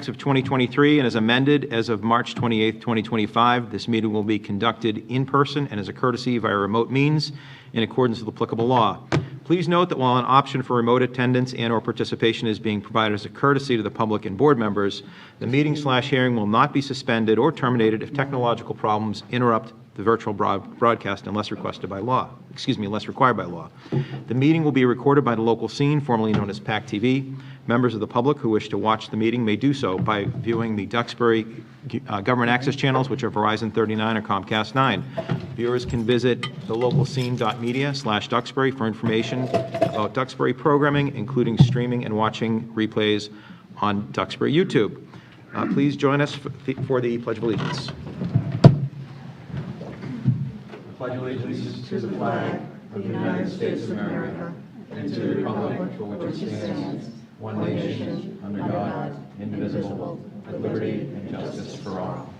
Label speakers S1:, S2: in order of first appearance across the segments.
S1: of 2023 and as amended as of March 28, 2025. This meeting will be conducted in person and as a courtesy via remote means in accordance with applicable law. Please note that while an option for remote attendance and/or participation is being provided as a courtesy to the public and board members, the meeting/hearing will not be suspended or terminated if technological problems interrupt the virtual broadcast unless requested by law. Unless required by law. The meeting will be recorded by the local scene, formerly known as pac-tv. Members of the public who wish to watch the meeting may do so by viewing the Duxbury government access channels, which are Verizon 39 or Comcast 9. Viewers can visit thelocalscene.media/Duxbury for information about Duxbury programming, including streaming and watching replays on Duxbury YouTube. Please join us for the Pledge of Allegiance. Pledge allegiance to the flag of the United States of America and to the republic for which it stands, one nation, under God, indivisible, with liberty and justice for all.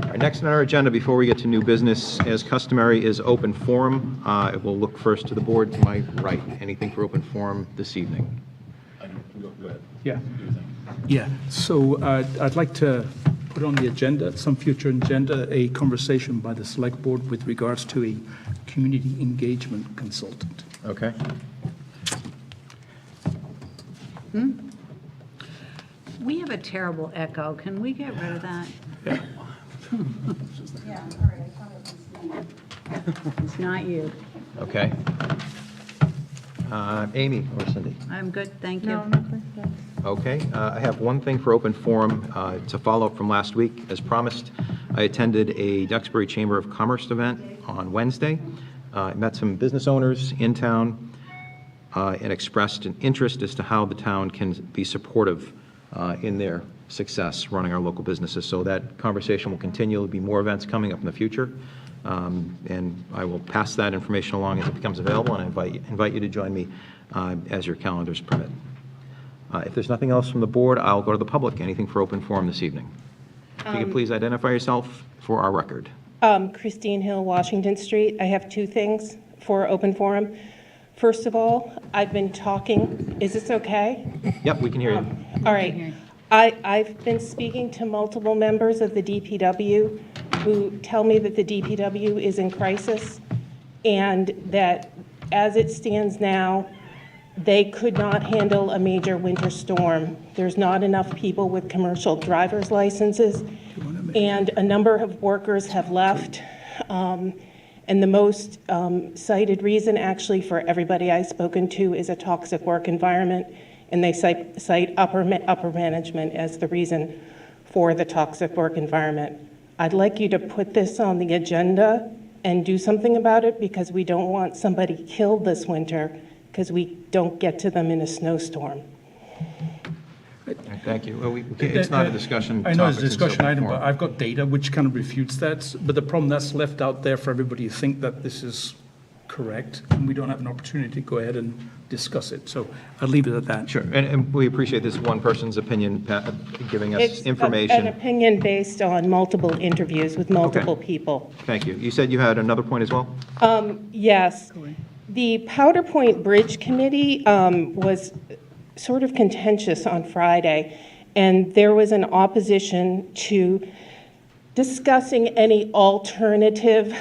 S1: Our next on our agenda, before we get to new business, as customary, is open forum. We'll look first to the board to my right. Anything for open forum this evening?
S2: Go ahead.
S3: Yeah. Yeah. So I'd like to put on the agenda, some future agenda, a conversation by the Select Board with regards to a community engagement consultant.
S1: Okay.
S4: We have a terrible echo. Can we get rid of that?
S3: Yeah.
S4: Yeah, all right. I thought it was me. It's not you.
S1: Okay. Amy or Cindy?
S4: I'm good, thank you.
S1: Okay. I have one thing for open forum. It's a follow-up from last week. As promised, I attended a Duxbury Chamber of Commerce event on Wednesday. I met some business owners in town and expressed an interest as to how the town can be supportive in their success running our local businesses. So that conversation will continue. There'll be more events coming up in the future. And I will pass that information along as it becomes available, and I invite you to join me as your calendars permit. If there's nothing else from the board, I'll go to the public. Anything for open forum this evening? If you could please identify yourself for our record.
S5: Christine Hill, Washington Street. I have two things for open forum. First of all, I've been talking. Is this okay?
S1: Yep, we can hear you.
S5: All right. I've been speaking to multiple members of the DPW who tell me that the DPW is in crisis and that as it stands now, they could not handle a major winter storm. There's not enough people with commercial driver's licenses, and a number of workers have left. And the most cited reason, actually, for everybody I've spoken to is a toxic work environment, and they cite upper management as the reason for the toxic work environment. I'd like you to put this on the agenda and do something about it, because we don't want somebody killed this winter because we don't get to them in a snowstorm.
S1: Thank you. Well, it's not a discussion.
S3: I know it's a
S1: topic,
S3: discussion
S1: open
S3: item,
S1: forum.
S3: but I've got data which kind of refutes that. But the problem that's left out there for everybody to think that this is correct, and we don't have an opportunity to go ahead and discuss it. So I'll leave it at that.
S1: Sure, and we appreciate this one person's opinion giving us
S5: It's
S1: information.
S5: an opinion based on multiple interviews with multiple people.
S1: Thank you. You said you had another point as well?
S5: Yes. The Powder Point Bridge Committee was sort of contentious on Friday, and there was an opposition to discussing any alternative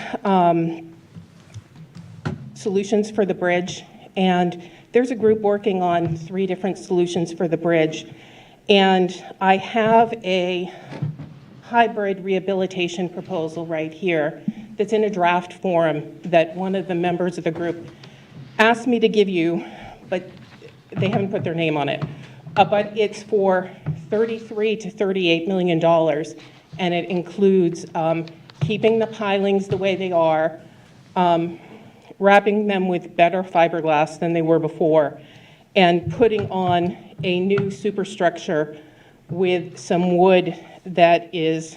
S5: solutions for the bridge. And there's a group working on 3 different solutions for the bridge. And I have a hybrid rehabilitation proposal right here that's in a draft form that one of the members of the group asked me to give you, but they haven't put their name on it. But it's for $33 to $38 million, and it includes keeping the pilings the way they are, wrapping them with better fiberglass than they were before, and putting on a new superstructure with some wood that is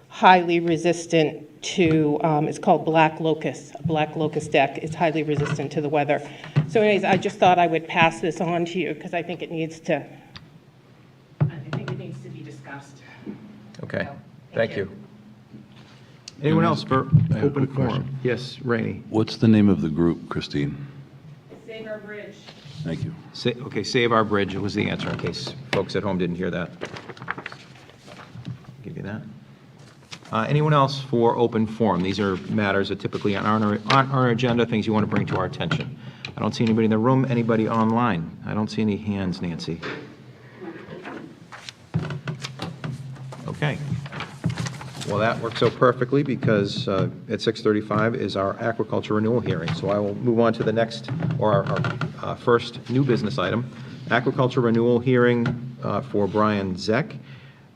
S5: highly resistant to, it's called black locust deck. It's highly resistant to the weather. So anyways, I just thought I would pass this on to you because I think it needs to be discussed.
S1: Okay,
S5: So,
S1: thank you. Anyone else for
S2: I have a
S1: open
S2: quick question.
S1: forum? Yes, Rainey.
S2: What's the name of the group, Christine?
S5: Save our bridge.
S2: Thank you.
S1: Okay, Save Our Bridge was the answer, in case folks at home didn't hear that. Give you that. Anyone else for open forum? These are matters that typically aren't on our agenda, things you want to bring to our attention. I don't see anybody in the room, anybody online. I don't see any hands, Nancy. Okay. Well, that works out perfectly because at 6:35 is our aquaculture renewal hearing. So I will move on to the next, or our first new business item, aquaculture renewal hearing for Brian Zeck.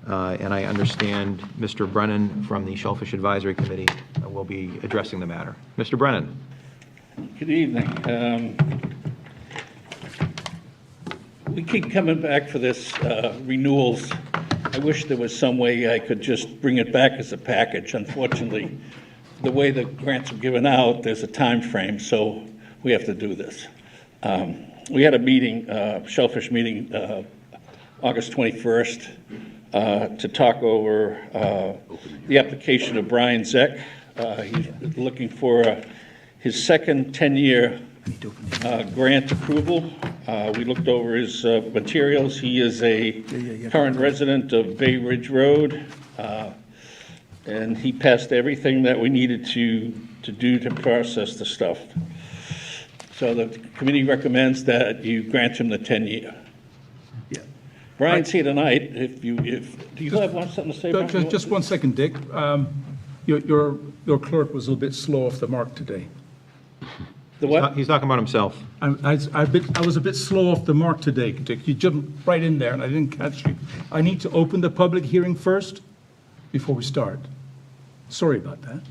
S1: And I understand Mr. Brennan from the Shellfish Advisory Committee will be addressing the matter. Mr. Brennan.
S6: Good evening. We keep coming back for this renewals. I wish there was some way I could just bring it back as a package. Unfortunately, the way the grants are given out, there's a time frame, so we have to do this. We had a meeting, Shellfish meeting, August 21st, to talk over the application of Brian Zeck. He's looking for his second 10-year grant approval. We looked over his materials. He is a current resident of Bay Ridge Road, and he passed everything that we needed to do to process the stuff. So the committee recommends that you grant him the 10-year.
S3: Yeah.
S6: Brian's here tonight. Do you have something to say, Brian?
S3: Just 1 second, Dick. Your clerk was a little bit slow off the mark today.
S6: The what?
S1: He's talking about himself.
S3: I was a bit slow off the mark today, Dick. You jumped right in there, and I didn't catch you. I need to open the public hearing first before we start. Sorry about that.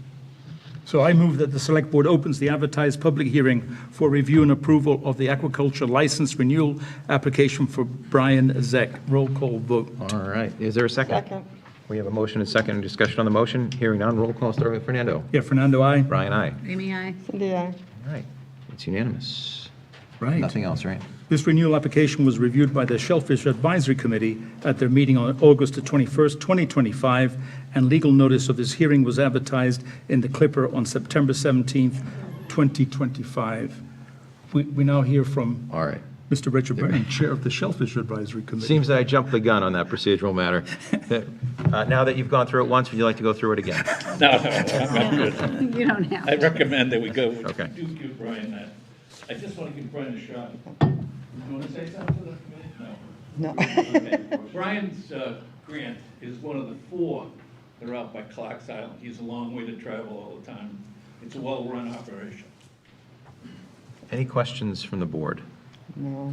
S3: So I move that the Select Board opens the advertised public hearing for review and approval of the aquaculture license renewal application for Brian Zeck. Roll call vote.
S1: All right. Is there a second? Second. We have a motion and second and discussion on the motion. Hearing none. Roll call starting with Fernando.
S3: Yeah, Fernando, aye.
S1: Brian, aye.
S7: Amy, aye.
S4: Cindy, aye.
S1: All right. It's unanimous.
S3: Right.
S1: Nothing else, right?
S3: This renewal application was reviewed by the Shellfish Advisory Committee at their meeting on August the 21st, 2025, and legal notice of this hearing was advertised in the Clipper on September 17th, 2025. We now hear from
S1: All right.
S3: Mr. Richard Brennan, Chair of the Shellfish Advisory Committee.
S1: Seems that I jumped the gun on that procedural matter. Now that you've gone through it once, would you like to go through it again?
S6: No, I'm good.
S7: You don't have
S6: I
S7: to.
S6: recommend that we go.
S1: Okay.
S6: Do give Brian that. I just want to give Brian a shot. You want to say something to the committee? No.
S4: No.
S6: Okay. Brian's grant is one of the 4 that are out by Clark's Island. He's a long way to travel all the time. It's a well-run operation.
S1: Any questions from the board?
S4: No.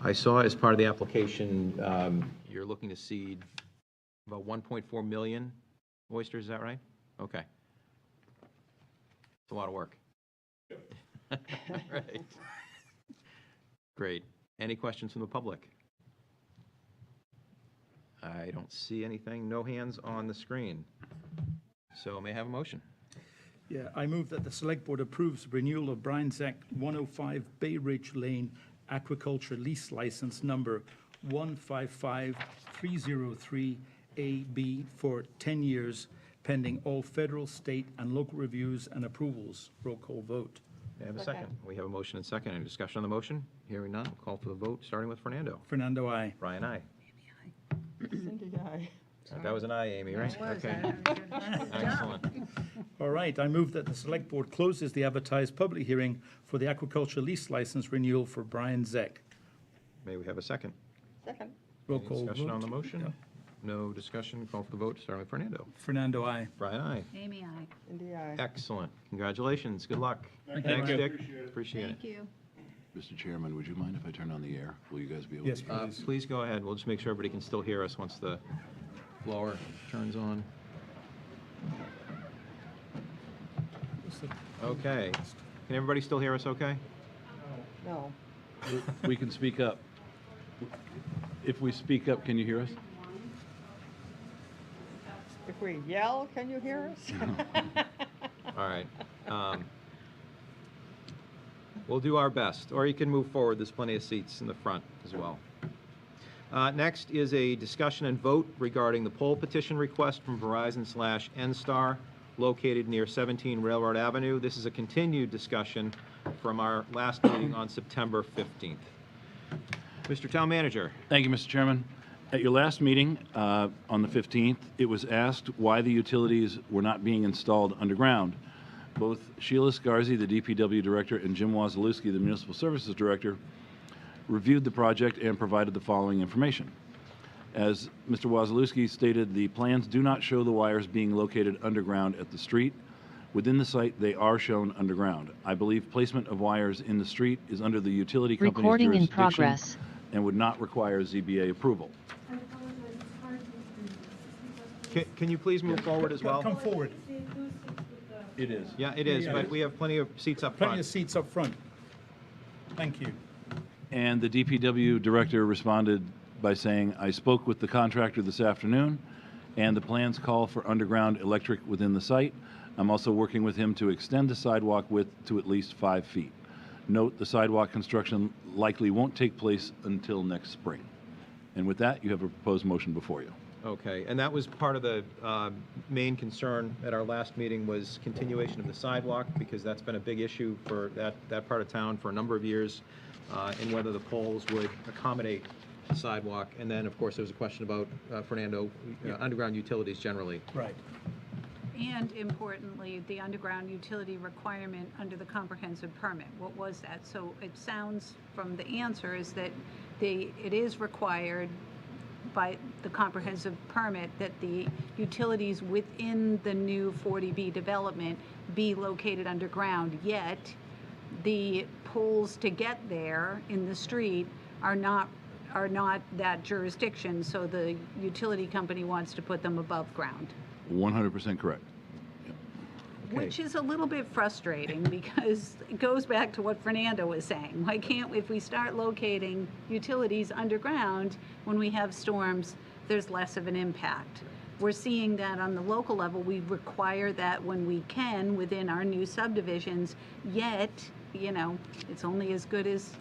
S1: I saw as part of the application, you're looking to seed about 1.4 million oysters, is that right? Okay. It's a lot of work. Right. Great. Any questions from the public? I don't see anything. No hands on the screen. So may I have a motion?
S3: Yeah, I move that the Select Board approves renewal of Brian Zeck, 105 Bay Ridge Lane, aquaculture lease license number 155303AB for 10 years, pending all federal, state, and local reviews and approvals. Roll call vote.
S1: May I have a second? We have a motion and second. Any discussion on the motion? Hearing none, we'll call for the vote, starting with Fernando.
S3: Fernando, aye.
S1: Brian, aye.
S4: Cindy, aye.
S1: That was an aye, Amy, right? Okay. Excellent.
S3: All right, I move that the Select Board closes the advertised public hearing for the aquaculture lease license renewal for Brian Zeck.
S1: May we have a second?
S4: Second.
S3: Roll
S1: Any
S3: call
S1: discussion on the
S3: vote.
S1: motion? No discussion, call for the vote, starting with Fernando.
S3: Fernando, aye.
S1: Brian, aye.
S7: Amy, aye.
S4: Cindy, aye.
S1: Excellent. Congratulations. Good luck.
S6: Thank
S1: Thanks,
S6: you.
S1: Dick. Appreciate it.
S7: Thank you.
S2: Mr. Chairman, would you mind if I turn on the air? Will you guys be able
S3: Yes,
S2: to hear?
S3: please.
S1: Please go ahead. We'll just make sure everybody can still hear us once the blower turns on. Okay. Can everybody still hear us okay?
S4: No.
S2: We can speak up. If we speak up, can you hear us?
S4: If we yell, can you hear us?
S1: All right. We'll do our best, or you can move forward. There's plenty of seats in the front as well. Next is a discussion and vote regarding the poll petition request from Verizon/NStar located near 17 Railroad Avenue. This is a continued discussion from our last meeting on September 15th. Mr. Town Manager.
S2: Thank you, Mr. Chairman. At your last meeting on the 15th, it was asked why the utilities were not being installed underground. Both Sheila Scarzi, the DPW Director, and Jim Wazalewski, the Municipal Services Director, reviewed the project and provided the following information. As Mr. Wazalewski stated, the plans do not show the wires being located underground at the street. Within the site, they are shown underground. I believe placement of wires in the street is under the utility company's
S7: Recording in
S2: jurisdiction
S7: progress.
S2: and would not require ZBA approval.
S4: I apologize, it's hard to.
S1: Can you please move forward as well?
S3: Come forward.
S2: It is.
S1: Yeah, it is,
S3: Yeah,
S1: but we have plenty of seats up
S3: Plenty of
S1: front.
S3: seats up front. Thank you.
S2: And the DPW director responded by saying, I spoke with the contractor this afternoon, and the plans call for underground electric within the site. I'm also working with him to extend the sidewalk width to at least 5 feet. Note, the sidewalk construction likely won't take place until next spring. And with that, you have a proposed motion before you.
S1: Okay, and that was part of the main concern at our last meeting was continuation of the sidewalk, because that's been a big issue for that part of town for a number of years, and whether the poles would accommodate the sidewalk. And then, of course, there was a question about, Fernando, underground utilities generally.
S3: Right.
S8: And importantly, the underground utility requirement under the comprehensive permit. What was that? So it sounds from the answer is that it is required by the comprehensive permit that the utilities within the new 40B development be located underground, yet the poles to get there in the street are not that jurisdiction, so the utility company wants to put them above ground.
S2: 100% correct.
S8: Which is a little bit frustrating because it goes back to what Fernando was saying. Why can't, if we start locating utilities underground, when we have storms, there's less of an impact. We're seeing that on the local level. We require that when we can within our new subdivisions, yet, it's only as good as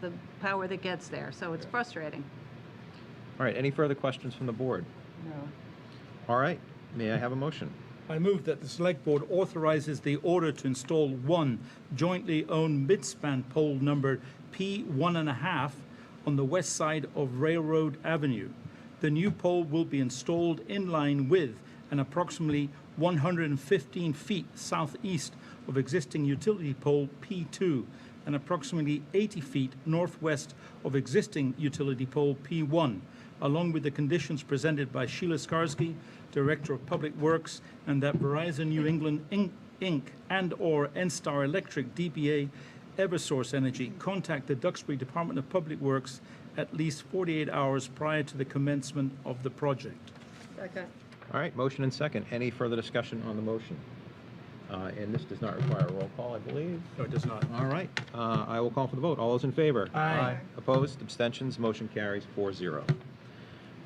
S8: the power that gets there. So it's frustrating.
S1: All right, any further questions from the board?
S8: No.
S1: All right, may I have a motion?
S3: I move that the Select Board authorizes the order to install one jointly owned midspan pole numbered P1.5 on the west side of Railroad Avenue. The new pole will be installed in line with and approximately 115 feet southeast of existing utility pole P2 and approximately 80 feet northwest of existing utility pole P1, along with the conditions presented by Sheila Scarski, Director of Public Works, and that Verizon New England Inc. and/or NSTAR Electric DBA Eversource Energy contact the Duxbury Department of Public Works at least 48 hours prior to the commencement of the project.
S8: Second.
S1: All right, motion and second. Any further discussion on the motion? And this does not require a roll call, I believe.
S3: No, it does not.
S1: All right, I will call for the vote. All those in favor?
S3: Aye.
S1: Opposed, abstentions, motion carries 4-0.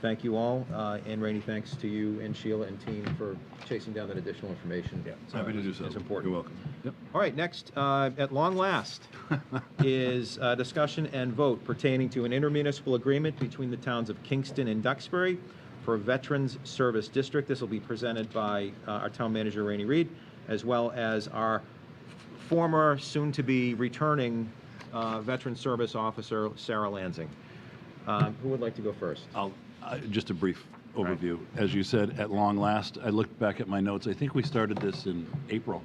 S1: Thank you all, and Rainey, thanks to you and Sheila and team for chasing down that additional information.
S3: Yeah.
S2: Happy to do so.
S1: It's important.
S2: You're welcome. Yep.
S1: All right, next, at long last, is discussion and vote pertaining to an intermunicipal agreement between the towns of Kingston and Duxbury for a Veterans Service District. This will be presented by our town manager, Rainey Reed, as well as our former, soon-to-be returning Veteran Service Officer, Sarah Lansing. Who would like to go first?
S2: Just a brief overview. As you said, at long last, I looked back at my notes. I think we started this in April,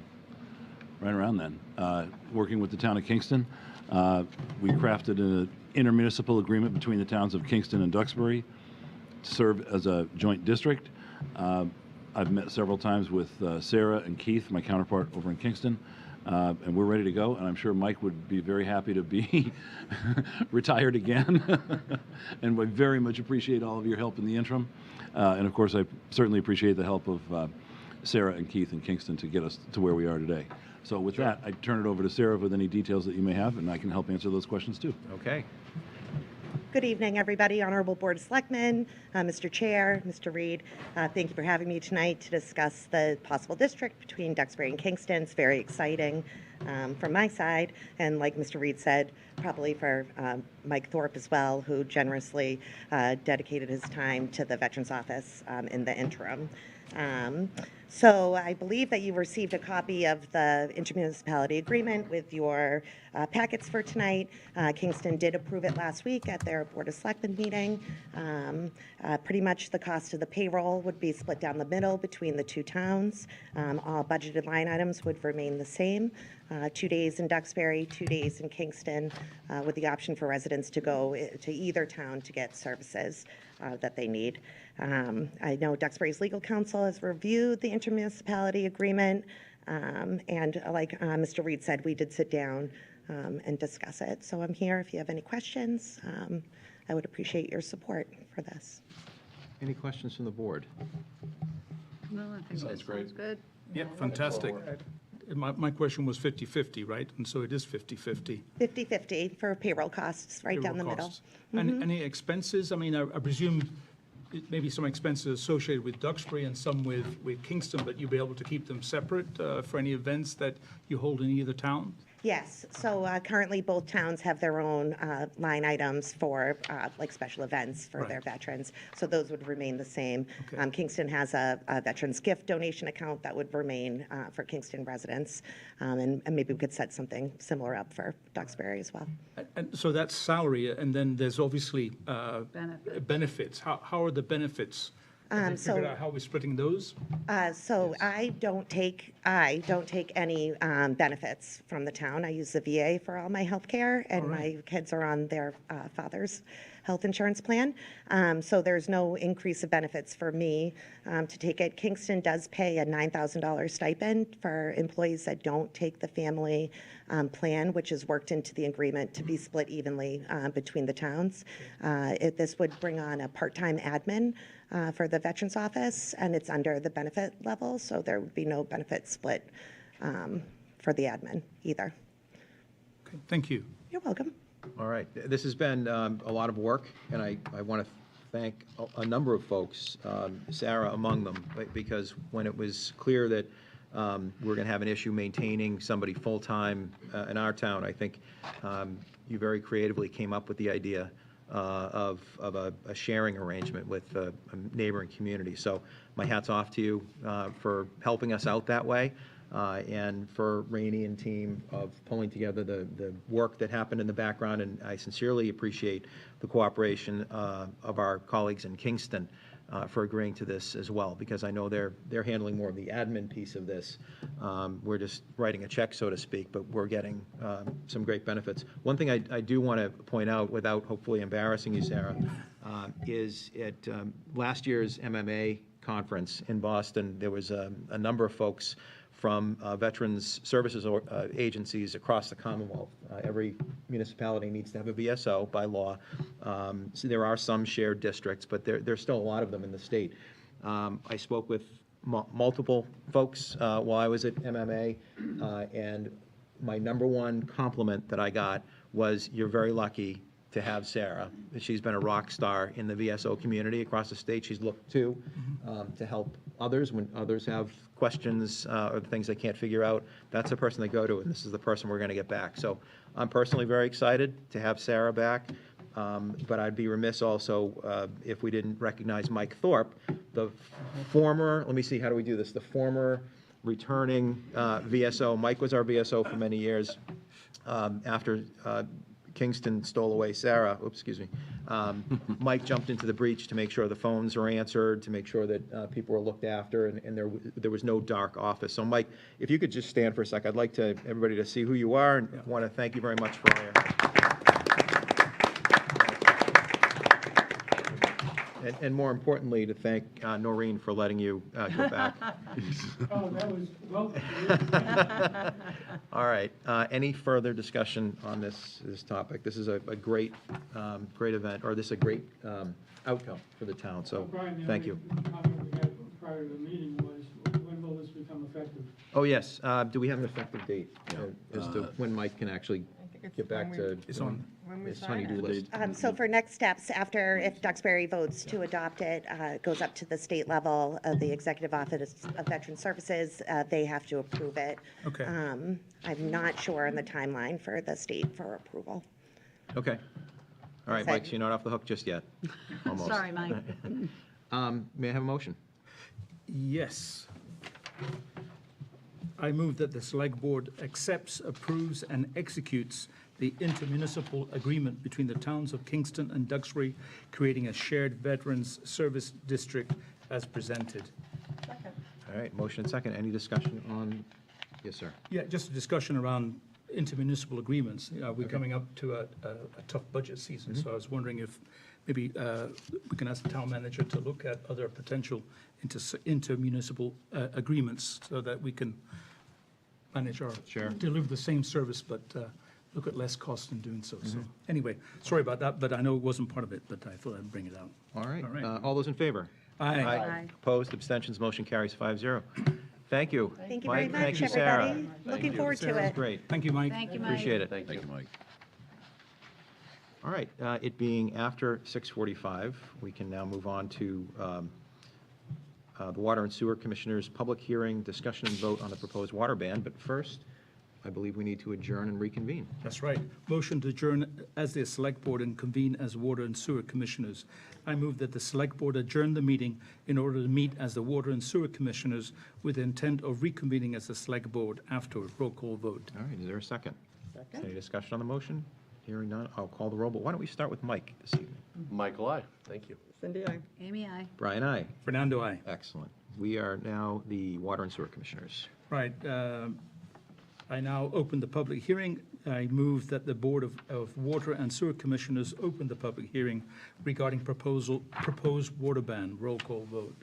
S2: right around then, working with the town of Kingston. We crafted an intermunicipal agreement between the towns of Kingston and Duxbury to serve as a joint district. I've met several times with Sarah and Keith, my counterpart over in Kingston, and we're ready to go, and I'm sure Mike would be very happy to be retired again. And we very much appreciate all of your help in the interim. And of course, I certainly appreciate the help of Sarah and Keith in Kingston to get us to where we are today. So with that, I turn it over to Sarah with any details that you may have, and I can help answer those questions too.
S1: Okay.
S9: Good evening, everybody. Honorable Board of Selectmen, Mr. Chair, Mr. Reed. Thank you for having me tonight to discuss the possible district between Duxbury and Kingston. It's very exciting from my side, and like Mr. Reed said, probably for Mike Thorpe as well, who generously dedicated his time to the Veterans Office in the interim. So I believe that you received a copy of the intermunicipality agreement with your packets for tonight. Kingston did approve it last week at their Board of Selectmen meeting. Pretty much the cost of the payroll would be split down the middle between the two towns. All budgeted line items would remain the same. 2 days in Duxbury, 2 days in Kingston, with the option for residents to go to either town to get services that they need. I know Duxbury's legal counsel has reviewed the intermunicipality agreement, and like Mr. Reed said, we did sit down and discuss it. So I'm here if you have any questions. I would appreciate your support for this.
S1: Any questions from the board?
S8: No, I think that sounds good.
S3: Yeah, fantastic. My question was 50/50, right? And so it is 50/50.
S9: 50/50 for payroll costs, right down the middle.
S3: And any expenses? I mean, I presume it may be some expenses associated with Duxbury and some with Kingston, but you'll be able to keep them separate for any events that you hold in either town?
S9: Yes, so currently both towns have their own line items for like special events for their
S3: Right.
S9: veterans, so those would remain the same.
S3: Okay.
S9: Kingston has a veterans gift donation account that would remain for Kingston residents, and maybe we could set something similar up for Duxbury as well.
S3: And so that's salary, and then there's obviously
S8: Benefits.
S3: benefits. How are the benefits? Have we figured out how we're splitting those?
S9: So I don't take any benefits from the town. I use the VA for all my health care, and my kids are on their father's health insurance plan. So there's no increase of benefits for me to take it. Kingston does pay a $9,000 stipend for employees that don't take the family plan, which is worked into the agreement to be split evenly between the towns. This would bring on a part-time admin for the Veterans Office, and it's under the benefit level, so there would be no benefit split for the admin either.
S3: Okay, thank you.
S9: You're welcome.
S1: All right. This has been a lot of work, and I want to thank a number of folks, Sarah among them, because when it was clear that we're going to have an issue maintaining somebody full-time in our town, I think you very creatively came up with the idea of a sharing arrangement with a neighboring community. So my hat's off to you for helping us out that way, and for Rainey and team of pulling together the work that happened in the background. And I sincerely appreciate the cooperation of our colleagues in Kingston for agreeing to this as well, because I know they're handling more of the admin piece of this. We're just writing a check, so to speak, but we're getting some great benefits. One thing I do want to point out, without hopefully embarrassing you, Sarah, is at last year's MMA conference in Boston, there was a number of folks from veterans services agencies across the Commonwealth. Every municipality needs to have a VSO by law. So there are some shared districts, but there's still a lot of them in the state. I spoke with multiple folks while I was at MMA, and my number one compliment that I got was, you're very lucky to have Sarah. She's been a rock star in the VSO community across the state. She's looked to help others when others have questions or things they can't figure out. That's the person they go to, and this is the person we're going to get back. So I'm personally very excited to have Sarah back, but I'd be remiss also if we didn't recognize Mike Thorpe, the former, let me see, how do we do this? The former returning VSO. Mike was our VSO for many years. After Kingston stole away Sarah, oops, excuse me, Mike jumped into the breach to make sure the phones were answered, to make sure that people were looked after, and there was no dark office. So Mike, if you could just stand for a sec, I'd like everybody to see who you are, and want to thank you very much for all your... And more importantly, to thank Noreen for letting you go back.
S3: Oh, that was welcome.
S1: All right. Any further discussion on this topic? This is a great event, or this is a great outcome for the town, so
S7: Brian,
S1: thank you.
S7: The comment we had prior to the meeting was, when will this become effective?
S1: Oh, yes. Do we have an effective date as to when Mike can actually get back to
S3: It's on.
S1: his honey-do list?
S9: So for next steps, if Duxbury votes to adopt it, it goes up to the state level of the Executive Office of Veteran Services. They have to approve it.
S3: Okay.
S9: I'm not sure on the timeline for the state for approval.
S1: Okay. All right, Mike, so you're not off the hook just yet. Almost.
S8: Sorry, Mike.
S1: May I have a motion?
S3: Yes. I move that the Select Board accepts, approves, and executes the intermunicipal agreement between the towns of Kingston and Duxbury, creating a shared Veterans Service District as presented.
S1: All right, motion and second. Any discussion on, yes, sir?
S3: Yeah, just a discussion around intermunicipal agreements. We're coming up to a tough budget season, so I was wondering if maybe we can ask the town manager to look at other potential intermunicipal agreements so that we can manage our,
S1: Sure.
S3: deliver the same service, but look at less cost in doing so. So anyway, sorry about that, but I know it wasn't part of it, but I thought I'd bring it out.
S1: All right.
S3: All right.
S1: All those in favor?
S3: Aye.
S8: Aye.
S1: Opposed, abstentions, motion carries 5-0. Thank you.
S9: Thank you very
S1: Mike,
S9: much,
S1: thank you, Sarah.
S9: everybody. Looking forward to
S3: Sarah,
S9: it.
S1: Great.
S3: Thank you, Mike.
S8: Thank you, Mike.
S1: Appreciate it.
S2: Thank you, Mike.
S1: All right, it being after 6:45, we can now move on to the Water and Sewer Commissioners' public hearing, discussion and vote on the proposed water ban. But first, I believe we need to adjourn and reconvene.
S3: That's right. Motion to adjourn as the Select Board and convene as Water and Sewer Commissioners. I move that the Select Board adjourn the meeting in order to meet as the Water and Sewer Commissioners with the intent of reconvening as the Select Board after a roll call vote.
S1: All right, is there a second? Second. Any discussion on the motion? Hearing none, I'll call the roll, but why don't we start with Mike this evening?
S10: Michael, aye. Thank you.
S11: Cindy, aye.
S8: Amy, aye.
S1: Brian, aye.
S3: Fernando, aye.
S1: Excellent. We are now the Water and Sewer Commissioners.
S3: Right. I now open the public hearing. I move that the Board of Water and Sewer Commissioners open the public hearing regarding proposed water ban. Roll call vote.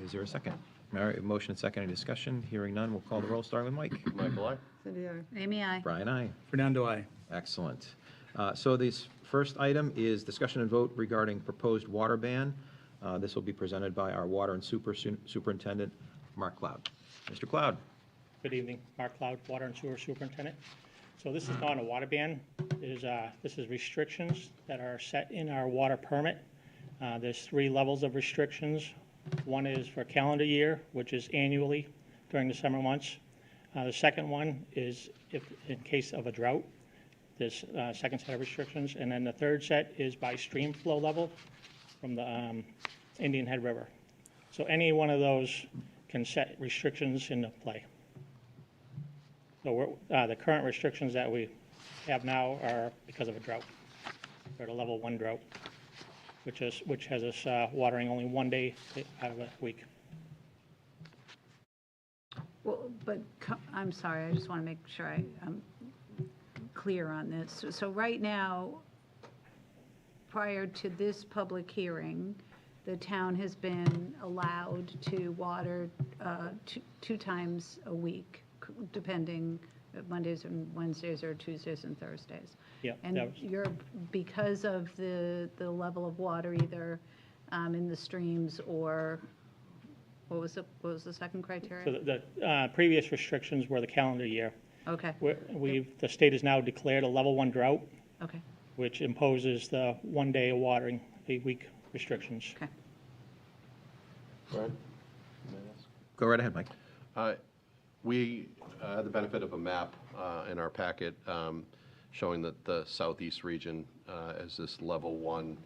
S1: Is there a second? All right, motion and second, any discussion? Hearing none, we'll call the roll, starting with Mike.
S10: Michael, aye.
S11: Cindy, aye.
S8: Amy, aye.
S1: Brian, aye.
S3: Fernando, aye.
S1: Excellent. So this first item is discussion and vote regarding proposed water ban. This will be presented by our Water and Superintendent, Mark Cloud. Mr. Cloud.
S12: Good evening, Mark Cloud, Water and Sewer Superintendent. So this is not a water ban. This is restrictions that are set in our water permit. There's 3 levels of restrictions. One is for calendar year, which is annually during the summer months. The second one is if in case of a drought. There's a second set of restrictions. And then the third set is by stream flow level from the Indian Head River. So any one of those can set restrictions into play. So the current restrictions that we have now are because of a drought. We're at a level 1 drought, which has us watering only 1 day out of a week.
S8: Well, but, I'm sorry, I just want to make sure I'm clear on this. So right now, prior to this public hearing, the town has been allowed to water 2 times a week, depending, Mondays and Wednesdays or Tuesdays and Thursdays.
S12: Yeah,
S8: And
S12: that was-
S8: you're, because of the level of water, either in the streams or, what was the second criteria?
S12: So the previous restrictions were the calendar year.
S8: Okay,
S12: The state has now declared a level 1 drought,
S8: okay,
S12: which imposes the 1 day of watering a week restrictions.
S8: okay.
S10: Brian?
S1: Go right ahead, Mike.
S10: We had the benefit of a map in our packet showing that the southeast region is this level 1,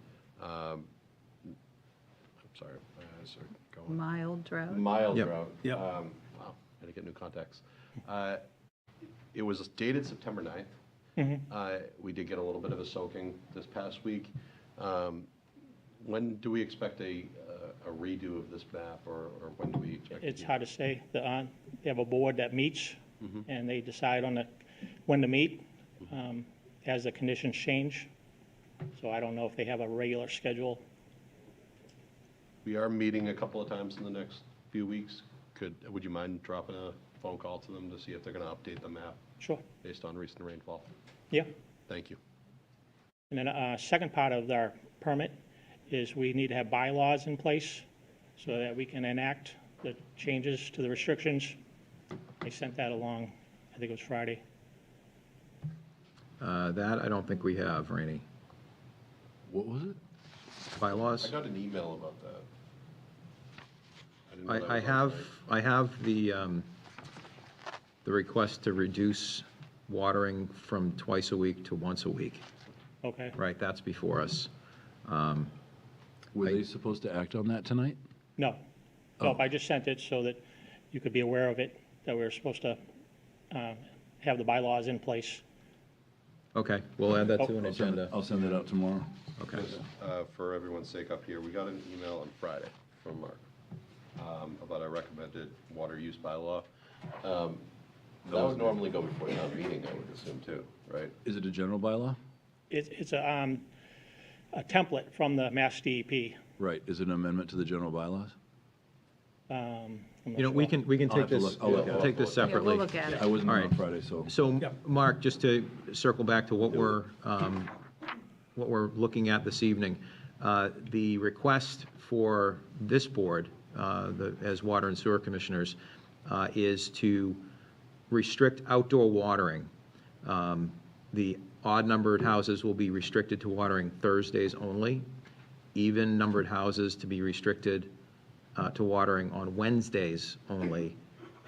S10: I'm sorry, my eyes are going.
S8: Mild drought?
S10: Mild
S1: Yep.
S10: drought.
S3: Yep.
S10: Wow, had to get new contacts. It was dated September 9th. We did get a little bit of a soaking this past week. When do we expect a redo of this map, or when do we expect?
S12: It's hard to say. They have a board that meets, and they decide on when to meet as the conditions change. So I don't know if they have a regular schedule.
S10: We are meeting a couple of times in the next few weeks. Would you mind dropping a phone call to them to see if they're going to update the map
S12: Sure.
S10: based on recent rainfall?
S12: Yeah.
S10: Thank you.
S12: And then second part of our permit is we need to have bylaws in place so that we can enact the changes to the restrictions. I sent that along, I think it was Friday.
S1: That I don't think we have, Rainey.
S2: What was it?
S1: Bylaws?
S10: I got an email about that. didn't know that
S1: I
S10: was
S1: have,
S10: on
S1: I have the request to reduce watering from twice a week to once a week.
S12: Okay.
S1: Right, that's before us.
S2: Were they supposed to act on that tonight?
S12: No.
S1: Oh.
S12: Nope, I just sent it so that you could be aware of it, that we're supposed to have the bylaws in place.
S1: Okay, we'll add that to an
S2: I'll send
S1: agenda.
S2: I'll send it out tomorrow.
S1: Okay.
S10: For everyone's sake up here, we got an email on Friday from Mark about our recommended water use bylaw. That would normally go before town meeting, I would assume too, right?
S2: Is it a general bylaw?
S12: It's a template from the Mass DEP.
S2: Right, is it an amendment to the general bylaws?
S12: I'm not
S1: You know, we
S12: sure.
S1: can
S2: I'll
S1: take
S2: have to
S1: this,
S2: look- I'll look at it.
S1: take this
S8: Yeah, we'll
S1: separately.
S8: look at it.
S2: I wasn't
S1: All
S2: there on
S1: right.
S2: Friday, so.
S1: So,
S3: Yep.
S1: Mark, just to circle back to what we're looking at this evening, the request for this board, as Water and Sewer Commissioners, is to restrict outdoor watering. The odd-numbered houses will be restricted to watering Thursdays only, even-numbered houses to be restricted to watering on Wednesdays only,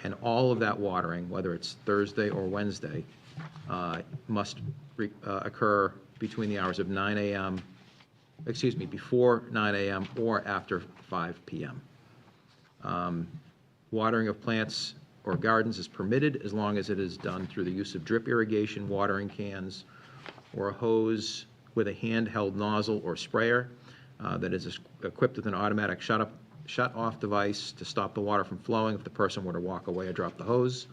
S1: and all of that watering, whether it's Thursday or Wednesday, must occur between the hours of 9 a.m., before 9 a.m. or after 5 p.m. Watering of plants or gardens is permitted as long as it is done through the use of drip irrigation, watering cans, or a hose with a handheld nozzle or sprayer that is equipped with an automatic shut-off device to stop the water from flowing if the person were to walk away or drop the hose.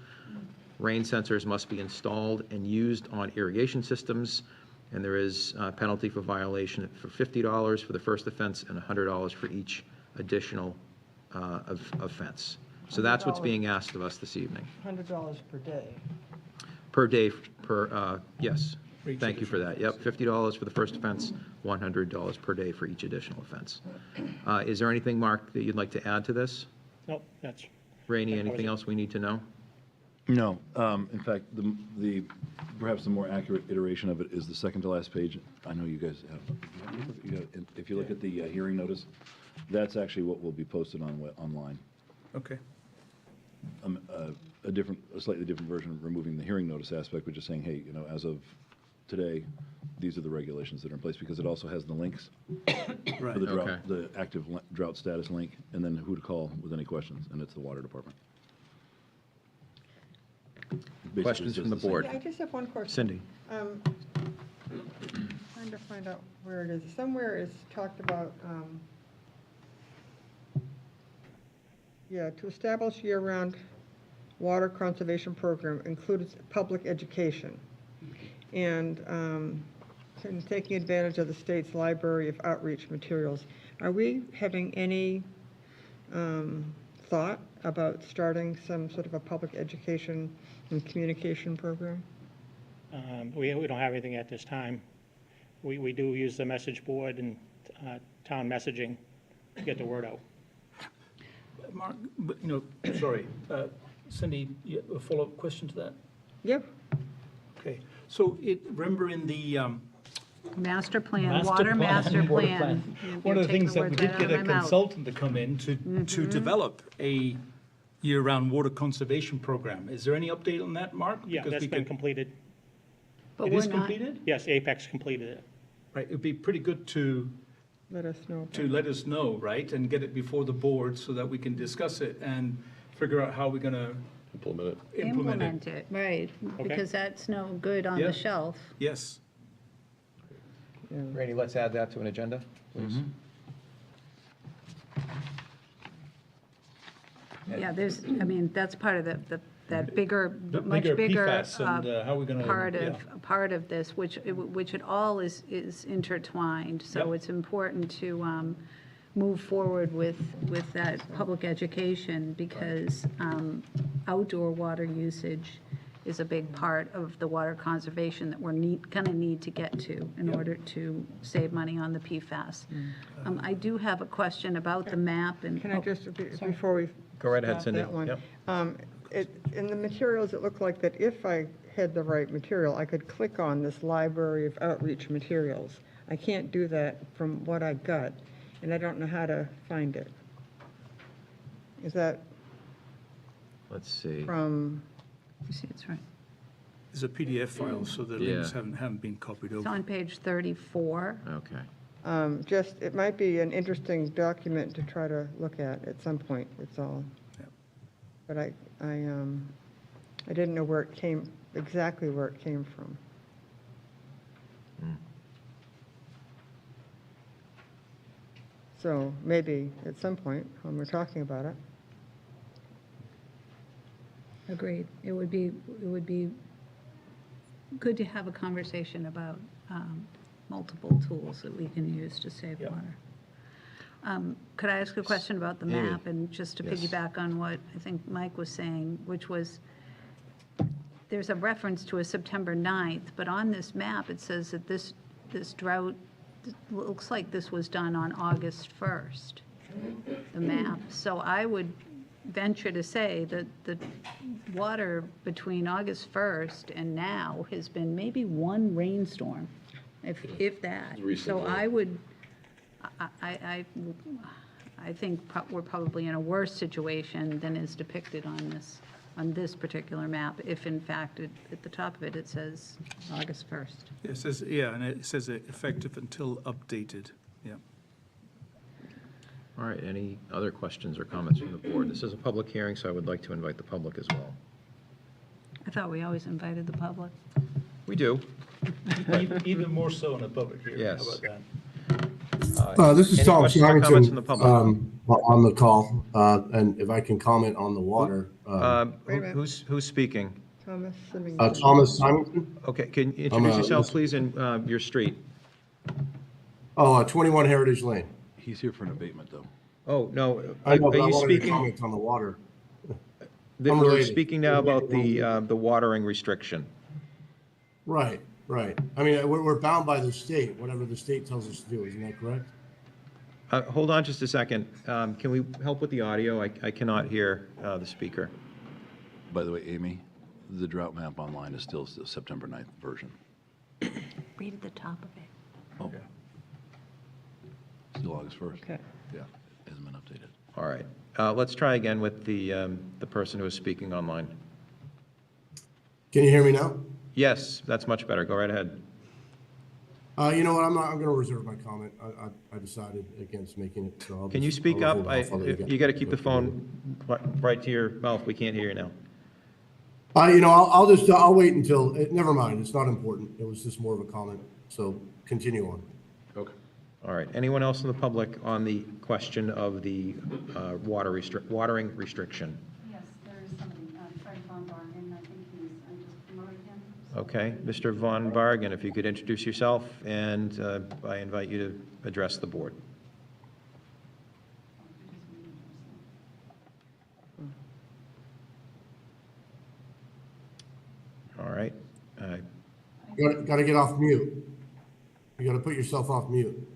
S1: Rain sensors must be installed and used on irrigation systems, and there is a penalty for violation for $50 for the first offense and $100 for each additional offense. So that's what's being asked of us this evening.
S11: $100 per day.
S1: Per day, yes.
S3: For each
S1: Thank you for that. Yep, $50 for the first offense, $100 per day for each additional offense. Is there anything, Mark, that you'd like to add to this?
S12: Nope, that's,
S1: Rainey, anything else we need to know?
S2: No, in fact, perhaps the more accurate iteration of it is the second to last page. I know you guys have, if you look at the hearing notice, that's actually what will be posted online.
S3: Okay.
S2: A slightly different version, removing the hearing notice aspect, but just saying, hey, as of today, these are the regulations that are in place, because it also has the links
S3: Right.
S2: for the drought,
S1: Okay.
S2: the active drought status link, and then who to call with any questions, and it's the water department. Basically,
S1: Questions
S2: it's
S1: from
S2: just
S1: the
S2: same.
S1: board?
S11: I just have one question.
S1: Cindy?
S11: Trying to find out where it is. Somewhere it's talked about, to establish year-round water conservation program includes public education and taking advantage of the state's library of outreach materials. Are we having any thought about starting some sort of a public education and communication program?
S12: we don't have anything at this time. We do use the message board and town messaging to get the word out.
S3: Mark, but, sorry, Cindy, you have a follow-up question to that?
S11: Yep.
S3: Okay, so remember in the
S8: Master plan,
S3: master
S8: water
S3: plan,
S8: master
S3: water
S8: plan.
S3: one of the things that we did get a
S8: consultant
S3: consultant to come in to develop a year-round water conservation program. Is there any update on that, Mark?
S12: Yeah,
S3: Because
S12: that's
S3: we
S12: been
S3: could-
S12: completed.
S8: But
S3: It
S8: we're
S3: is
S8: not-
S3: completed?
S12: Yes, Apex completed it.
S3: Right, it'd be pretty good to
S11: Let us know.
S3: let us know, right, and get it before the board so that we can discuss it and figure out how we're gonna
S10: Implement it.
S3: implement it.
S8: Implement it, right, because that's no good on
S3: Yeah.
S8: the shelf.
S3: Yes.
S1: Rainey, let's add that to an agenda, please.
S8: Yeah, that's part of that bigger,
S3: The
S8: much
S3: bigger
S8: bigger
S3: PFAS and, how we're gonna-
S8: part
S3: yeah.
S8: of this, which it all is intertwined. So
S3: Yep.
S8: it's important to move forward with that public education, because outdoor water usage is a big part of the water conservation that we're gonna need to get to in order to save money on the PFAS. I do have a question about the map and.
S11: Can I just, before we
S1: Go right ahead,
S11: stop
S1: Cindy.
S11: that one,
S1: Yep.
S11: in the materials, it looked like that if I had the right material, I could click on this library of outreach materials. I can't do that from what I got, and I don't know how to find it. Is that
S1: Let's see.
S11: from,
S8: You see, it's right.
S3: It's a PDF file, so the
S1: Yeah.
S3: links haven't been copied
S8: It's
S3: over.
S8: on page 34.
S1: Okay.
S11: it might be an interesting document to try to look at some point, it's all. but I didn't know where it came, exactly where it came from. So maybe at some point, when we're talking about it,
S8: Agreed. It would be good to have a conversation about multiple tools that we can use to save water. Could I ask a question about the
S1: Amy.
S8: map? And just to
S1: Yes.
S8: piggyback on what I think Mike was saying, which was, there's a reference to a September 9th, but on this map, it says that this drought, it looks like this was done on August 1st, the map. So I would venture to say that the water between August 1st and now has been maybe one rainstorm, if that. So I would, I think we're probably in a worse situation than is depicted on this particular map, if in fact, at the top of it, it says August 1st.
S3: It says, yeah, and it says effective until updated, yeah.
S1: All right, any other questions or comments from the board? This is a public hearing, so I would like to invite the public as well.
S8: I thought we always invited the public.
S1: We do.
S3: Even more so in a public hearing.
S1: Yes.
S3: How about that?
S13: This is
S1: Any
S13: Tom
S1: questions or comments from the
S13: Sharrington
S1: public?
S13: on the call, and if I can comment on the water.
S11: Wait a minute.
S1: Who's speaking?
S11: Thomas Symington.
S13: Thomas Symington?
S1: Okay, can you
S13: I'm,
S1: introduce yourself,
S13: yes.
S1: please, and your street?
S13: 21 Heritage Lane.
S2: He's here for an abatement, though.
S1: Oh, no,
S13: I
S1: are
S13: know, but I
S1: you
S13: wanted to
S1: speaking?
S13: comment on the water.
S1: We're
S13: related.
S1: speaking now about the watering restriction.
S13: Right. I mean, we're bound by the state, whatever the state tells us to do, isn't that correct?
S1: Hold on just a second. Can we help with the audio? I cannot hear the speaker.
S2: By the way, Amy, the drought map online is still the September 9th version.
S8: Read at the top of it.
S2: Oh. Still August 1st.
S11: Okay.
S2: Yeah, hasn't been updated.
S1: All right. Let's try again with the person who is speaking online.
S13: Can you hear me now?
S1: Yes, that's much better. Go right ahead.
S13: You know what, I'm going to reserve my comment. I decided against making it, so I'll
S1: Can you
S13: just-
S1: speak
S13: I'll
S1: up?
S13: hold off. I'll let
S1: You got to keep the phone right to your mouth. We can't hear you now.
S13: I'll wait until, never mind, it's not important. It was just more of a comment, so continue on.
S10: Okay.
S1: All right. Anyone else in the public on the question of the watering restriction?
S4: Yes, there is somebody, Fred Von Bargen, I think I just promoted him.
S1: Okay. Mr. Von Bargen, if you could introduce yourself, and I invite you to address the board. All right.
S13: Got to get off mute. You got to put yourself off mute.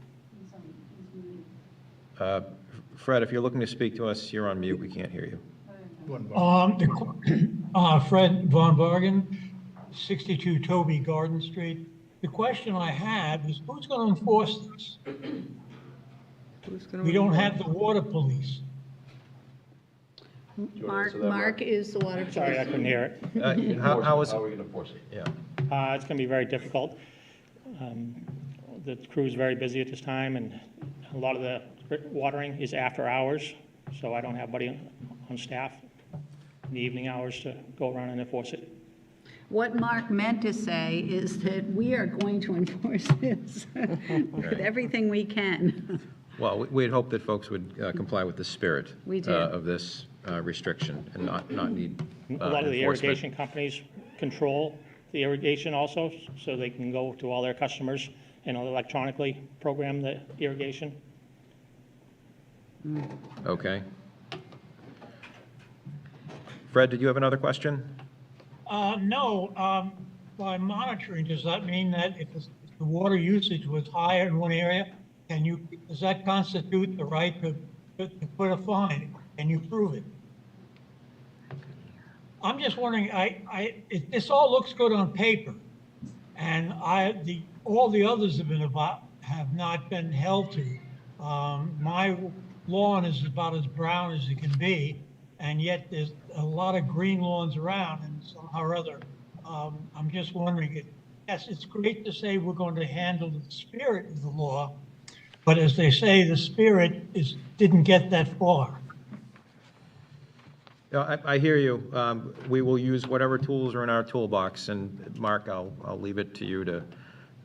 S1: Fred, if you're looking to speak to us, you're on mute. We can't hear you.
S7: Fred Von Bargen, 62 Toby Garden Street. The question I have is, who's going to enforce this?
S11: Who's gonna
S7: We don't
S11: enforce?
S7: have the water police.
S8: Mark is the water
S12: Sorry, I
S8: police.
S12: couldn't hear it.
S1: How is,
S10: How are we going to enforce it?
S1: yeah.
S12: It's going to be very difficult. The crew is very busy at this time, and a lot of the watering is after hours, so I don't have anybody on staff in the evening hours to go around and enforce it.
S8: What Mark meant to say is that we are going to enforce this with everything we can.
S1: Well, we'd hope that folks would comply with the spirit
S8: We do.
S1: of this restriction and not need
S12: A lot of the
S1: enforcement.
S12: irrigation companies control the irrigation also, so they can go to all their customers and electronically program the irrigation.
S1: Okay. Fred, did you have another question?
S7: No, by monitoring, does that mean that if the water usage was higher in one area, does that constitute the right to put a fine? Can you prove it? I'm just wondering, this all looks good on paper, and all the others have not been held to. My lawn is about as brown as it can be, and yet there's a lot of green lawns around, and somehow or other, I'm just wondering, yes, it's great to say we're going to handle the spirit of the law, but as they say, the spirit didn't get that far.
S1: Yeah, I hear you. We will use whatever tools are in our toolbox, and Mark, I'll leave it to you to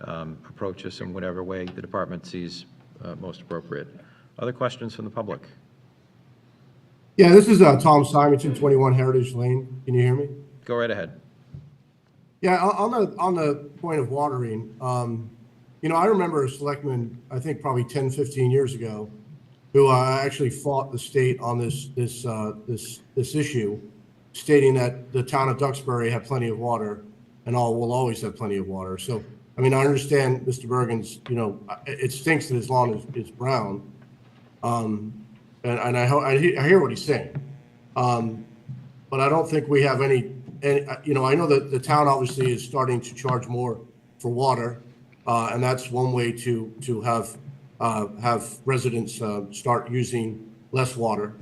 S1: approach us in whatever way the department sees most appropriate. Other questions from the public?
S13: Yeah, this is Tom Simonson, 21 Heritage Lane. Can you hear me?
S1: Go right ahead.
S13: Yeah, on the point of watering, I remember a selectman, I think probably 10, 15 years ago, who actually fought the state on this issue, stating that the town of Duxbury had plenty of water and will always have plenty of water. So, I mean, I understand Mr. Bergen's, it stinks that his lawn is brown. And I hear what he's saying. But I don't think we have any, I know that the town obviously is starting to charge more for water. And that's one way to have residents start using less water.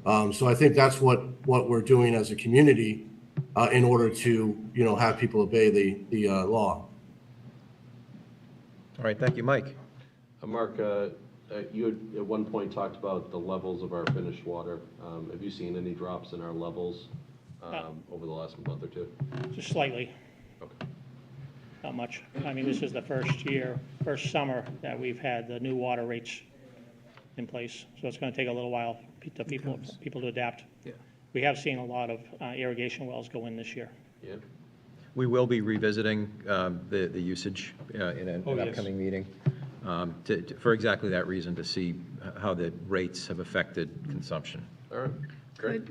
S13: So I think that's what we're doing as a community in order to, have people obey the law.
S1: All right, thank you. Mike?
S10: Mark, you had at one point talked about the levels of our finished water. Have you seen any drops in our levels over the last month or two?
S12: Just slightly,
S10: Okay.
S12: not much. I mean, this is the first summer that we've had the new water rates in place, so it's going to take a little while for people to adapt.
S3: Yeah.
S12: We have seen a lot of irrigation wells go in this year.
S10: Yeah.
S1: We will be revisiting the usage in an
S3: yes.
S1: upcoming meeting for exactly that reason, to see how the rates have affected consumption.
S10: All right. Great.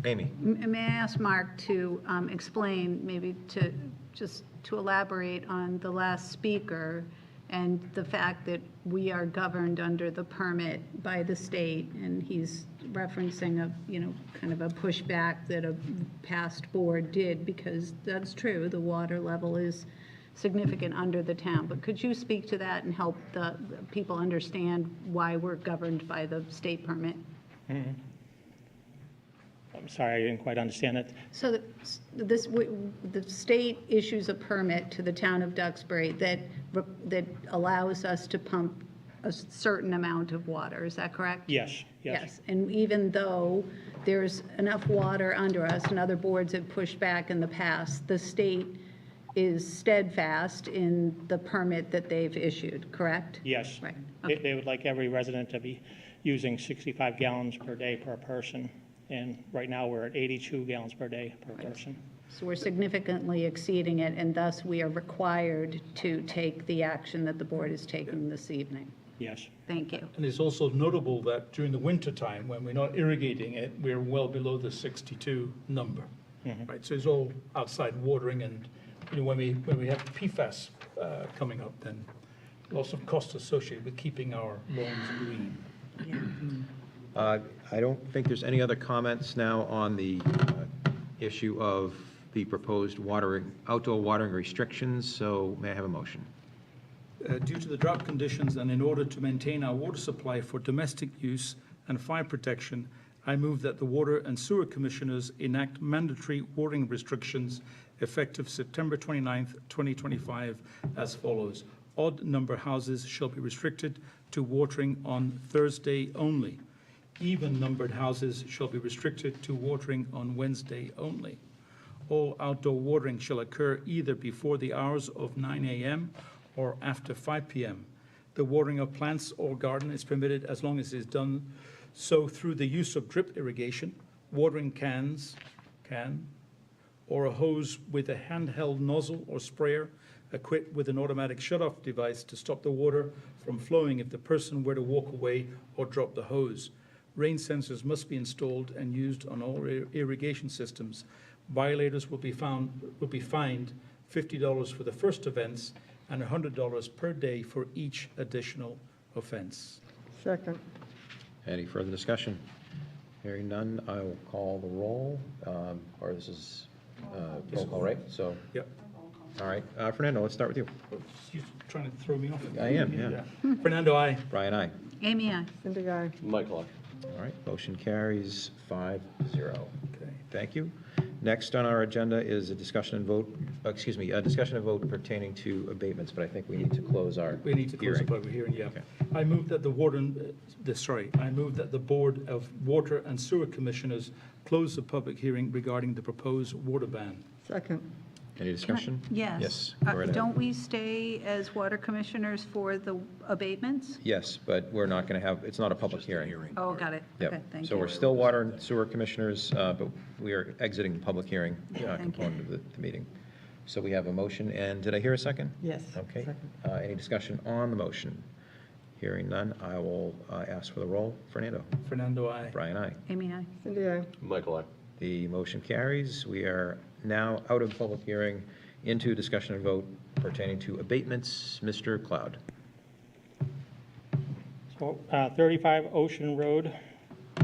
S1: Amy?
S8: May I ask Mark to explain, maybe to elaborate on the last speaker and the fact that we are governed under the permit by the state, and he's referencing kind of a pushback that a past board did, because that's true, the water level is significant under the town. But could you speak to that and help the people understand why we're governed by the state permit?
S12: Mm-hmm. I'm sorry, I didn't quite understand it.
S8: So the state issues a permit to the town of Duxbury that allows us to pump a certain amount of water. Is that correct?
S12: Yes.
S8: And even though there's enough water under us, and other boards have pushed back in the past, the state is steadfast in the permit that they've issued, correct?
S12: Yes.
S8: Right.
S12: They would like every resident to be using 65 gallons per day per person. And right now, we're at 82 gallons per day per person.
S8: So we're significantly exceeding it, and thus we are required to take the action that the board is taking this evening.
S12: Yes.
S8: Thank you.
S3: And it's also notable that during the winter time, when we're not irrigating it, we're well below the 62 number. Right, so it's all outside watering, and when we have PFAS coming up, then lots of costs associated with keeping our lawns green.
S1: I don't think there's any other comments now on the issue of the proposed outdoor watering restrictions, so may I have a motion?
S3: Due to the drought conditions and in order to maintain our water supply for domestic use and fire protection, I move that the Water and Sewer Commissioners enact mandatory watering restrictions effective September 29th, 2025 as follows. Odd number houses shall be restricted to watering on Thursday only. Even numbered houses shall be restricted to watering on Wednesday only. All outdoor watering shall occur either before the hours of 9 a.m. or after 5 p.m. The watering of plants or garden is permitted as long as it is done so through the use of drip irrigation, watering can, or a hose with a handheld nozzle or sprayer equipped with an automatic shut-off device to stop the water from flowing if the person were to walk away or drop the hose. Rain sensors must be installed and used on all irrigation systems. Violators will be fined $50 for the first offense and $100 per day for each additional offense.
S11: Second.
S1: Any further discussion? Hearing none, I will call the roll, or this is roll call, right? So,
S3: Yep.
S1: all right. Fernando, let's start with you.
S3: You're trying to throw me off.
S1: I am, yeah.
S3: Fernando, aye.
S1: Brian, aye.
S8: Amy, aye.
S11: Cindy, aye.
S10: Michael.
S1: All right, motion carries 5-0.
S3: Okay.
S1: Thank you. Next on our agenda is a discussion and vote, a discussion and vote pertaining to abatements, but I think we need to close our
S3: We need to close the
S1: hearing.
S3: public hearing, yeah.
S1: Okay.
S3: I move that I move that the Board of Water and Sewer Commissioners close the public hearing regarding the proposed water ban.
S11: Second.
S1: Any discussion?
S8: Yes.
S1: Yes, go right ahead.
S8: Don't we stay as water commissioners for the abatements?
S1: Yes, but we're not going to have, it's not a public hearing.
S8: Oh, got it.
S1: Yep.
S8: Okay, thank
S1: So
S8: you.
S1: we're still water and sewer commissioners, but we are exiting the public hearing
S8: Thank you.
S1: component of the meeting. So we have a motion, and did I hear a second?
S11: Yes.
S1: Okay.
S11: Second.
S1: Any discussion on the motion? Hearing none, I will ask for the roll. Fernando?
S3: Fernando, aye.
S1: Brian, aye.
S8: Amy, aye.
S11: Cindy, aye.
S10: Michael, I.
S1: The motion carries. We are now out of public hearing into discussion and vote pertaining to abatements. Mr. Cloud.
S12: So 35 Ocean Road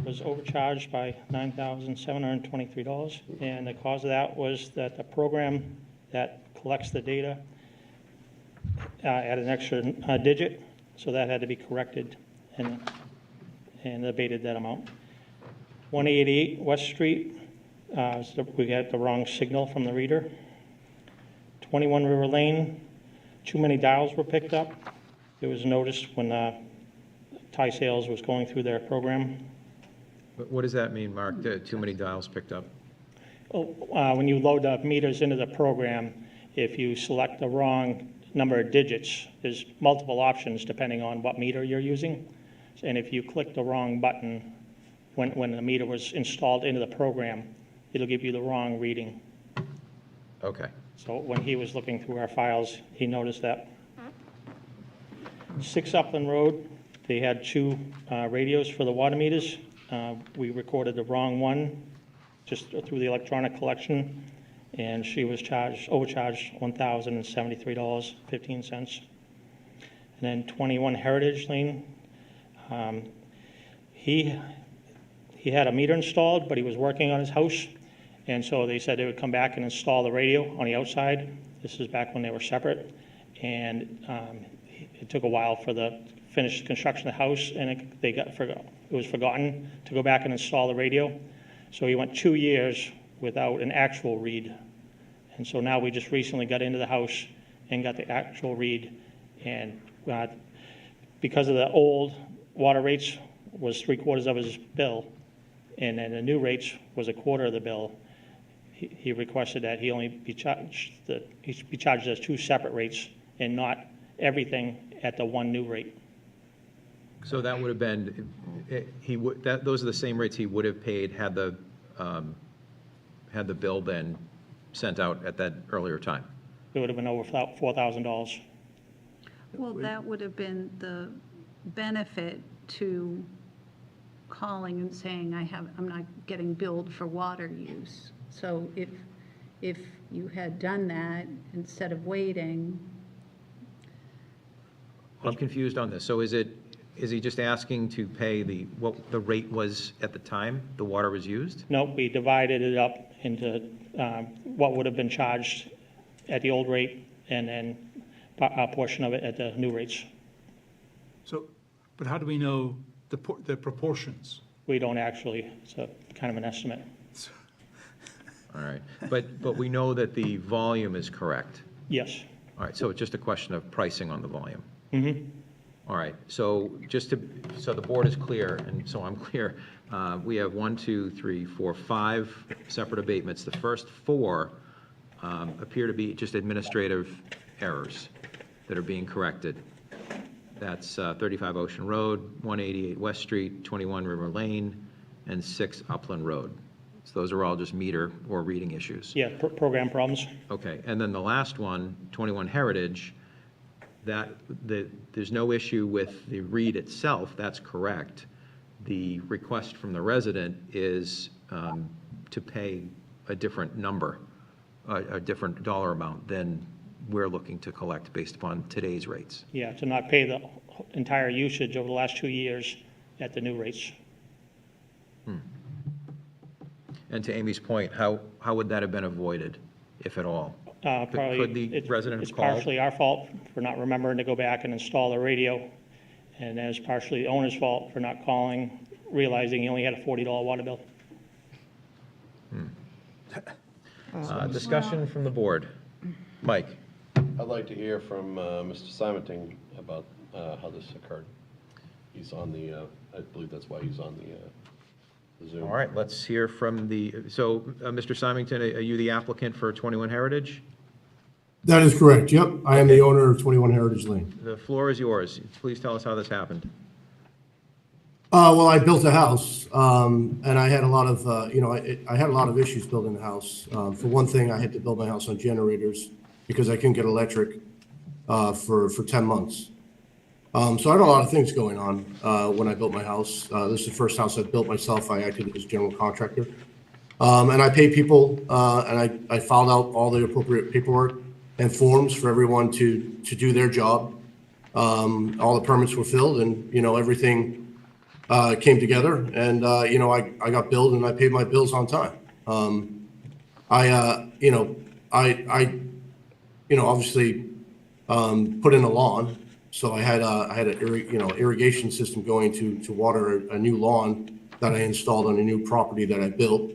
S12: was overcharged by $9,723. And the cause of that was that the program that collects the data added an extra digit, so that had to be corrected and abated that amount. 188 West Street, so we got the wrong signal from the reader. 21 River Lane, too many dials were picked up. It was noticed when Thai Sales was going through their program.
S1: What does that mean, Mark? Too many dials picked up?
S12: When you load the meters into the program, if you select the wrong number of digits, there's multiple options depending on what meter you're using. And if you click the wrong button when the meter was installed into the program, it'll give you the wrong reading.
S1: Okay.
S12: So when he was looking through our files, he noticed that. 6 Upland Road, they had 2 radios for the water meters. We recorded the wrong one just through the electronic collection, and she was overcharged $1,073.15. And then 21 Heritage Lane, he had a meter installed, but he was working on his house, and so they said they would come back and install the radio on the outside. This is back when they were separate, and it took a while for the finished construction of the house, and it was forgotten to go back and install the radio. So he went 2 years without an actual read. And so now we just recently got into the house and got the actual read. And because of the old water rates was 3/4 of his bill, and then the new rates was 1/4 of the bill, he requested that he only be charged as 2 separate rates and not everything at the one new rate.
S1: So that would have been, those are the same rates he would have paid had the bill been sent out at that earlier time.
S12: It would have been over $4,000.
S8: Well, that would have been the benefit to calling and saying, I'm not getting billed for water use. So if you had done that instead of waiting.
S1: I'm confused on this. So is he just asking to pay what the rate was at the time the water was used?
S12: Nope, we divided it up into what would have been charged at the old rate and then a portion of it at the new rates.
S3: So, but how do we know the proportions?
S12: We don't actually, it's a kind of an estimate.
S1: All right. But we know that the volume is correct.
S12: Yes.
S1: All right, so it's just a question of pricing on the volume.
S12: Mm-hmm.
S1: All right, so so the board is clear, and so I'm clear. We have 1, 2, 3, 4, 5 separate abatements. The first 4 appear to be just administrative errors that are being corrected. That's 35 Ocean Road, 188 West Street, 21 River Lane, and 6 Upland Road. So those are all just meter or reading issues.
S12: Yeah, program problems.
S1: Okay, and then the last one, 21 Heritage, there's no issue with the read itself, that's correct. The request from the resident is to pay a different number, a different dollar amount than we're looking to collect based upon today's rates.
S12: Yeah, to not pay the entire usage over the last 2 years at the new rates.
S1: And to Amy's point, how would that have been avoided, if at all?
S12: Probably,
S1: Could the resident have
S12: it's
S1: called?
S12: partially our fault for not remembering to go back and install the radio, and then it's partially the owner's fault for not calling, realizing he only had a $40 water bill.
S1: Discussion from the board. Mike?
S10: I'd like to hear from Mr. Simonton about how this occurred. He's on the, I believe that's why he's on the Zoom.
S1: All right, let's hear from so, Mr. Symington, are you the applicant for 21 Heritage?
S13: That is correct. Yep. I am the owner of 21 Heritage Lane.
S1: The floor is yours. Please tell us how this happened.
S13: Well, I built a house, and I had a lot of, I had a lot of issues building the house. For one thing, I had to build my house on generators because I couldn't get electric for 10 months. So I had a lot of things going on when I built my house. This is the first house I built myself. I acted as general contractor. And I paid people, and I filed out all the appropriate paperwork and forms for everyone to do their job. All the permits were filled, and, everything came together, and I got billed and I paid my bills on time. Obviously put in a lawn, so I had an irrigation system going to water a new lawn that I installed on a new property that I built.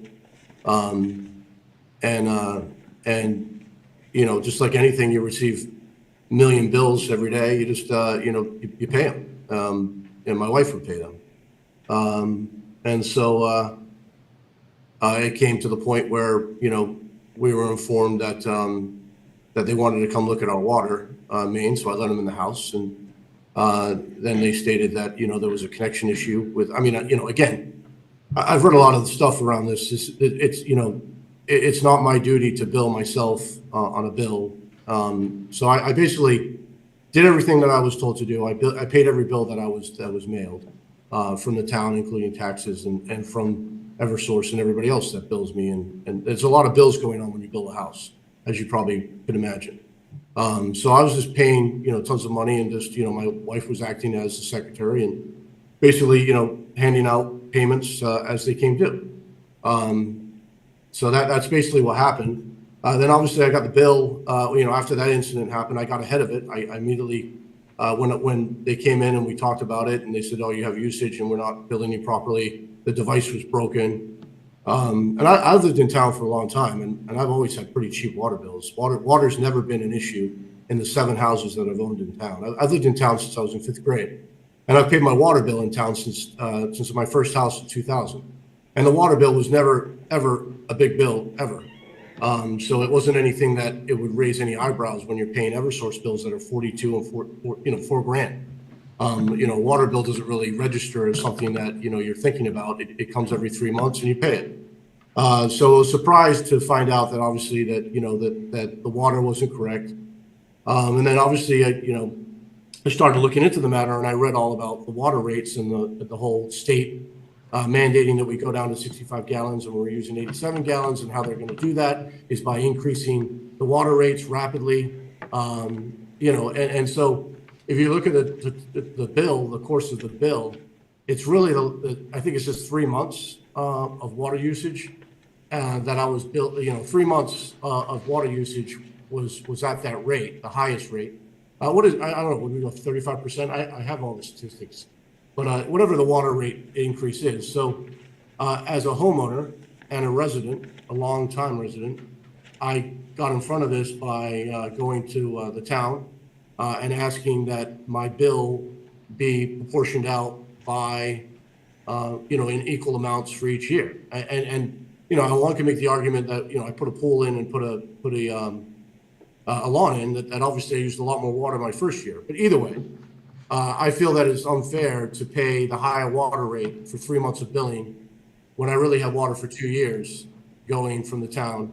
S13: Just like anything, you receive a million bills every day. You just you pay them, and my wife would pay them. It came to the point where, we were informed that they wanted to come look at our water main, so I let them in the house. And then they stated that, there was a connection issue with, again, I've read a lot of the stuff around this. It's not my duty to bill myself on a bill. So I basically did everything that I was told to do. I paid every bill that was mailed. From the town, including taxes, and from Eversource and everybody else that bills me. And there's a lot of bills going on when you build a house, as you probably could imagine. So I was just paying, tons of money, and just, my wife was acting as the secretary and basically, handing out payments as they came due. So that's basically what happened. Then obviously I got the bill, after that incident happened, I got ahead of it. I immediately, when they came in and we talked about it, and they said, "Oh, you have usage and we're not billing you properly. The device was broken." And I've lived in town for a long time, and I've always had pretty cheap water bills. Water's never been an issue in the 7 houses that I've owned in town. I've lived in town since I was in 5th grade, and I've paid my water bill in town since my first house in 2000. And the water bill was never, ever a big bill, ever. So it wasn't anything that it would raise any eyebrows when you're paying Eversource bills that are 42 and $4,000. Water bill doesn't really register as something that, you're thinking about. It comes every 3 months and you pay it. So I was surprised to find out that obviously that the water wasn't correct. And then obviously, I started looking into the matter, and I read all about the water rates and the whole state mandating that we go down to 65 gallons, and we're using 87 gallons, and how they're going to do that is by increasing the water rates rapidly. And so if you look at the bill, the course of the bill, it's really, I think it's just 3 months of water usage that I was built, 3 months of water usage was at that rate, the highest rate. I don't know, would we go 35%? I have all the statistics. But whatever the water rate increase is. So as a homeowner and a resident, a long-time resident, I got in front of this by going to the town and asking that my bill be proportioned out by, in equal amounts for each year. And one can make the argument that, I put a pool in and put a lawn in, that obviously I used a lot more water my first year. But either way, I feel that it's unfair to pay the higher water rate for 3 months of billing when I really had water for 2 years going from the town,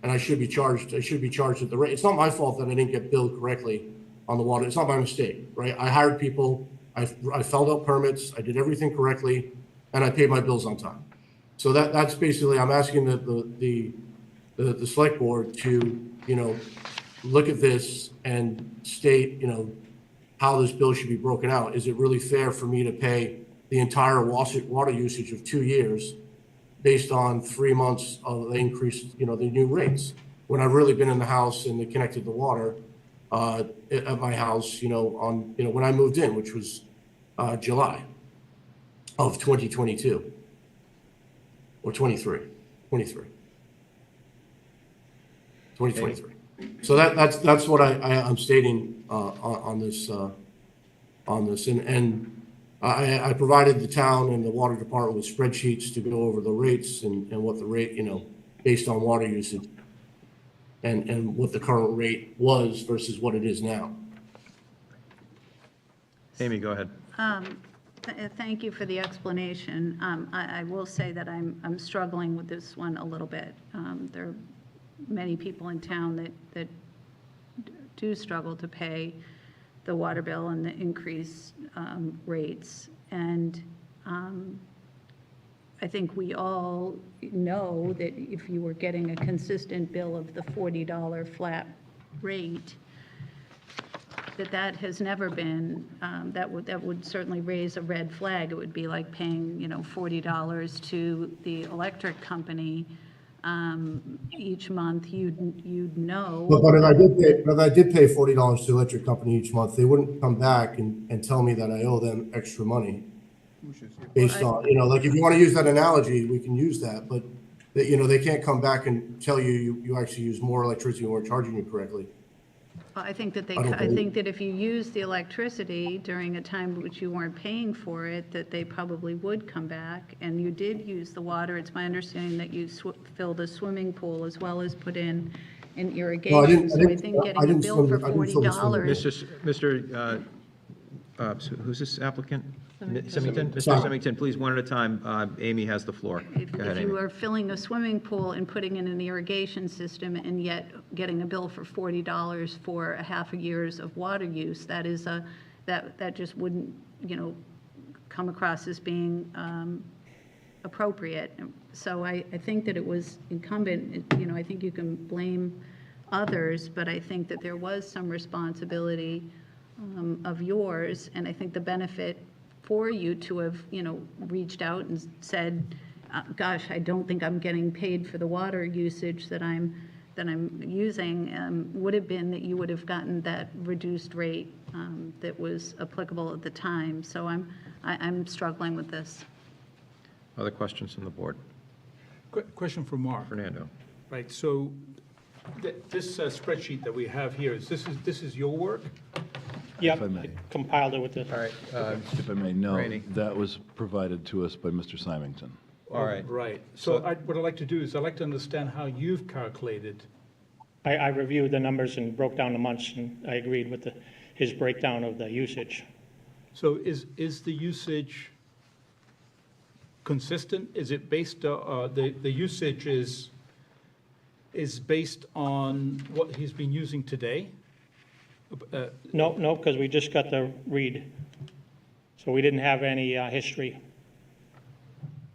S13: and I should be charged at the rate. It's not my fault that I didn't get billed correctly on the water. It's not my mistake, right? I hired people, I filled out permits, I did everything correctly, and I paid my bills on time. So that's basically, I'm asking the select board to, look at this and state, how this bill should be broken out. Is it really fair for me to pay the entire water usage of 2 years based on 3 months of the increased, the new rates, when I've really been in the house and they connected the water at my house, when I moved in, which was July of 2022 or 23. 2023. So that's what I'm stating on this. And I provided the town and the water department with spreadsheets to go over the rates and what the rate, based on water usage and what the current rate was versus what it is now.
S1: Amy, go ahead.
S8: Thank you for the explanation. I will say that I'm struggling with this one a little bit. There are many people in town that do struggle to pay the water bill and the increased rates. And I think we all know that if you were getting a consistent bill of the $40 flat rate, that has never been, that would certainly raise a red flag. It would be like paying, $40 to the electric company each month. You'd know.
S13: But if I did pay $40 to the electric company each month, they wouldn't come back and tell me that I owe them extra money. Based on, like if you want to use that analogy, we can use that, but they can't come back and tell you actually use more electricity and we're charging you correctly.
S8: I think that I think that if you use the electricity during a time which you weren't paying for it, that they probably would come back. And you did use the water. It's my understanding that you filled a swimming pool as well as put in an irrigation. So I think getting a bill for $40.
S1: Mr. Who's this applicant? Symington? Mr. Symington, please, one at a time. Amy has the floor. Go ahead,
S8: If you
S1: Amy.
S8: are filling a swimming pool and putting in an irrigation system and yet getting a bill for $40 for a half a year's of water use, that is that just wouldn't, come across as being appropriate. So I think that it was incumbent, I think you can blame others, but I think that there was some responsibility of yours, and I think the benefit for you to have, reached out and said, gosh, I don't think I'm getting paid for the water usage that I'm using, would have been that you would have gotten that reduced rate that was applicable at the time. So I'm struggling with this.
S1: Other questions from the board?
S3: Question for Mark.
S1: Fernando.
S3: Right, so this spreadsheet that we have here, this is your work?
S12: Yep,
S2: If I may.
S12: I compiled it with the.
S1: All right.
S2: If I may, no,
S1: Rainey.
S2: that was provided to us by Mr. Symington.
S1: All right.
S3: Right. So what I'd like to do is I'd like to understand how you've calculated.
S12: I reviewed the numbers and broke down the months, and I agreed with his breakdown of the usage.
S3: So is the usage consistent? Is it based, the usage is based on what he's been using today?
S12: No, because we just got the read. So we didn't have any history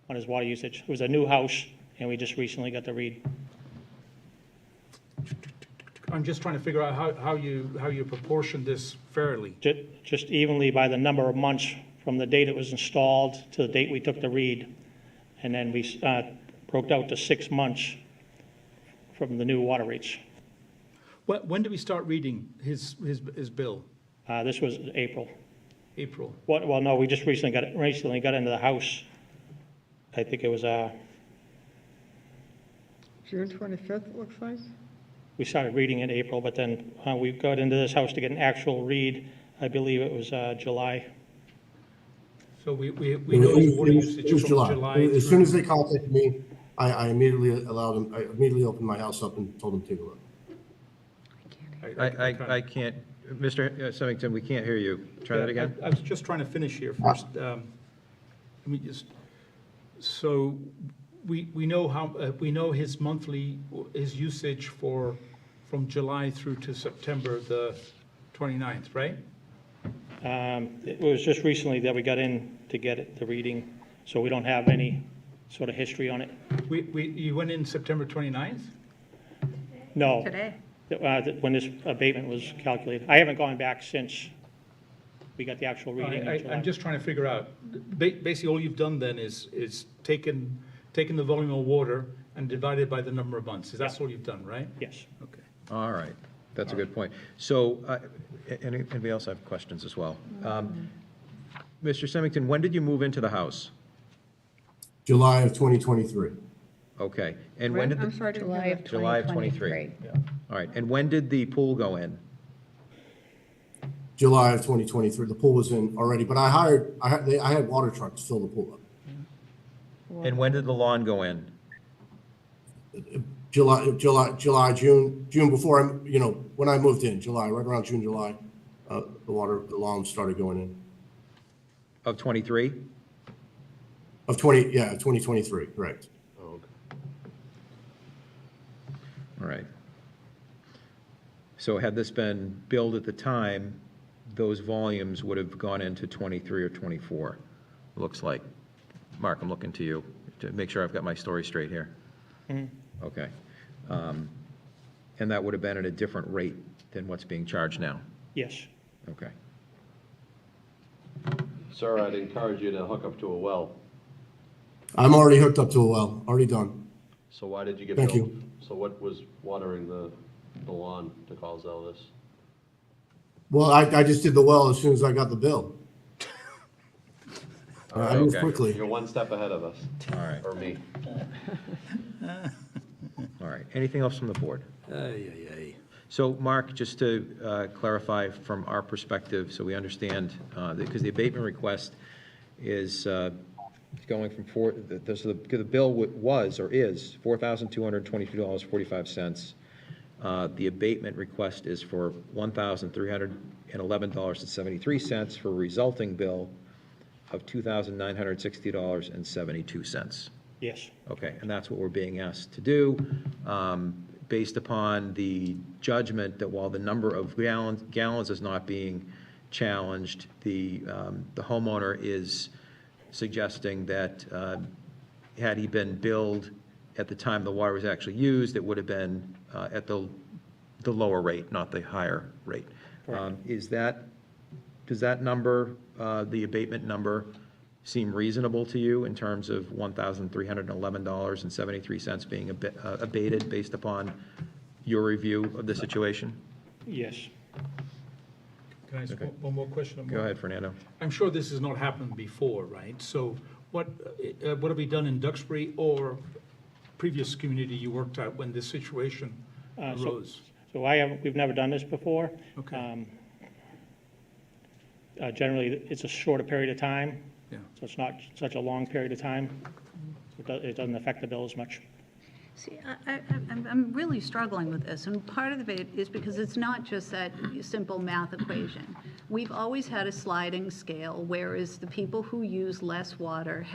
S12: on his water usage. It was a new house, and we just recently got the read.
S3: I'm just trying to figure out how you proportion this fairly.
S12: Just evenly by the number of months from the date it was installed to the date we took the read. And then we broke out to 6 months from the new water rates.
S3: When did we start reading his bill?
S12: This was April.
S3: April.
S12: Well, no, we just recently got into the house. I think it was,
S11: June 25th, it looks like?
S12: we started reading in April, but then we got into this house to get an actual read. I believe it was July.
S3: So we know his water usage
S13: It was
S3: from
S13: July.
S3: July.
S13: As soon as they contacted me, I immediately opened my house up and told them to take a look.
S1: I can't, Mr. Symington, we can't hear you. Try that again?
S3: I was just trying to finish here first. Let me just, so we know his monthly, his usage from July through to September the 29th, right?
S12: It was just recently that we got in to get the reading, so we don't have any sort of history on it.
S3: You went in September 29th?
S12: No.
S8: Today?
S12: When this abatement was calculated. I haven't gone back since we got the actual reading in July.
S3: I'm just trying to figure out, basically all you've done then is taken the volume of water and divided by the number of months. That's all you've done, right?
S12: Yes.
S3: Okay.
S1: All right. That's a good point. So, anybody else have questions as well? Mr. Symington, when did you move into the house?
S13: July of 2023.
S1: Okay. And when did
S11: I'm
S1: the,
S11: sorry, I didn't hear that.
S1: July of 23? All right, and when did the pool go in?
S13: July of 2023. The pool was in already, but I had water trucks fill the pool up.
S1: And when did the lawn go in?
S13: June before when I moved in, July, right around June, July, the lawn started going in.
S1: Of 23?
S13: Of 2023, correct.
S10: Oh, okay.
S1: All right. So had this been billed at the time, those volumes would have gone into 23 or 24, looks like. Mark, I'm looking to you to make sure I've got my story straight here. Okay. And that would have been at a different rate than what's being charged now?
S12: Yes.
S1: Okay.
S10: Sir, I'd encourage you to hook up to a well.
S13: I'm already hooked up to a well, already done.
S10: So why did you get
S13: Thank
S10: billed?
S13: you.
S10: So what was watering the lawn to cause all this?
S13: Well, I just did the well as soon as I got the bill. I moved
S1: Okay.
S13: quickly.
S10: You're one step ahead of us.
S1: All right.
S10: Or me.
S1: All right. Anything else from the board? So, Mark, just to clarify from our perspective, so we understand, because the abatement request is going from the bill was or is $4,222.45. The abatement request is for $1,311.73 for a resulting bill of $2,960.72.
S12: Yes.
S1: Okay, and that's what we're being asked to do, based upon the judgment that while the number of gallons is not being challenged, the homeowner is suggesting that had he been billed at the time the water was actually used, it would have been at the lower rate, not the higher rate. Does that number, the abatement number, seem reasonable to you in terms of $1,311.73 being abated based upon your review of the situation?
S12: Yes.
S3: Can I ask
S1: Okay.
S3: one more question?
S1: Go ahead, Fernando.
S3: I'm sure this has not happened before, right? So what have you done in Duxbury or previous community you worked at when this situation arose?
S12: So we've never done this before.
S3: Okay.
S12: Generally, it's a shorter period of time.
S3: Yeah.
S12: So it's not such a long period of time. It doesn't affect the bill as much.
S8: See, I'm really struggling with this, and part of it is because it's not just that simple math equation. We've always had a sliding scale, whereas the people who use less water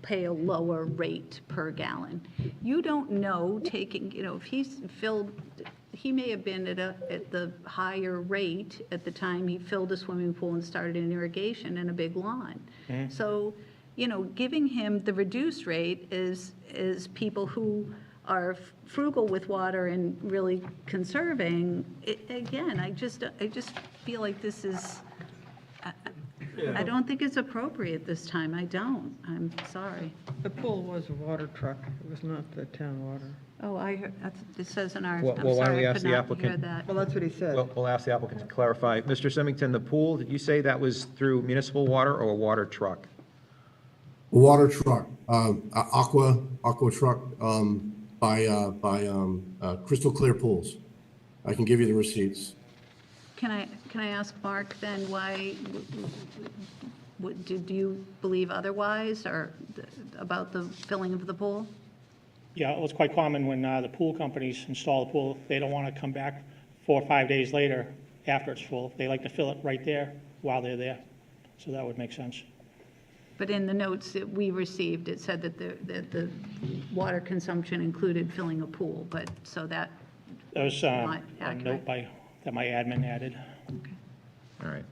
S8: pay a lower rate per gallon. You don't know, if he's filled, he may have been at the higher rate at the time he filled a swimming pool and started an irrigation in a big lawn. So, giving him the reduced rate is people who are frugal with water and really conserving. Again, I just feel like this is, I don't think it's appropriate this time. I don't. I'm sorry.
S11: The pool was a water truck. It was not the town water.
S8: Oh, I heard, it says in our, I'm
S1: Well, why don't we
S8: sorry, I
S1: ask
S8: could
S1: the
S8: not
S1: applicant?
S8: hear that.
S11: Well, that's what he said.
S1: Well, we'll ask the applicant to clarify. Mr. Symington, the pool, did you say that was through municipal water or a water truck?
S13: A water truck, aqua truck, by Crystal Clear Pools. I can give you the receipts.
S8: Can I ask Mark then why, do you believe otherwise or about the filling of the pool?
S12: Yeah, it was quite common when the pool companies install the pool, they don't want to come back 4 or 5 days later after it's full. They like to fill it right there while they're there. So that would make sense.
S8: But in the notes that we received, it said that the water consumption included filling a pool, but so that,
S12: That was
S8: Not
S12: a
S8: accurate.
S12: note that my admin added.
S8: okay.
S1: All right.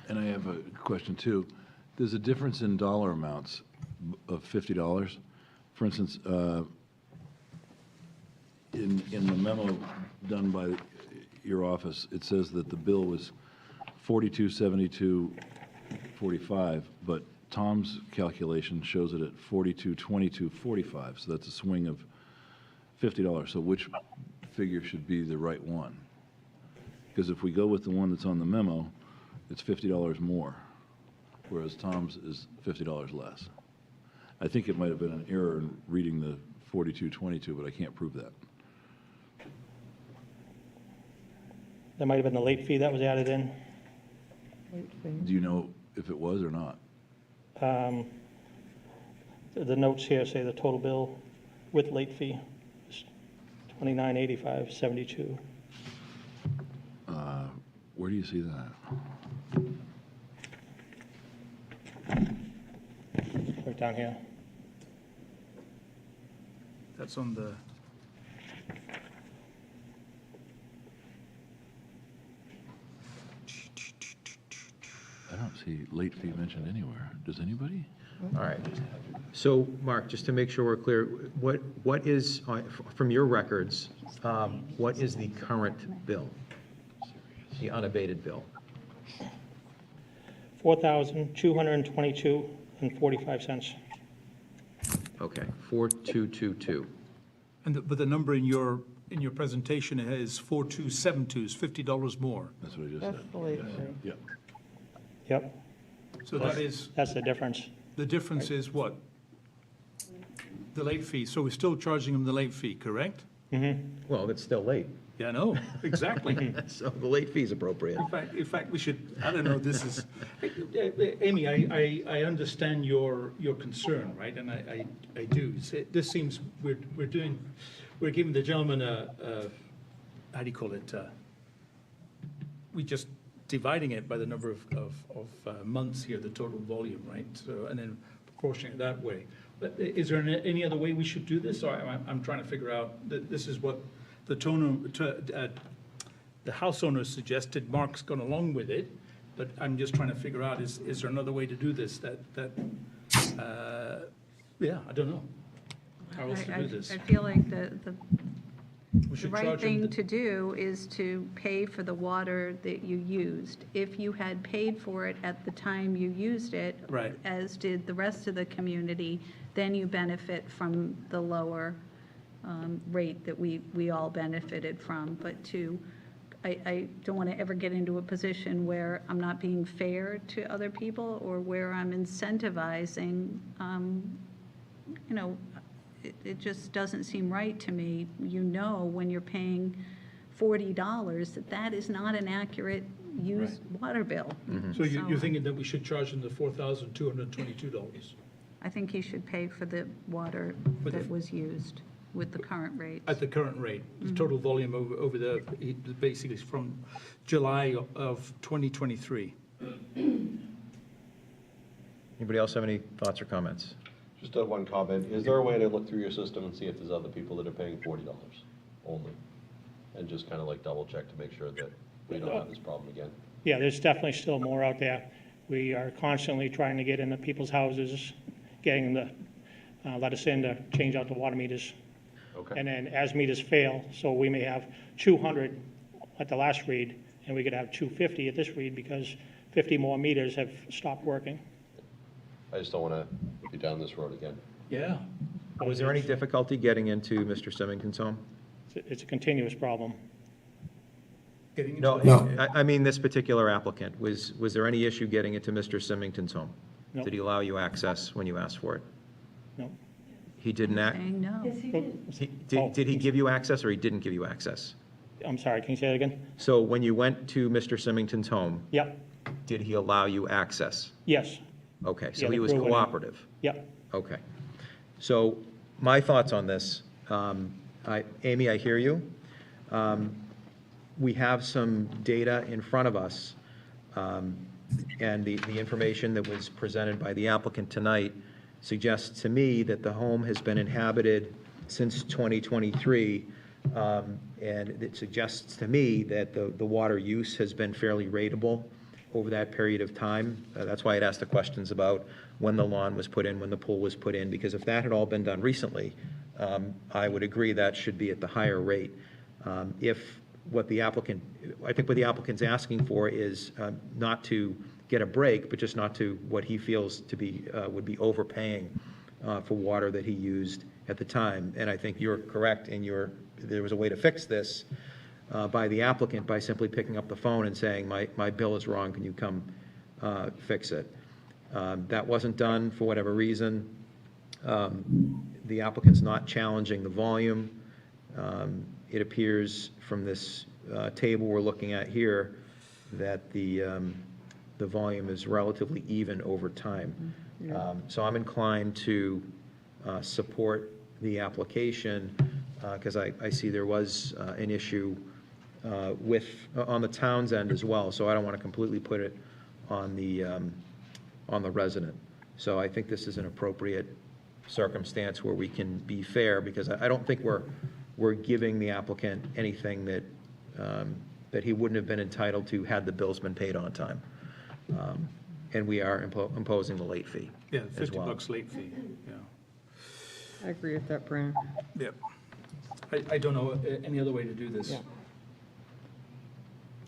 S2: And I have a question too. There's a difference in dollar amounts of $50. For instance, in the memo done by your office, it says that the bill was $42.72.45, but Tom's calculation shows it at $42.22.45, so that's a swing of $50. So which figure should be the right one? Because if we go with the one that's on the memo, it's $50 more, whereas Tom's is $50 less. I think it might have been an error in reading the 42.22, but I can't prove that.
S12: That might have been the late fee that was added in.
S2: Do you know if it was or not?
S12: The notes here say the total bill with late fee is $29.85.72.
S2: Where do you see that?
S12: Right down here.
S3: That's on the,
S2: I don't see late fee mentioned anywhere. Does anybody?
S1: All right. So, Mark, just to make sure we're clear, what is, from your records, what is the current bill? The unabated bill?
S12: $4,222.45.
S1: Okay, 4222.
S3: but the number in your presentation is 4272, is $50 more.
S2: That's what I just
S11: That's
S2: said.
S11: the late fee.
S2: Yep.
S12: Yep,
S3: So that is,
S12: that's the difference.
S3: the difference is what? The late fee. So we're still charging them the late fee, correct?
S1: Well, it's still late,
S3: Yeah, no, exactly.
S1: so the late fee is appropriate.
S3: In fact, we should, I don't know, this is, Amy, I understand your concern, right? And I do. This seems, we're giving the gentleman how do you call it? We just dividing it by the number of months here, the total volume, right? So, and then proportioning it that way. But is there any other way we should do this? Or I'm trying to figure out, that this is what the the house owner suggested, Mark's gone along with it, but I'm just trying to figure out, is there another way to do this yeah, I don't know how else to do this.
S8: I feel like the
S3: We should
S8: right
S3: charge them
S8: thing
S3: the-
S8: to do is to pay for the water that you used. If you had paid for it at the time you used it,
S3: Right.
S8: as did the rest of the community, then you benefit from the lower rate that we all benefited from. But I don't want to ever get into a position where I'm not being fair to other people or where I'm incentivizing, it just doesn't seem right to me. When you're paying $40, that is not an accurate used water bill.
S3: So you're thinking that we should charge them the $4,222
S8: I think he should pay for the water
S3: With the-
S8: that was used with the current rates.
S3: at the current rate, the total volume over basically from July of 2023.
S1: Anybody else have any thoughts or comments?
S10: Just one comment. Is there a way to look through your system and see if there's other people that are paying $40 only? And just kind of like double check to make sure that we don't have this problem again?
S12: Yeah, there's definitely still more out there. We are constantly trying to get into people's houses, getting them to let us in to change out the water meters.
S10: Okay.
S12: And then as meters fail, so we may have 200 at the last read, and we could have 250 at this read because 50 more meters have stopped working.
S10: I just don't want to be down this road again.
S3: Yeah.
S1: Was there any difficulty getting into Mr. Symington's home?
S12: It's a continuous problem.
S3: Getting into
S1: No,
S3: the-
S1: I mean this particular applicant. Was there any issue getting into Mr. Symington's home?
S12: No.
S1: Did he allow you access when you asked for it?
S12: No.
S1: He didn't act?
S8: Saying no.
S1: Did he give you access or he didn't give you access?
S12: I'm sorry, can you say that again?
S1: So when you went to Mr. Symington's home,
S12: Yep,
S1: did he allow you access?
S12: yes,
S1: Okay, so
S12: Yeah,
S1: he
S12: the
S1: was
S12: crew went in.
S1: cooperative?
S12: yep.
S1: Okay. So my thoughts on this, Amy, I hear you. We have some data in front of us, and the information that was presented by the applicant tonight suggests to me that the home has been inhabited since 2023, and it suggests to me that the water use has been fairly ratable over that period of time. That's why I'd asked the questions about when the lawn was put in, when the pool was put in, because if that had all been done recently, I would agree that should be at the higher rate. If what the applicant, I think what the applicant's asking for is not to get a break, but just not to, what he feels to be, would be overpaying for water that he used at the time. And I think you're correct in there was a way to fix this by the applicant by simply picking up the phone and saying, my bill is wrong, can you come fix it? That wasn't done for whatever reason. The applicant's not challenging the volume. it appears from this table we're looking at here that the volume is relatively even over time. So I'm inclined to support the application because I see there was an issue on the town's end as well, so I don't want to completely put it on the resident. So I think this is an appropriate circumstance where we can be fair, because I don't think we're giving the applicant anything that he wouldn't have been entitled to had the bills been paid on time. And we are imposing the late fee
S3: Yeah,
S1: as
S3: $50
S1: well.
S3: late fee, yeah.
S11: I agree with that, Brian.
S3: Yep. I don't know any other way to do this.
S11: Yeah.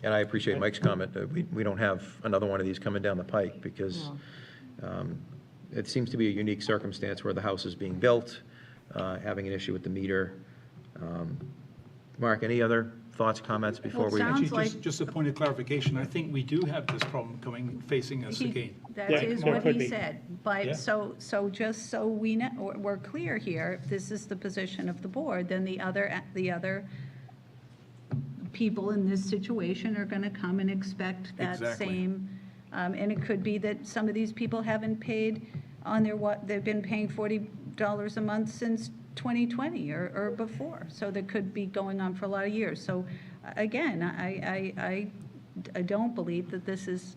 S1: And I appreciate Mike's comment. We don't have another one of these coming down the pike, because it seems to be a unique circumstance where the house is being built, having an issue with the meter. Mark, any other thoughts, comments before we?
S8: sounds
S3: Actually,
S8: like-
S3: just a point of clarification, I think we do have this problem facing us
S8: He-
S3: again.
S8: That
S12: Yeah,
S8: is
S12: there
S8: what
S12: could
S8: he
S12: be.
S8: said,
S3: Yeah.
S8: but so just so we know, we're clear here, if this is the position of the board, then the other people in this situation are gonna come and expect that
S3: Exactly.
S8: same, and it could be that some of these people haven't paid on their, they've been paying $40 a month since 2020 or before, so that could be going on for a lot of years. So again, I don't believe that this is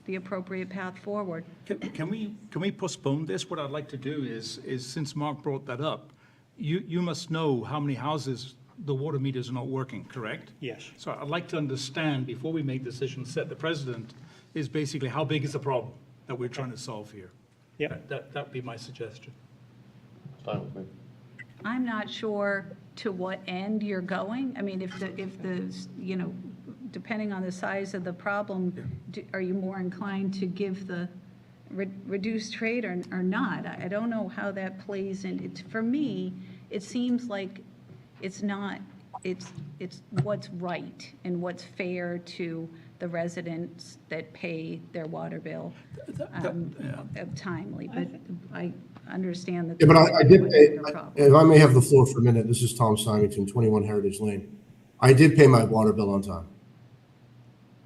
S8: the appropriate path forward.
S3: Can we postpone this? What I'd like to do is since Mark brought that up, you must know how many houses the water meters are not working, correct?
S12: Yes.
S3: So I'd like to understand, before we make decisions, set the precedent, is basically how big is the problem that we're trying to solve here?
S12: Yep.
S3: That'd be my suggestion.
S10: Fine with me.
S8: I'm not sure to what end you're going. I mean, if the, you know, depending on the size of the problem, are you more inclined to give the reduced rate or not? I don't know how that plays in. For me, it seems like it's not, it's what's right and what's fair to the residents that pay their water bill timely, but I understand that.
S13: Yeah, but I did pay,
S8: there's a problem.
S13: if I may have the floor for a minute, this is Tom Symington, 21 Heritage Lane. I did pay my water bill on time.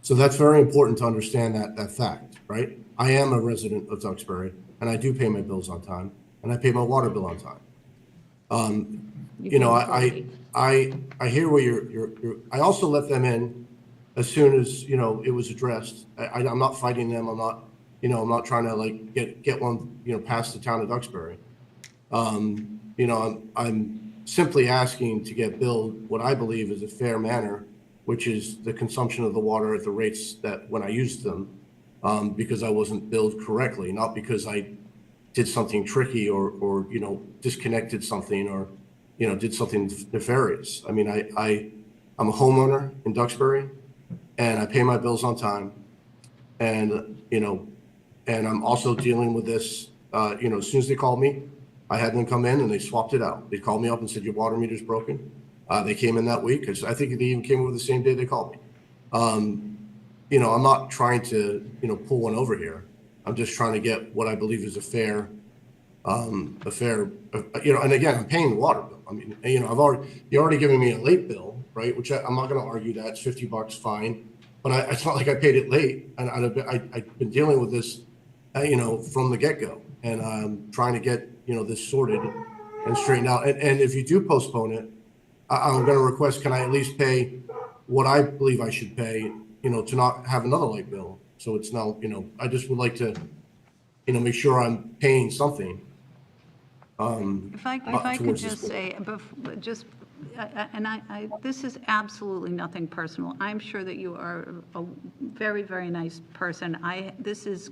S13: So that's very important to understand that fact, right? I am a resident of Duxbury, and I do pay my bills on time, and I pay my water bill on time. You know, I hear where you're, I also let them in as soon as, you know, it was addressed. I'm not fighting them. I'm not trying to like get one, you know, past the town of Duxbury. You know, I'm simply asking to get billed what I believe is a fair manner, which is the consumption of the water at the rates that when I used them, because I wasn't billed correctly, not because I did something tricky or you know, disconnected something or, you know, did something nefarious. I mean, I'm a homeowner in Duxbury, and I pay my bills on time, and, you know, and I'm also dealing with this, you know, as soon as they called me, I had them come in and they swapped it out. They called me up and said, your water meter's broken. They came in that week, because I think they even came over the same day they called me. You know, I'm not trying to, you know, pull one over here. I'm just trying to get what I believe is a fair, you know, and again, I'm paying the water bill. I mean, you know, you're already giving me a late bill, right? Which I'm not going to argue that it's $50, fine. But it's not like I paid it late, and I've been dealing with this, you know, from the get-go, and I'm trying to get, you know, this sorted and straightened out. And if you do postpone it, I'm going to request, can I at least pay what I believe I should pay, you know, to not have another light bill? So it's now, you know, I just would like to, you know, make sure I'm paying something.
S8: If I could
S13: towards
S8: just
S13: this
S8: say, and this is absolutely nothing personal. I'm sure that you are a very, very nice person. This is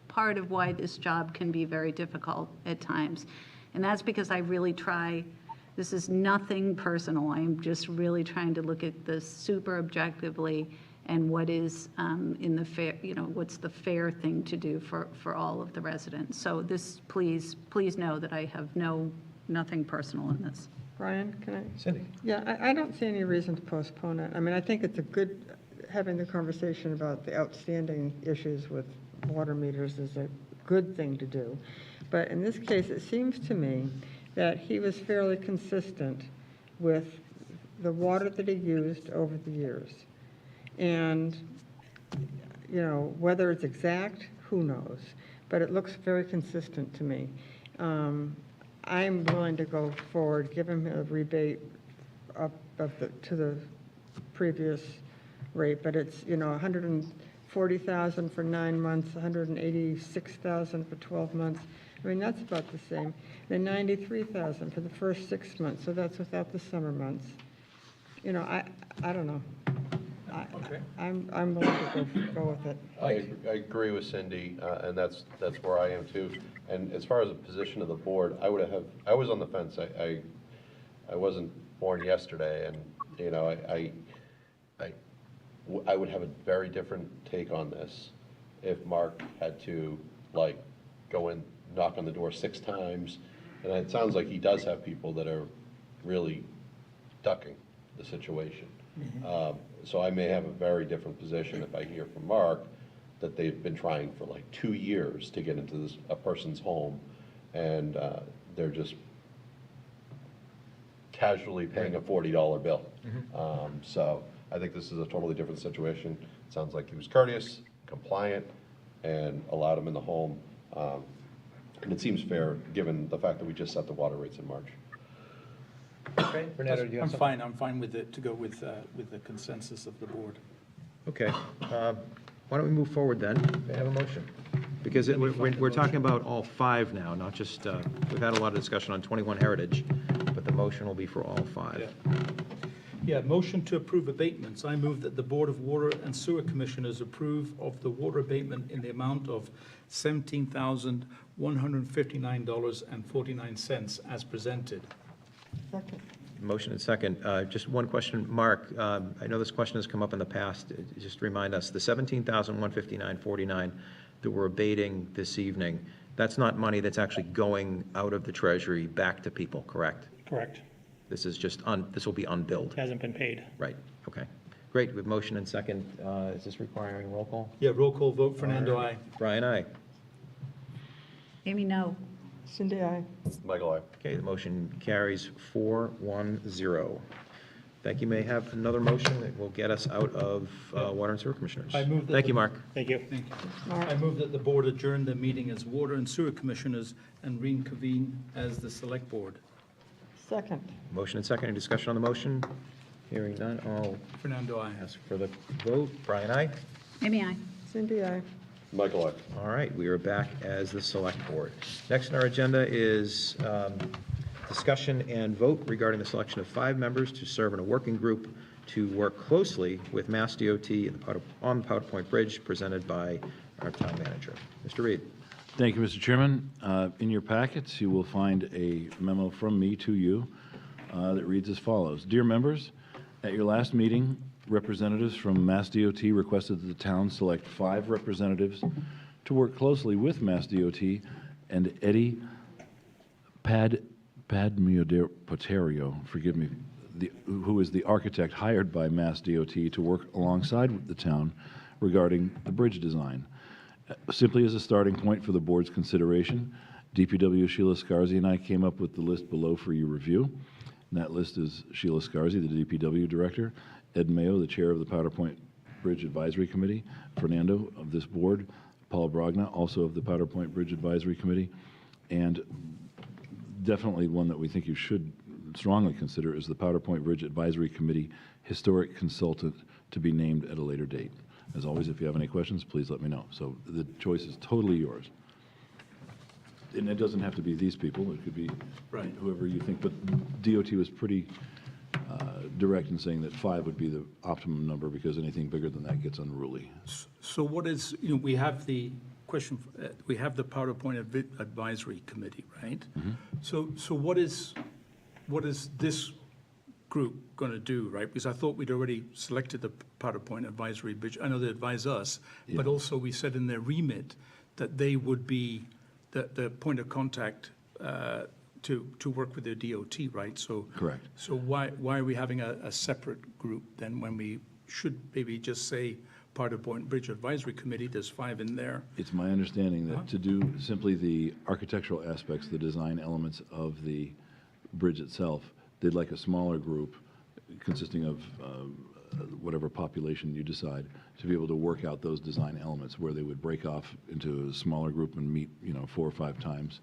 S8: part of why this job can be very difficult at times. And that's because I really try, this is nothing personal. I'm just really trying to look at this super objectively and what is in the fair, you know, what's the fair thing to do for all of the residents. So this, please know that I have nothing personal in this.
S11: Brian, can I?
S1: Cindy?
S11: Yeah, I don't see any reason to postpone it. I mean, I think it's a good, having the conversation about the outstanding issues with water meters is a good thing to do. But in this case, it seems to me that he was fairly consistent with the water that he used over the years. And, you know, whether it's exact, who knows? But it looks very consistent to me. I'm willing to go forward, give him a rebate to the previous rate, but it's, you know, $140,000 for 9 months, $186,000 for 12 months. I mean, that's about the same. Then $93,000 for the first 6 months, so that's without the summer months. You know, I don't know. I'm willing to go with it.
S10: I agree with Cindy, and that's where I am too. And as far as the position of the board, I was on the fence. I wasn't born yesterday, and, you know, I would have a very different take on this if Mark had to, like, go and knock on the door 6 times. And it sounds like he does have people that are really ducking the situation. So I may have a very different position if I hear from Mark that they've been trying for like 2 years to get into a person's home, and they're just casually paying a $40 bill. So I think this is a totally different situation. It sounds like he was courteous, compliant, and allowed him in the home. And it seems fair, given the fact that we just set the water rates in March.
S1: Okay, Fernando, do you have something?
S3: I'm fine with it, to go with the consensus of the board.
S1: Okay. Why don't we move forward then? May I have a motion? Because we're talking about all 5 now, not just, we've had a lot of discussion on 21 Heritage, but the motion will be for all 5.
S3: Yeah, motion to approve abatements. I move that the Board of Water and Sewer Commissioners approve of the water abatement in the amount of $17,159.49 as presented.
S11: Second.
S1: Motion and second. Just one question, Mark. I know this question has come up in the past. Just remind us, the $17,159.49 that we're abating this evening, that's not money that's actually going out of the Treasury back to people, correct?
S12: Correct.
S1: This is just, this will be unbilled.
S12: Hasn't been paid.
S1: Right, okay. Great, with motion and second, is this requiring roll call?
S3: Yeah, roll call vote. Fernando, aye.
S1: Brian, aye.
S8: Amy, no.
S11: Cindy, aye.
S10: Michael, aye.
S1: Okay, the motion carries 4-1-0. Thank you. May I have another motion that will get us out of Water and Sewer Commissioners?
S3: I move that
S1: Thank you, Mark.
S12: Thank you.
S3: Thank you. I move that the board adjourn the meeting as Water and Sewer Commissioners and reconvene as the Select Board.
S11: Second.
S1: Motion and second. Any discussion on the motion? Hearing none. I'll
S3: Fernando, aye.
S1: ask for the vote. Brian, aye.
S8: Amy, aye.
S11: Cindy, aye.
S10: Michael, aye.
S1: All right, we are back as the Select Board. Next on our agenda is discussion and vote regarding the selection of 5 members to serve in a working group to work closely with Mass DOT on the Powder Point Bridge, presented by our town manager. Mr. Reed.
S2: Thank you, Mr. Chairman. In your packets, you will find a memo from me to you that reads as follows. Dear members, at your last meeting, representatives from Mass DOT requested that the town select 5 representatives to work closely with Mass DOT and Eddie Padmiodario, forgive me, who is the architect hired by Mass DOT to work alongside the town regarding the bridge design. Simply as a starting point for the board's consideration, DPW Sheila Scarzi and I came up with the list below for your review. And that list is Sheila Scarzi, the DPW director, Ed Mayo, the chair of the Powder Point Bridge Advisory Committee, Fernando of this board, Paul Brogna, also of the Powder Point Bridge Advisory Committee, and definitely one that we think you should strongly consider is the Powder Point Bridge Advisory Committee Historic Consultant, to be named at a later date. As always, if you have any questions, please let me know. So the choice is totally yours. And it doesn't have to be these people. It could be whoever you think. But DOT was pretty direct in saying that 5 would be the optimum number, because anything bigger than that gets unruly.
S3: So what is, we have the question, we have the Powder Point Advisory Committee, right? So what is this group going to do, right? Because I thought we'd already selected the Powder Point Advisory Bridge. I know they advise us, but also we said in their remit that they would be the point of contact to work with their DOT, right? So
S2: Correct.
S3: So why are we having a separate group then, when we should maybe just say Powder Point Bridge Advisory Committee? There's 5 in there.
S2: It's my understanding that to do simply the architectural aspects, the design elements of the bridge itself, they'd like a smaller group consisting of whatever population you decide to be able to work out those design elements where they would break off into a smaller group and meet, 4 or 5 times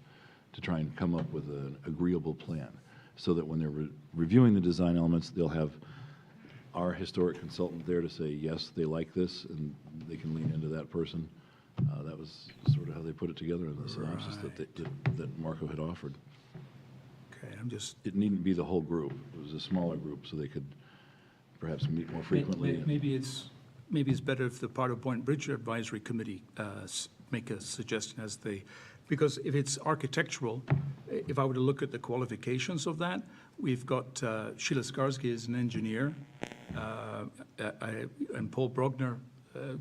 S2: to try and come up with an agreeable plan so that when they're reviewing the design elements, they'll have our historic consultant there to say, yes, they like this, and they can lean into that person. That was sort of how they put it together in the synopsis that Marco had offered.
S3: Okay, I'm just,
S2: It needn't be the whole group. It was a smaller group, so they could perhaps meet more frequently.
S3: maybe it's better if the Powder Point Bridge Advisory Committee make a suggestion as they, because if it's architectural, if I were to look at the qualifications of that, we've got Sheila Skarsky is an engineer, and Paul Brogner,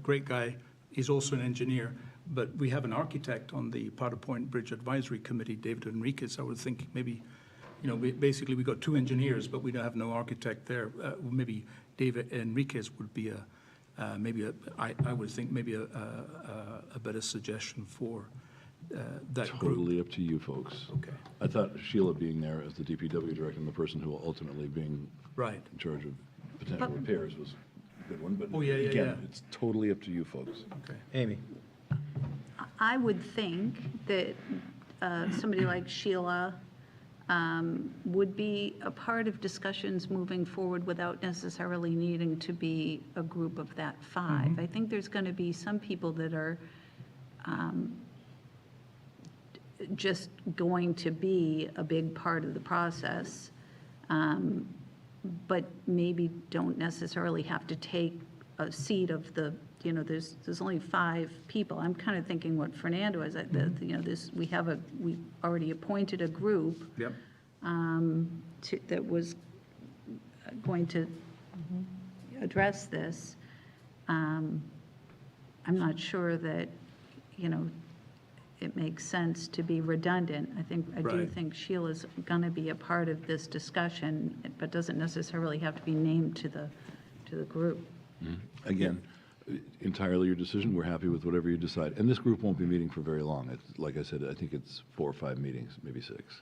S3: great guy, he's also an engineer, but we have an architect on the Powder Point Bridge Advisory Committee, David Enriquez. I would think maybe, basically we got 2 engineers, but we don't have no architect there. Maybe David Enriquez would be I would think maybe a better suggestion for that group.
S2: Totally up to you folks.
S3: Okay.
S2: I thought Sheila being there as the DPW director and the person who will ultimately being
S3: Right.
S2: in charge of potential repairs was a good one, but
S3: Oh, yeah,
S2: again,
S3: yeah.
S2: it's totally up to you folks.
S3: Okay.
S1: Amy?
S8: I would think that somebody like Sheila would be a part of discussions moving forward without necessarily needing to be a group of that 5. I think there's going to be some people that are just going to be a big part of the process, but maybe don't necessarily have to take a seat of the, there's only 5 people. I'm kind of thinking what Fernando is, we already appointed a group
S3: Yep.
S8: that was going to address this. I'm not sure that, it makes sense to be redundant. I do
S3: Right.
S8: think Sheila's going to be a part of this discussion, but doesn't necessarily have to be named to the group.
S2: Again, entirely your decision. We're happy with whatever you decide. And this group won't be meeting for very long. Like I said, I think it's 4 or 5 meetings, maybe 6.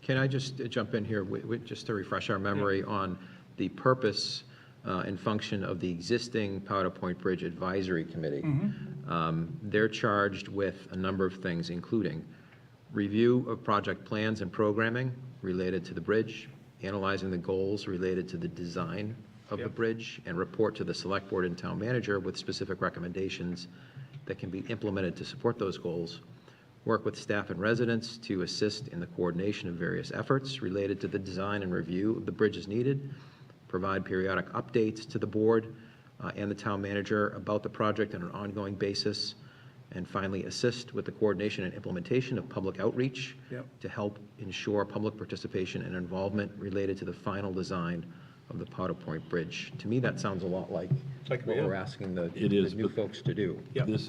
S1: Can I just jump in here, just to refresh our memory on the purpose and function of the existing Powder Point Bridge Advisory Committee? They're charged with a number of things, including review of project plans and programming related to the bridge, analyzing the goals related to the design of the bridge, and report to the Select Board and Town Manager with specific recommendations that can be implemented to support those goals. Work with staff and residents to assist in the coordination of various efforts related to the design and review of the bridge as needed. Provide periodic updates to the board and the town manager about the project on an ongoing basis. And finally, assist with the coordination and implementation of public outreach to help ensure public participation and involvement related to the final design of the Powder Point Bridge. To me, that sounds a lot like what we're asking the new folks to do.
S2: This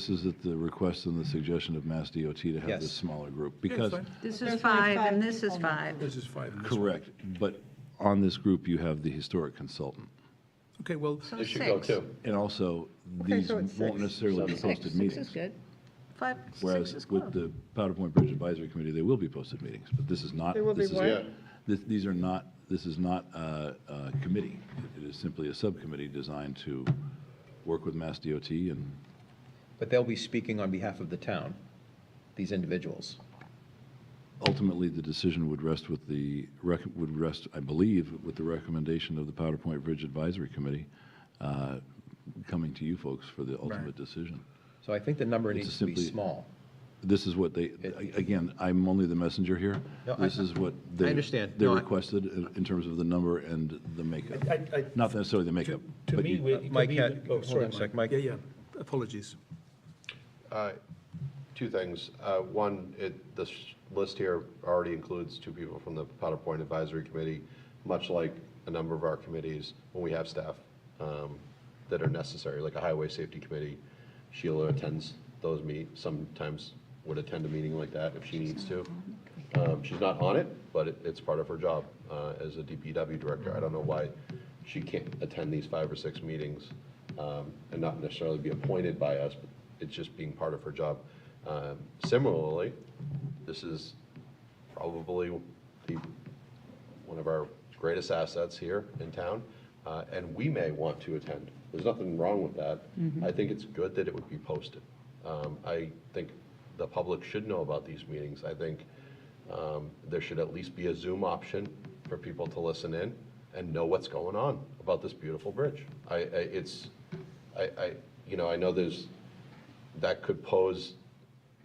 S2: is at the request and the suggestion of Mass DOT to have this smaller group. Because,
S8: This is 5 and this is 5.
S3: This is 5. and this one.
S2: correct, but on this group, you have the historic consultant.
S3: Okay, well,
S8: So
S10: They should go
S8: 6.
S10: too.
S2: And also,
S11: Okay,
S2: these
S11: so it's
S2: won't
S11: 6.
S2: necessarily be
S8: 6.
S2: posted
S8: 6
S2: meetings.
S8: is good. 5, 6
S2: Whereas
S8: is
S2: with
S8: close.
S2: the Powder Point Bridge Advisory Committee, they will be posted meetings, but this is not.
S11: They will be
S2: this is-
S11: what?
S2: These are not, this is not a committee. It is simply a subcommittee designed to work with Mass DOT and
S1: But they'll be speaking on behalf of the town, these individuals.
S2: ultimately, the decision would rest with would rest, I believe, with the recommendation of the Powder Point Bridge Advisory Committee coming to you folks for the ultimate decision.
S1: So I think the number
S2: It's
S1: needs to be
S2: simply-
S1: small.
S2: This is what they, again, I'm only the messenger here.
S1: No,
S2: This is what
S1: I
S2: they.
S1: understand.
S2: They
S1: No, I-
S2: requested in terms of the number and the makeup.
S3: I-
S2: Not necessarily the makeup.
S3: to
S2: but
S3: me,
S2: you-
S3: it could
S1: Mike
S3: be
S1: had-
S3: oh,
S1: hold
S3: sorry,
S1: on a sec, Mike.
S3: Yeah, apologies.
S10: 2 things. One, this list here already includes 2 people from the Powder Point Advisory Committee, much like a number of our committees when we have staff that are necessary, like a Highway Safety Committee. Sheila attends those sometimes would attend a meeting like that if she needs to. She's not on it, but it's part of her job as a DPW director. I don't know why she can't attend these 5 or 6 meetings and not necessarily be appointed by us, but it's just being part of her job. Similarly, this is probably the one of our greatest assets here in town, and we may want to attend. There's nothing wrong with that. I think it's good that it would be posted. I think the public should know about these meetings. I think there should at least be a Zoom option for people to listen in and know what's going on about this beautiful bridge. I know that could pose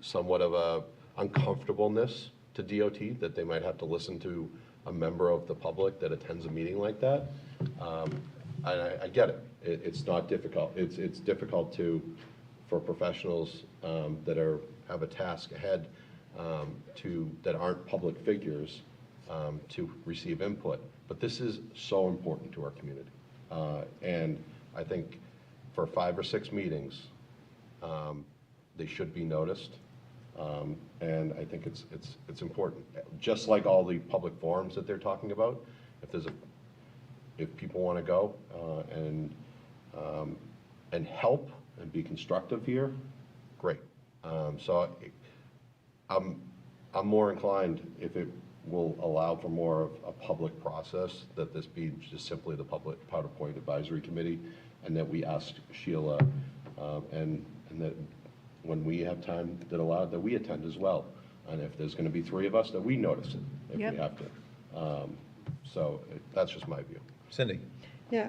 S10: somewhat of a uncomfortableness to DOT, that they might have to listen to a member of the public that attends a meeting like that. I get it. It's not difficult. It's difficult for professionals that have a task ahead that aren't public figures to receive input. But this is so important to our community. And I think for 5 or 6 meetings, they should be noticed. And I think it's important. Just like all the public forums that they're talking about, if people want to go and help and be constructive here, great. So I'm more inclined, if it will allow for more of a public process, that this be just simply the public PowerPoint advisory committee, and that we ask Sheila, and that when we have time that we attend as well. And if there's going to be 3 of us, that we notice it if we have to. So that's just my view.
S1: Cindy?
S11: Yeah,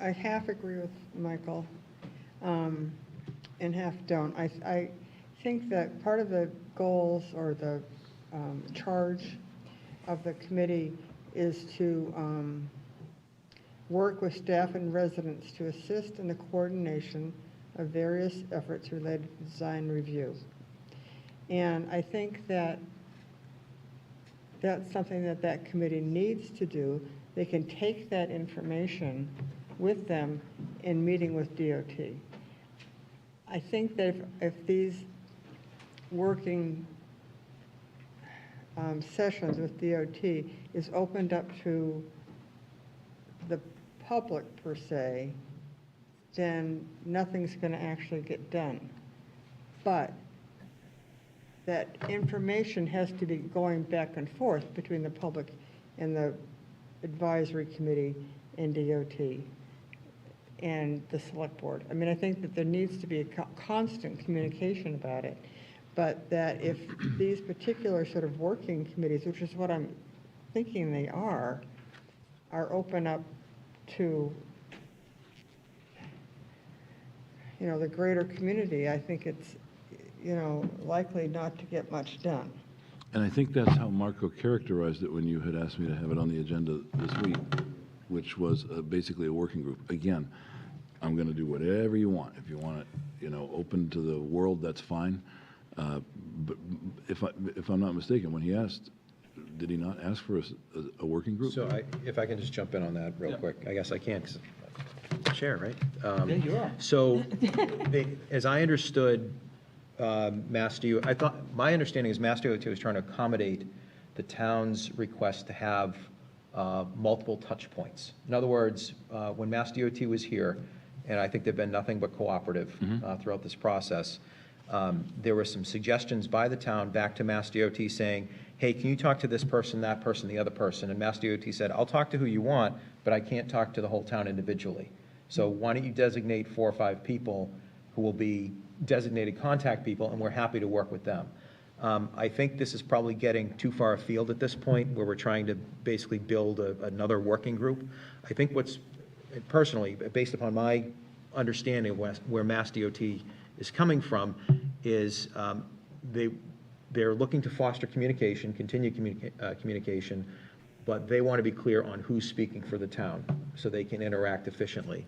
S11: I half agree with Michael, and half don't. I think that part of the goals or the charge of the committee is to work with staff and residents to assist in the coordination of various efforts related to design review. And I think that that's something that committee needs to do. They can take that information with them in meeting with DOT. I think that if these working sessions with DOT is opened up to the public per se, then nothing's going to actually get done. But that information has to be going back and forth between the public and the advisory committee and DOT and the select board. I mean, I think that there needs to be a constant communication about it, but that if these particular sort of working committees, which is what I'm thinking they are open up to, the greater community, I think it's, likely not to get much done.
S2: And I think that's how Marco characterized it when you had asked me to have it on the agenda this week, which was basically a working group. Again, I'm going to do whatever you want. If you want it, open to the world, that's fine. But if I'm not mistaken, when he asked, did he not ask for a working group?
S1: So if I can just jump in on that real quick. I guess I can, because chair, right?
S3: Yeah, you are.
S1: So as I understood Mass DOT, my understanding is Mass DOT was trying to accommodate the town's request to have multiple touch points. In other words, when Mass DOT was here, and I think they've been nothing but cooperative throughout this process, there were some suggestions by the town back to Mass DOT saying, hey, can you talk to this person, that person, the other person? And Mass DOT said, I'll talk to who you want, but I can't talk to the whole town individually. So why don't you designate 4 or 5 people who will be designated contact people, and we're happy to work with them. I think this is probably getting too far afield at this point, where we're trying to basically build another working group. I think personally, based upon my understanding of where Mass DOT is coming from, is they're looking to foster communication, continue communication, but they want to be clear on who's speaking for the town so they can interact efficiently.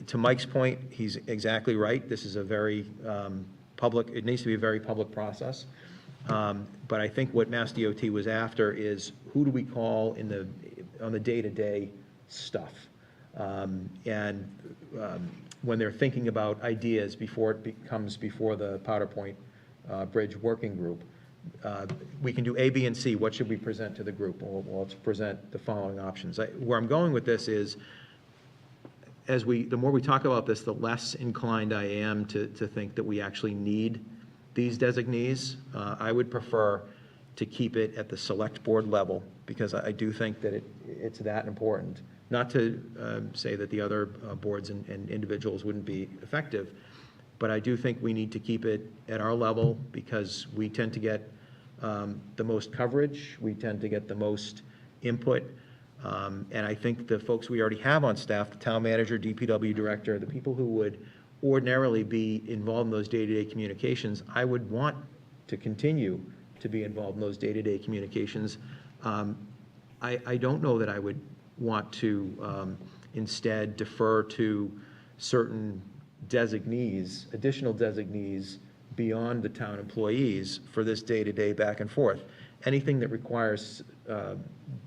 S1: To Mike's point, he's exactly right. This is a very it needs to be a very public process. But I think what Mass DOT was after is, who do we call on the day-to-day stuff? And when they're thinking about ideas before it comes before the PowerPoint Bridge Working Group, we can do A, B, and C. What should we present to the group? Well, let's present the following options. Where I'm going with this is, the more we talk about this, the less inclined I am to think that we actually need these designees. I would prefer to keep it at the select board level, because I do think that it's that important. Not to say that the other boards and individuals wouldn't be effective, but I do think we need to keep it at our level because we tend to get the most coverage, we tend to get the most input, and I think the folks we already have on staff, the town manager, DPW director, the people who would ordinarily be involved in those day-to-day communications, I would want to continue to be involved in those day-to-day communications. I don't know that I would want to instead defer to certain designees, additional designees beyond the town employees for this day-to-day back and forth. Anything that requires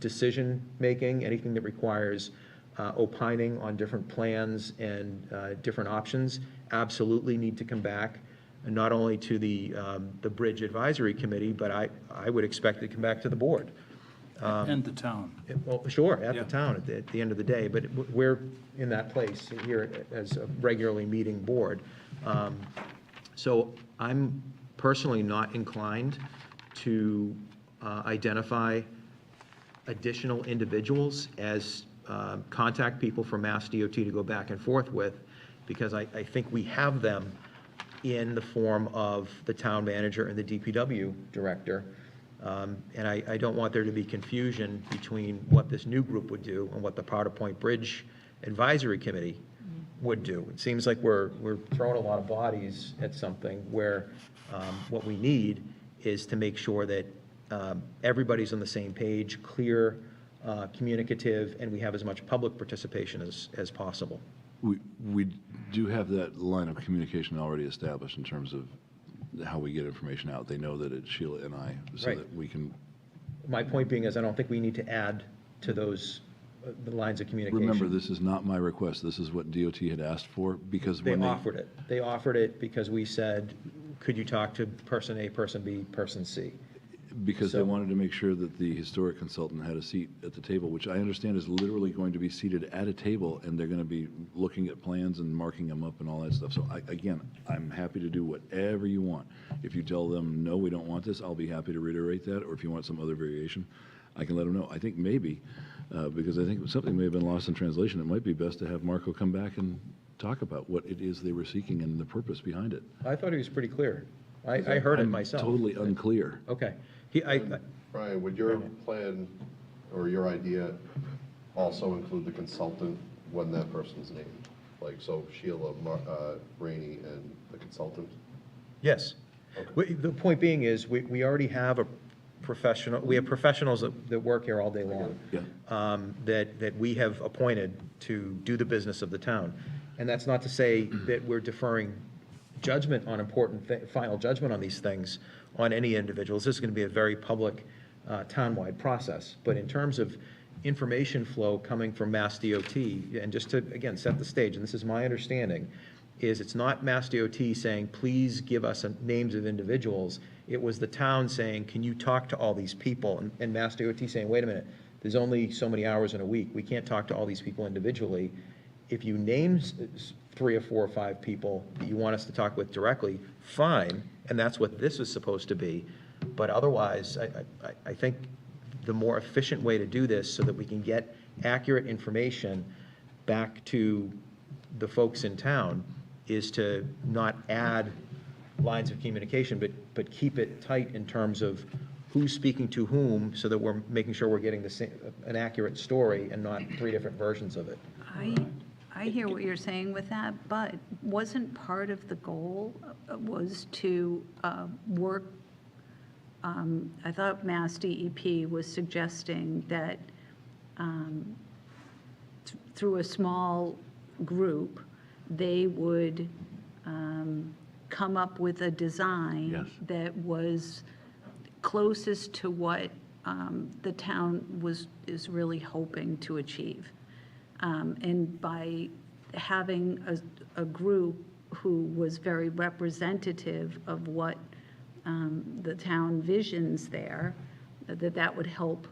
S1: decision-making, anything that requires opining on different plans and different options, absolutely need to come back, and not only to the Bridge Advisory Committee, but I would expect it to come back to the board.
S3: And the town.
S1: Well, sure, at
S3: Yeah.
S1: the town at the end of the day, but we're in that place here as a regularly meeting board. So I'm personally not inclined to identify additional individuals as contact people from Mass DOT to go back and forth with, because I think we have them in the form of the town manager and the DPW director. And I don't want there to be confusion between what this new group would do and what the Powder Point Bridge Advisory Committee would do. It seems like we're throwing a lot of bodies at something where what we need is to make sure that everybody's on the same page, clear, communicative, and we have as much public participation as possible.
S2: We do have that line of communication already established in terms of how we get information out. They know that it's Sheila and I, so
S1: Right.
S2: that we can.
S1: My point being is I don't think we need to add to those the lines of communication.
S2: Remember, this is not my request. This is what DOT had asked for, because
S1: They
S2: when they.
S1: offered it. They offered it because we said, could you talk to person A, person B, person C?
S2: Because they
S1: So-
S2: wanted to make sure that the historic consultant had a seat at the table, which I understand is literally going to be seated at a table, and they're going to be looking at plans and marking them up and all that stuff. So again, I'm happy to do whatever you want. If you tell them, no, we don't want this, I'll be happy to reiterate that, or if you want some other variation, I can let them know. I think maybe, because I think something may have been lost in translation, it might be best to have Marco come back and talk about what it is they were seeking and the purpose behind it.
S1: I thought he was pretty clear. I heard it
S2: I'm
S1: myself.
S2: totally unclear.
S1: Okay.
S10: Brian, would your plan or your idea also include the consultant when that person's named? Like, so Sheila, Rainey, and the consultant?
S1: Yes. The point being is, we already have a professional, we have professionals that work here all day long.
S2: Yeah.
S1: That we have appointed to do the business of the town. And that's not to say that we're deferring judgment on final judgment on these things on any individuals. This is going to be a very public, town-wide process. But in terms of information flow coming from Mass DOT, and just to, again, set the stage, and this is my understanding, is it's not Mass DOT saying, please give us names of individuals. It was the town saying, can you talk to all these people? And Mass DOT saying, wait a minute, there's only so many hours in a week. We can't talk to all these people individually. If you name 3 or 4 or 5 people that you want us to talk with directly, fine, and that's what this is supposed to be. But otherwise, I think the more efficient way to do this so that we can get accurate information back to the folks in town is to not add lines of communication, but keep it tight in terms of who's speaking to whom, so that we're making sure we're getting an accurate story and not 3 different versions of it.
S8: I hear what you're saying with that, but wasn't part of the goal was to work, I thought Mass DEP was suggesting that through a small group, they would come up with a design
S2: Yes.
S8: that was closest to what the town is really hoping to achieve. And by having a group who was very representative of what the town visions there, that would help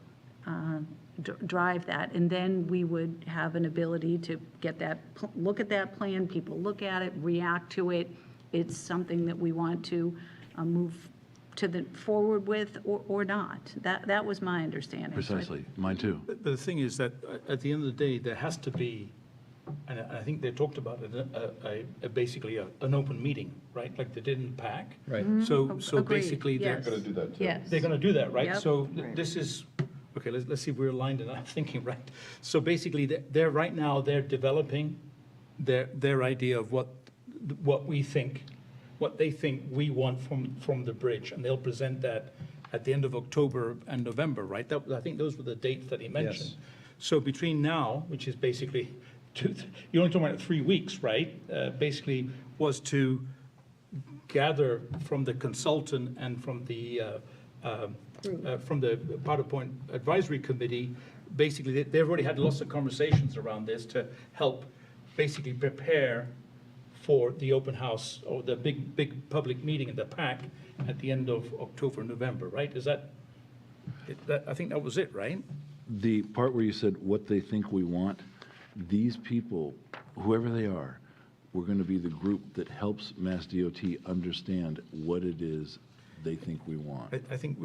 S8: drive that. And then we would have an ability to get that, look at that plan, people look at it, react to it. It's something that we want to move forward with or not. That was my understanding.
S2: Precisely, mine too.
S3: But the thing is that at the end of the day, there has to be, and I think they talked about it, basically an open meeting, right? Like they did in PAC.
S1: Right.
S3: So
S8: Agreed,
S3: basically,
S8: yes.
S10: Gonna do that too.
S8: Yes.
S3: they're going to do that, right?
S8: Yep.
S3: So this is, okay, let's see if we're aligned in our thinking, right? So basically, they're right now, they're developing their idea of what we think, what they think we want from the bridge, and they'll present that at the end of October and November, right? I think those were the dates that he mentioned.
S1: Yes.
S3: So between now, which is basically, you're only talking about 3 weeks, right? Basically was to gather from the consultant and from the PowerPoint Advisory Committee, basically, they've already had lots of conversations around this to help basically prepare for the open house or the big public meeting in the PAC at the end of October, November, right? Is that, I think that was it, right?
S2: The part where you said what they think we want, these people, whoever they are, we're going to be the group that helps Mass DOT understand what it is they think we want.
S3: I think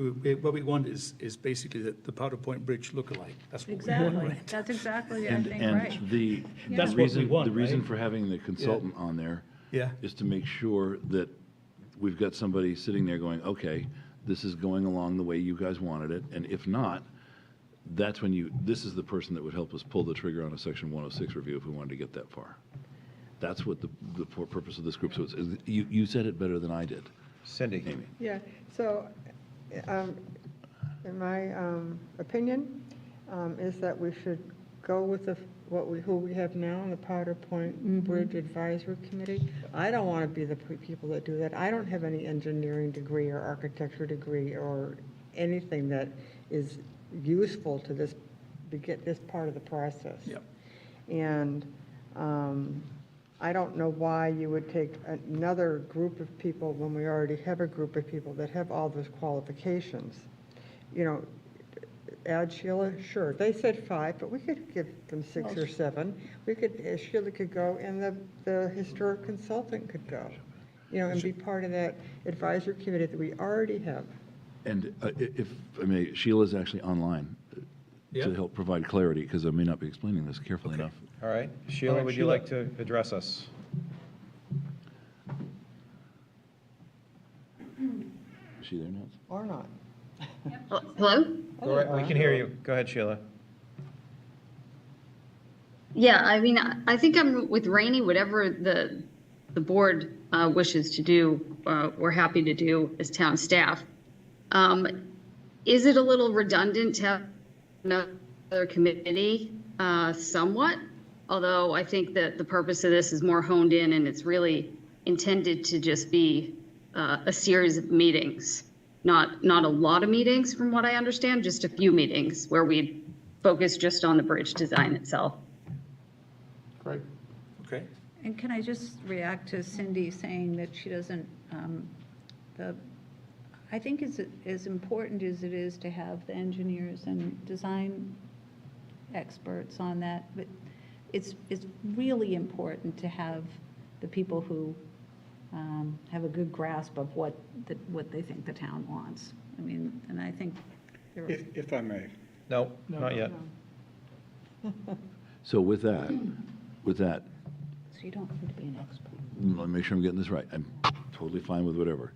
S3: what we want is basically the PowerPoint bridge lookalike. That's what we want,
S8: Exactly.
S3: right?
S8: That's exactly, I
S2: And,
S8: think,
S2: and
S8: right.
S2: the
S3: That's what we
S2: reason,
S3: want,
S2: the reason
S3: right?
S2: for having the consultant on there
S3: Yeah.
S2: is to make sure that we've got somebody sitting there going, okay, this is going along the way you guys wanted it, and if not, that's when this is the person that would help us pull the trigger on a Section 106 review if we wanted to get that far. That's what the purpose of this group is. You said it better than I did,
S1: Cindy?
S2: Amy.
S11: Yeah, so, in my opinion, is that we should go with who we have now on the PowerPoint Bridge Advisory Committee. I don't want to be the people that do that. I don't have any engineering degree or architecture degree or anything that is useful to get this part of the process.
S3: Yep.
S11: And I don't know why you would take another group of people when we already have a group of people that have all those qualifications. You know, add Sheila, sure, they said 5, but we could give them 6 or 7. We could, Sheila could go, and the historic consultant could go, you know, and be part of that advisory committee that we already have.
S2: And if I may, Sheila's actually online
S3: Yeah.
S2: to help provide clarity, because I may not be explaining this carefully enough.
S1: All right. Sheila,
S3: right,
S1: would you
S3: Sheila.
S1: like to address us?
S2: Is she there now?
S11: Or not.
S14: Hello?
S1: Go right, we can hear you. Go ahead, Sheila.
S14: Yeah, I mean, I think I'm with Rainey, whatever the board wishes to do, we're happy to do as town staff. Is it a little redundant to have another committee? Somewhat, although I think that the purpose of this is more honed in and it's really intended to just be a series of meetings. Not a lot of meetings from what I understand, just a few meetings where we focus just on the bridge design itself.
S11: Great.
S3: Okay.
S8: And can I just react to Cindy saying that she doesn't, I think it's as important as it is to have the engineers and design experts on that, but it's really important to have the people who have a good grasp of what they think the town wants. I mean, and I think there are.
S6: If I may.
S1: No, not yet.
S2: So with that,
S8: So you don't need to be an expert.
S2: let me make sure I'm getting this right. I'm totally fine with whatever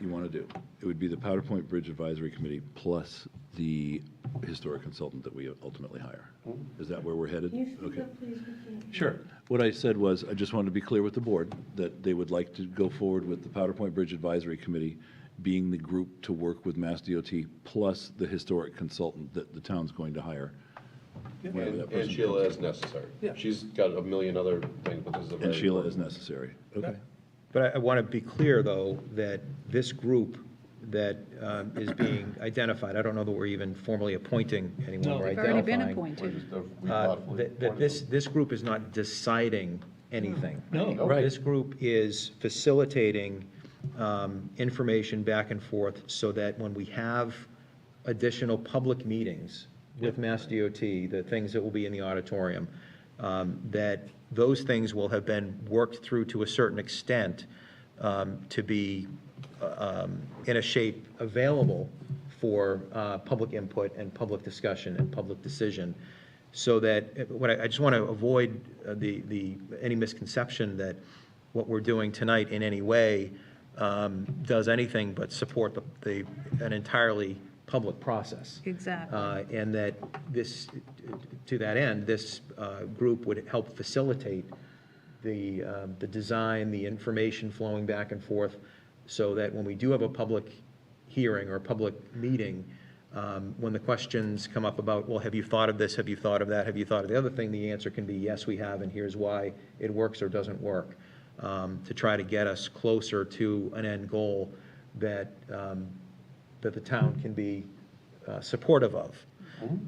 S2: you want to do. It would be the PowerPoint Bridge Advisory Committee plus the historic consultant that we ultimately hire. Is that where we're headed? Okay. Sure. What I said was, I just wanted to be clear with the board that they would like to go forward with the PowerPoint Bridge Advisory Committee being the group to work with Mass DOT plus the historic consultant that the town's going to hire. whenever that
S10: And
S2: person
S10: Sheila
S2: comes.
S10: as necessary.
S3: Yeah.
S10: She's got a million other things, but this is a very.
S2: And Sheila is necessary. Okay.
S1: But I want to be clear, though, that this group that is being identified, I don't know that we're even formally appointing anyone. We're
S8: They've already been
S1: identifying.
S8: appointed.
S10: We thoughtfully
S1: That
S10: appointed
S1: this group is not deciding anything.
S3: No.
S2: Right.
S1: This group is facilitating information back and forth so that when we have additional public meetings with Mass DOT, the things that will be in the auditorium, that those things will have been worked through to a certain extent to be in a shape available for public input and public discussion and public decision, so that what I just want to avoid any misconception that what we're doing tonight in any way does anything but support an entirely public process.
S8: Exactly.
S1: And that this, to that end, this group would help facilitate the design, the information flowing back and forth, so that when we do have a public hearing or a public meeting, when the questions come up about, well, have you thought of this, have you thought of that, have you thought of the other thing, the answer can be, yes, we have, and here's why it works or doesn't work, to try to get us closer to an end goal that the town can be supportive of.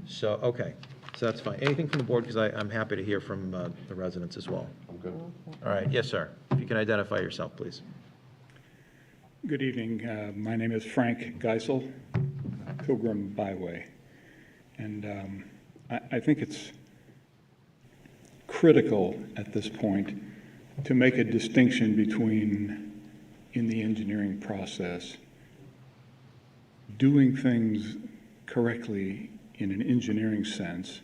S1: So, okay, so that's fine. Anything from the board, because I'm happy to hear from the residents as well.
S10: I'm good.
S1: All right, yes, sir. If you can identify yourself, please.
S15: Good evening. My name is Frank Geisel, Pilgrim Byway. And I think it's critical at this point to make a distinction between, in the engineering process, doing things correctly in an engineering sense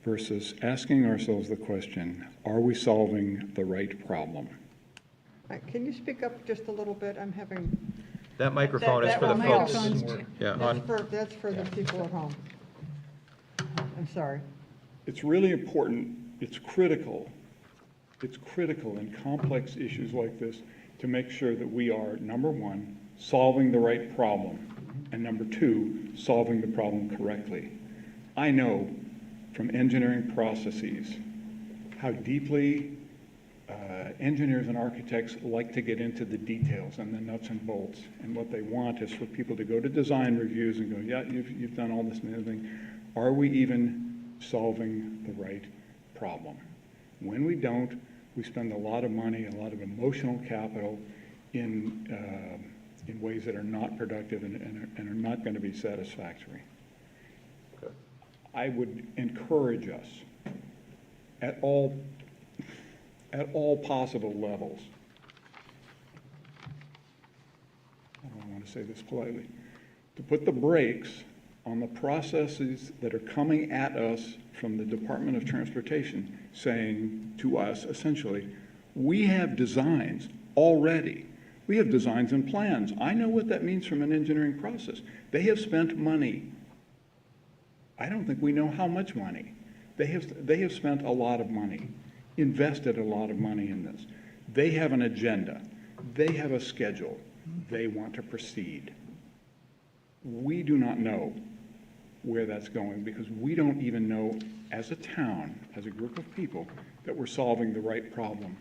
S15: versus asking ourselves the question, are we solving the right problem?
S11: Can you speak up just a little bit? I'm having,
S1: That microphone is
S11: That
S1: for the folks.
S8: microphone's-
S1: Yeah,
S11: that's for the people at home. I'm sorry.
S15: It's really important, it's critical in complex issues like this to make sure that we are, number one, solving the right problem, and number two, solving the problem correctly. I know from engineering processes how deeply engineers and architects like to get into the details and the nuts and bolts. And what they want is for people to go to design reviews and go, yeah, you've done all this and everything. Are we even solving the right problem? When we don't, we spend a lot of money, a lot of emotional capital in ways that are not productive and are not going to be satisfactory.
S10: Okay.
S15: I would encourage us at all possible levels, I don't want to say this politely, to put the brakes on the processes that are coming at us from the Department of Transportation, saying to us, essentially, we have designs already. We have designs and plans. I know what that means from an engineering process. They have spent money. I don't think we know how much money. They have spent a lot of money, invested a lot of money in this. They have an agenda. They have a schedule. They want to proceed. We do not know where that's going because we don't even know as a town, as a group of people, that we're solving the right problem.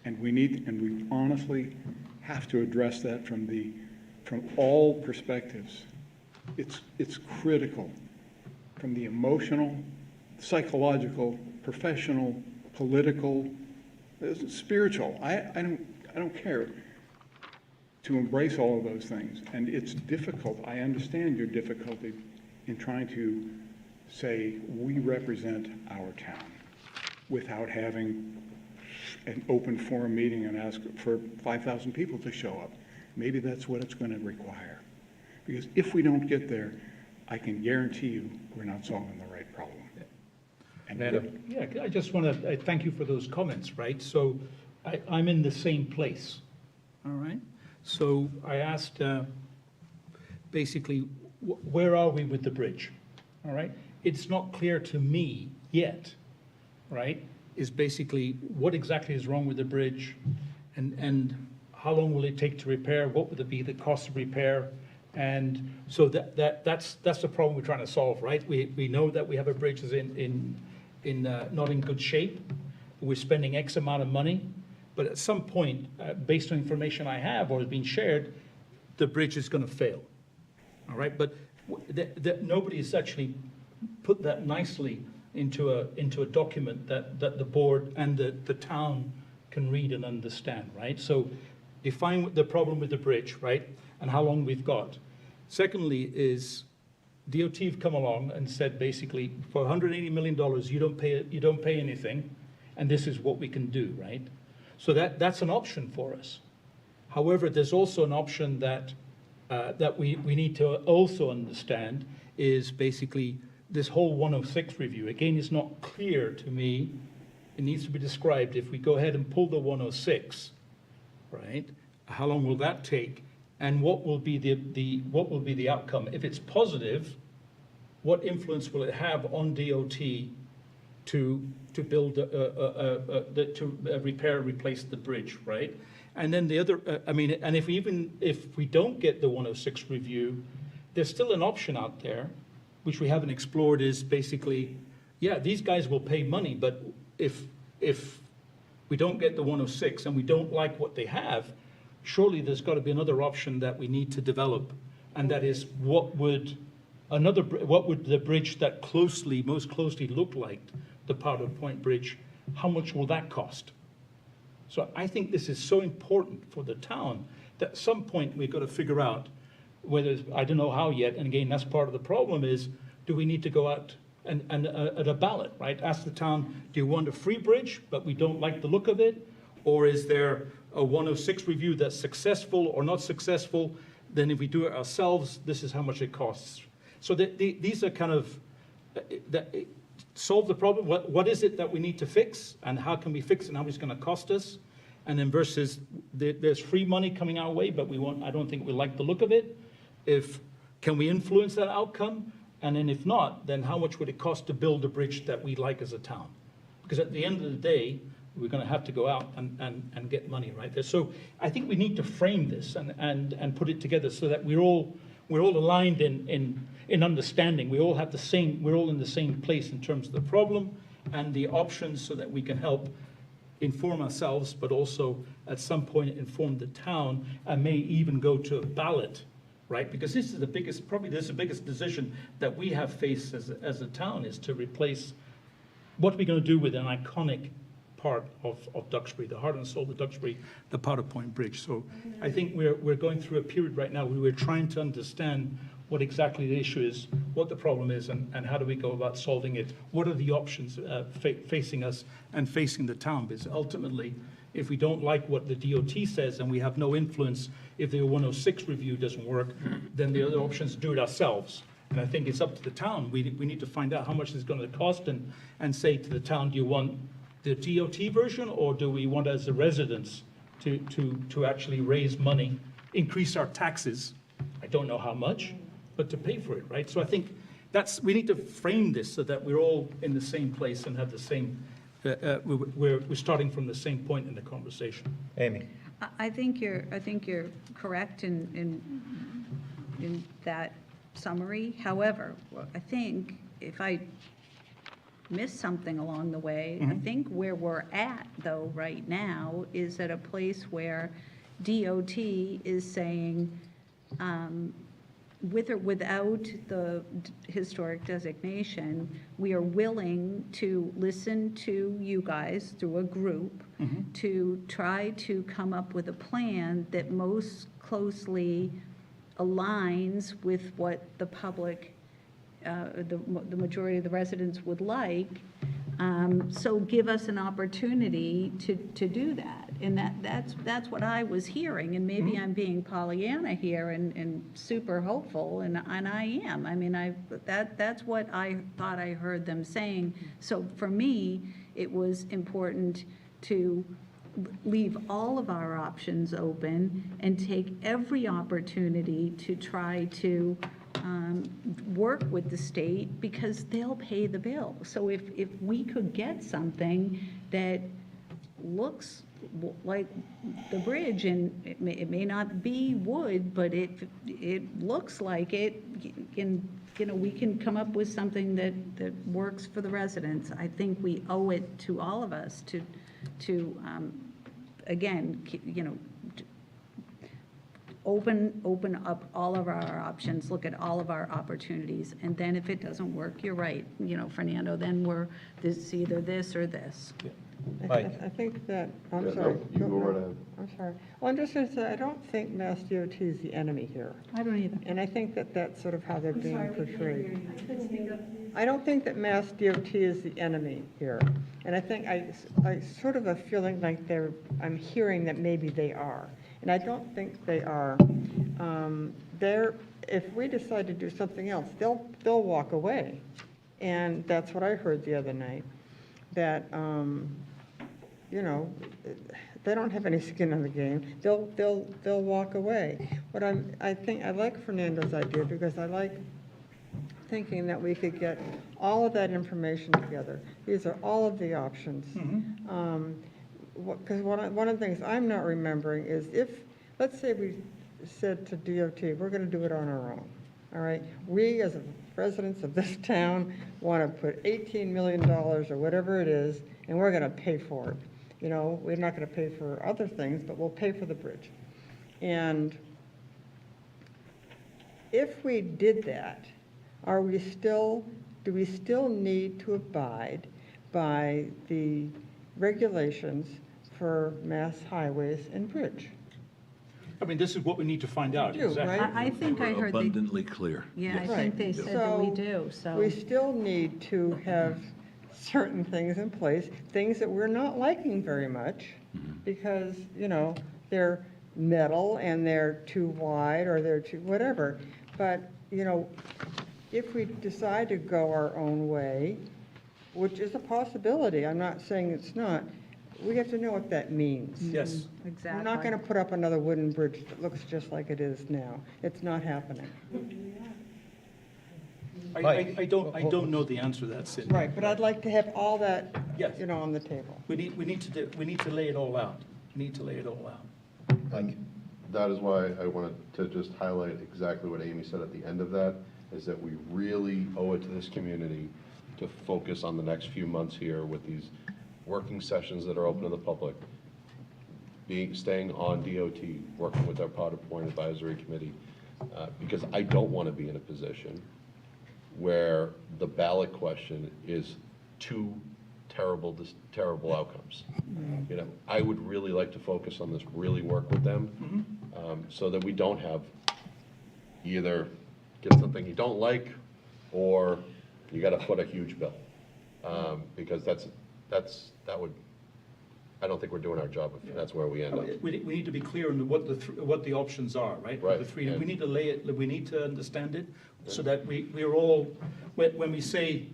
S15: And we honestly have to address that from all perspectives. It's critical, from the emotional, psychological, professional, political, spiritual. I don't care, to embrace all of those things. And it's difficult. I understand your difficulty in trying to say we represent our town without having an open forum meeting and ask for 5,000 people to show up. Maybe that's what it's going to require. Because if we don't get there, I can guarantee you we're not solving the right problem. And
S3: Yeah, I just want to thank you for those comments, right? So I'm in the same place, all right? So I asked, basically, where are we with the bridge, all right? It's not clear to me yet, right, is basically what exactly is wrong with the bridge and how long will it take to repair? What would be the cost of repair? And so that's the problem we're trying to solve, right? We know that we have a bridge that's not in good shape. We're spending X amount of money, but at some point, based on information I have or has been shared, the bridge is going to fail. All right, but nobody has actually put that nicely into a document that the board and the town can read and understand, right? So define the problem with the bridge, right, and how long we've got. Secondly is DOT have come along and said basically for $180 million you don't pay anything, and this is what we can do, right? So that's an option for us. However, there's also an option that, that we need to also understand is basically this whole 106 review. Again, it's not clear to me. It needs to be described. If we go ahead and pull the 106, right, how long will that take? And what will be what will be the outcome? If it's positive, what influence will it have on DOT to build, to repair, replace the bridge, right? And then the other, I mean, and if we don't get the 106 review, there's still an option out there, which we haven't explored, is basically, yeah, these guys will pay money, but if we don't get the 106 and we don't like what they have, surely there's got to be another option that we need to develop, and that is what would the bridge that most closely look like the Powder Point Bridge, how much will that cost? So I think this is so important for the town that at some point we've got to figure out whether, I don't know how yet, and again, that's part of the problem, is do we need to go out and at a ballot, right? Ask the town, do you want a free bridge, but we don't like the look of it? Or is there a 106 review that's successful or not successful? Then if we do it ourselves, this is how much it costs. So these are kind of, solve the problem. What is it that we need to fix, and how can we fix it, and how much it's going to cost us? And then versus there's free money coming our way, but I don't think we like the look of it. Can we influence that outcome? And then if not, then how much would it cost to build a bridge that we like as a town? Because at the end of the day, we're going to have to go out and get money, right? So I think we need to frame this and put it together so that we're all aligned in understanding. We're all in the same place in terms of the problem and the options, so that we can help inform ourselves, but also at some point inform the town, and may even go to a ballot, right? Because this is the biggest decision that we have faced as a town, is to replace, what are we going to do with an iconic part of Duxbury, the heart and soul of Duxbury, the Powder Point Bridge. So I think we're going through a period right now where we're trying to understand what exactly the issue is, what the problem is, and how do we go about solving it. What are the options facing us and facing the town? Because ultimately, if we don't like what the DOT says and we have no influence, if the 106 review doesn't work, then the other options do it ourselves. And I think it's up to the town. We need to find out how much it's going to cost, and say to the town, do you want the DOT version, or do we want, as the residents, to actually raise money, increase our taxes? I don't know how much, but to pay for it, right? So I think we need to frame this so that we're all in the same place and have the same, we're starting from the same point in the conversation.
S1: Amy?
S8: I think you're correct in that summary. However, I think if I missed something along the way, I think where we're at, though, right now, is at a place where DOT is saying, with or without the historic designation, we are willing to listen to you guys through a group to try to come up with a plan that most closely aligns with what the public, the majority of the residents would like. So give us an opportunity to do that. And that's what I was hearing, and maybe I'm being Pollyanna here and super hopeful, and I am. I mean, that's what I thought I heard them saying. So for me, it was important to leave all of our options open and take every opportunity to try to work with the state, because they'll pay the bill. So if we could get something that looks like the bridge, and it may not be wood, but it looks like it, we can come up with something that works for the residents. I think we owe it to all of us to again, open up all of our options, look at all of our opportunities, and then if it doesn't work, you're right, Fernando, then it's either this or this.
S11: I think that, I'm sorry.
S10: You go right ahead.
S11: I'm sorry. Well, I'm just going to say, I don't think Mass DOT is the enemy here.
S8: I don't either.
S11: And I think that that's sort of how they're being portrayed. I don't think that Mass DOT is the enemy here. And I think I sort of a feeling like I'm hearing that maybe they are. And I don't think they are. If we decide to do something else, they'll walk away. And that's what I heard the other night, that, you know, they don't have any skin in the game. They'll walk away. But I think, I like Fernando's idea, because I like thinking that we could get all of that information together. These are all of the options. Because one of the things I'm not remembering is if, let's say we said to DOT, we're going to do it on our own, all right? We, as residents of this town, want to put $18 million or whatever it is, and we're going to pay for it. You know, we're not going to pay for other things, but we'll pay for the bridge. And if we did that, do we still need to abide by the regulations for mass highways and bridge?
S3: I mean, this is what we need to find out.
S11: We do,
S3: exactly.
S11: right?
S8: I think I heard they,
S2: Abundantly clear.
S8: yeah, I
S2: Yes.
S8: think they said that we
S11: So,
S8: do, so.
S11: we still need to have certain things in place, things that we're not liking very much, because, you know, they're metal and they're too wide or they're too whatever. But, you know, if we decide to go our own way, which is a possibility, I'm not saying it's not, we have to know what that means.
S3: Yes.
S11: We're not going to put up another wooden bridge that looks just like it is now. It's not happening.
S3: I don't know the answer to that, Cindy.
S11: Right, but I'd like to have all that,
S3: Yes.
S11: you know, on the table.
S3: We need to lay it all out. We need to lay it all out.
S10: That is why I wanted to just highlight exactly what Amy said at the end of that, is that we really owe it to this community to focus on the next few months here with these working sessions that are open to the public, staying on DOT, working with our PowerPoint advisory committee, because I don't want to be in a position where the ballot question is two terrible outcomes. You know, I would really like to focus on this, really work with them, so that we don't have either get something you don't like, or you got to foot a huge bill, because that would, I don't think we're doing our job if that's where we end up.
S3: We need to be clear on what the options are, right?
S10: Right,
S3: The three,
S10: and-
S3: we need to lay it, we need to understand it, so that we're all, when we say,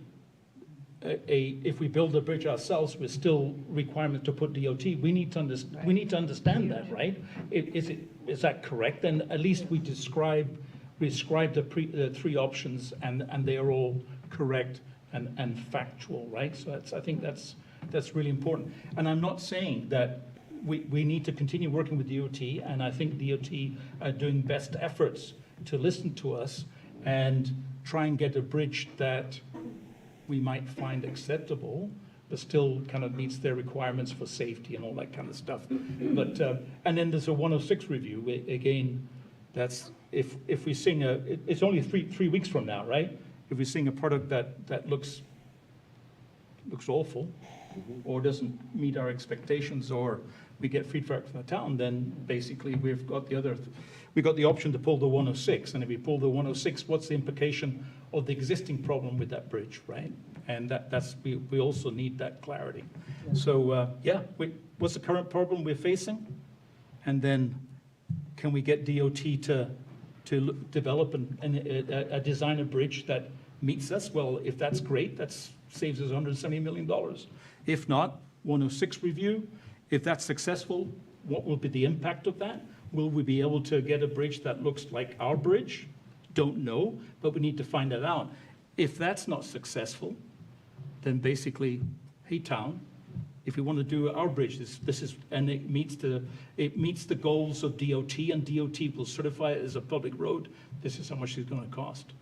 S3: if we build a bridge ourselves with still requirement to put DOT, we need to understand that, right? Is that correct? And at least we describe the three options, and they are all correct and factual, right? So I think that's really important. And I'm not saying that we need to continue working with DOT, and I think DOT are doing best efforts to listen to us and try and get a bridge that we might find acceptable, but still kind of meets their requirements for safety and all that kind of stuff. But, and then there's a 106 review. Again, that's, if we sing it's only three weeks from now, right? If we sing a product that looks awful, or doesn't meet our expectations, or we get feedback from the town, then basically we've got the option to pull the 106. And if we pull the 106, what's the implication of the existing problem with that bridge, right? And we also need that clarity. So, what's the current problem we're facing? And then can we get DOT to develop a design a bridge that meets us? Well, if that's great, that saves us $170 million. If not, 106 review. If that's successful, what will be the impact of that? Will we be able to get a bridge that looks like our bridge? Don't know, but we need to find that out. If that's not successful, then basically, hey town, if we want to do our bridge, this is, and it meets the goals of DOT, and DOT will certify it as a public road, this is how much it's going to cost.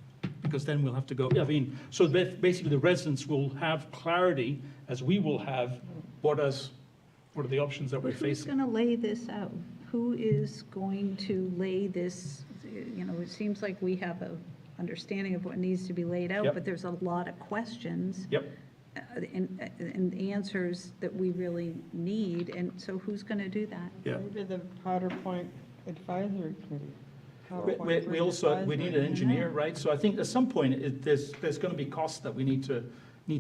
S3: Because then we'll have to go, I mean, so basically the residents will have clarity, as we will have, what are the options that we're
S8: Who's
S3: facing.
S8: going to lay this out? Who is going to lay this, you know, it seems like we have a understanding of what needs to be laid out,
S3: Yep.
S8: but there's a lot of questions.
S3: Yep.
S8: And answers that we really need, and so who's going to do that?
S3: Yeah.
S11: Maybe the PowerPoint advisory committee.
S3: We also, we need an engineer, right? So I think at some point, there's going to be costs that we need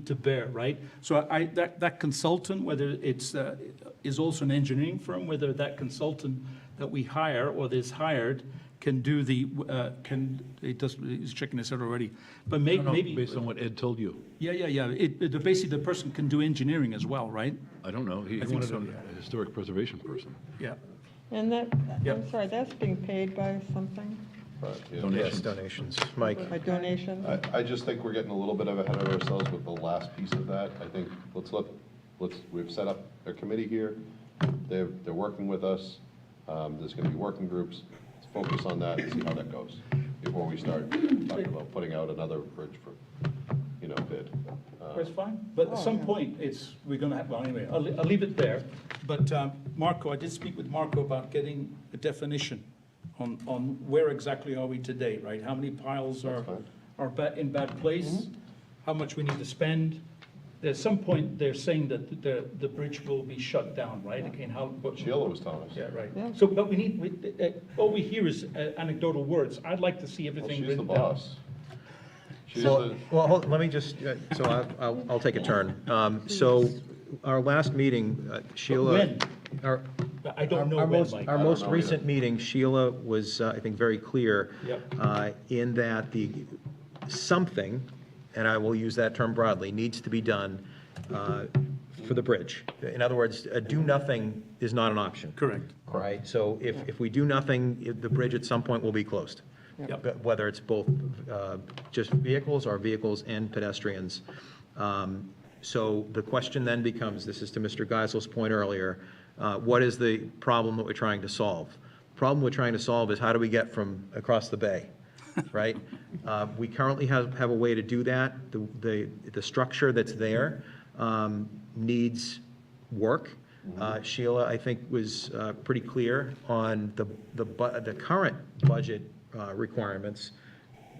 S3: to bear, right? So that consultant, whether it's, is also an engineering firm, whether that consultant that we hire or is hired can do the, he's checking this out already, but maybe.
S2: Based on what Ed told you.
S3: Yeah. Basically, the person can do engineering as well, right?
S2: I don't know. He
S3: think
S2: wanted
S3: so,
S2: a
S3: yeah.
S2: historic preservation person.
S3: Yeah.
S11: And that,
S3: Yep.
S11: I'm sorry, that's being paid by something,
S1: Yes, donations. Mike?
S11: by donation?
S10: I just think we're getting a little bit ahead of ourselves with the last piece of that. I think, we've set up a committee here. They're working with us. There's gonna be working groups. Let's focus on that and see how that goes before we start talking about putting out another bridge for, bid.
S3: That's fine, but at some point, we're gonna have, well, anyway, I'll leave it there. But Marco, I did speak with Marco about getting a definition on where exactly are we today, right? How many piles are in bad place? How much we need to spend? At some point, they're saying that the bridge will be shut down, right? Again, what
S10: Sheila was telling us.
S3: Yeah, right.
S11: Yeah.
S3: So, but all we hear is anecdotal words. I'd like to see
S10: Well,
S3: everything
S10: she's the
S3: written down.
S10: boss. She's the,
S1: Well, let me just, so I'll take a turn. So our last meeting, Sheila.
S3: When?
S1: our-
S3: I don't know
S1: Our
S3: when,
S1: most,
S3: Mike.
S1: our
S10: I don't
S1: most
S10: know
S1: recent
S10: either.
S1: meeting, Sheila was, I think, very clear
S3: Yep.
S1: in that something, and I will use that term broadly, needs to be done for the bridge. In other words, do nothing is not an option.
S3: Correct.
S1: Right? So if we do nothing, the bridge at some point will be closed.
S3: Yep.
S1: Whether it's both just vehicles or vehicles and pedestrians. So the question then becomes, this is to Mr. Geisel's point earlier, what is the problem that we're trying to solve? The problem we're trying to solve is how do we get from across the bay, right? We currently have a way to do that. The structure that's there needs work. Sheila, I think, was pretty clear on the current budget requirements,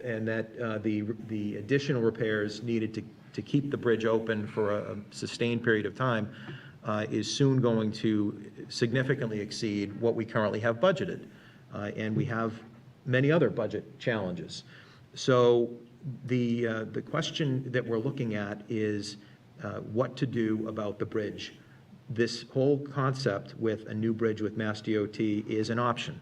S1: and that the additional repairs needed to keep the bridge open for a sustained period of time is soon going to significantly exceed what we currently have budgeted. And we have many other budget challenges. So the question that we're looking at is what to do about the bridge. This whole concept with a new bridge with Mass DOT is an option.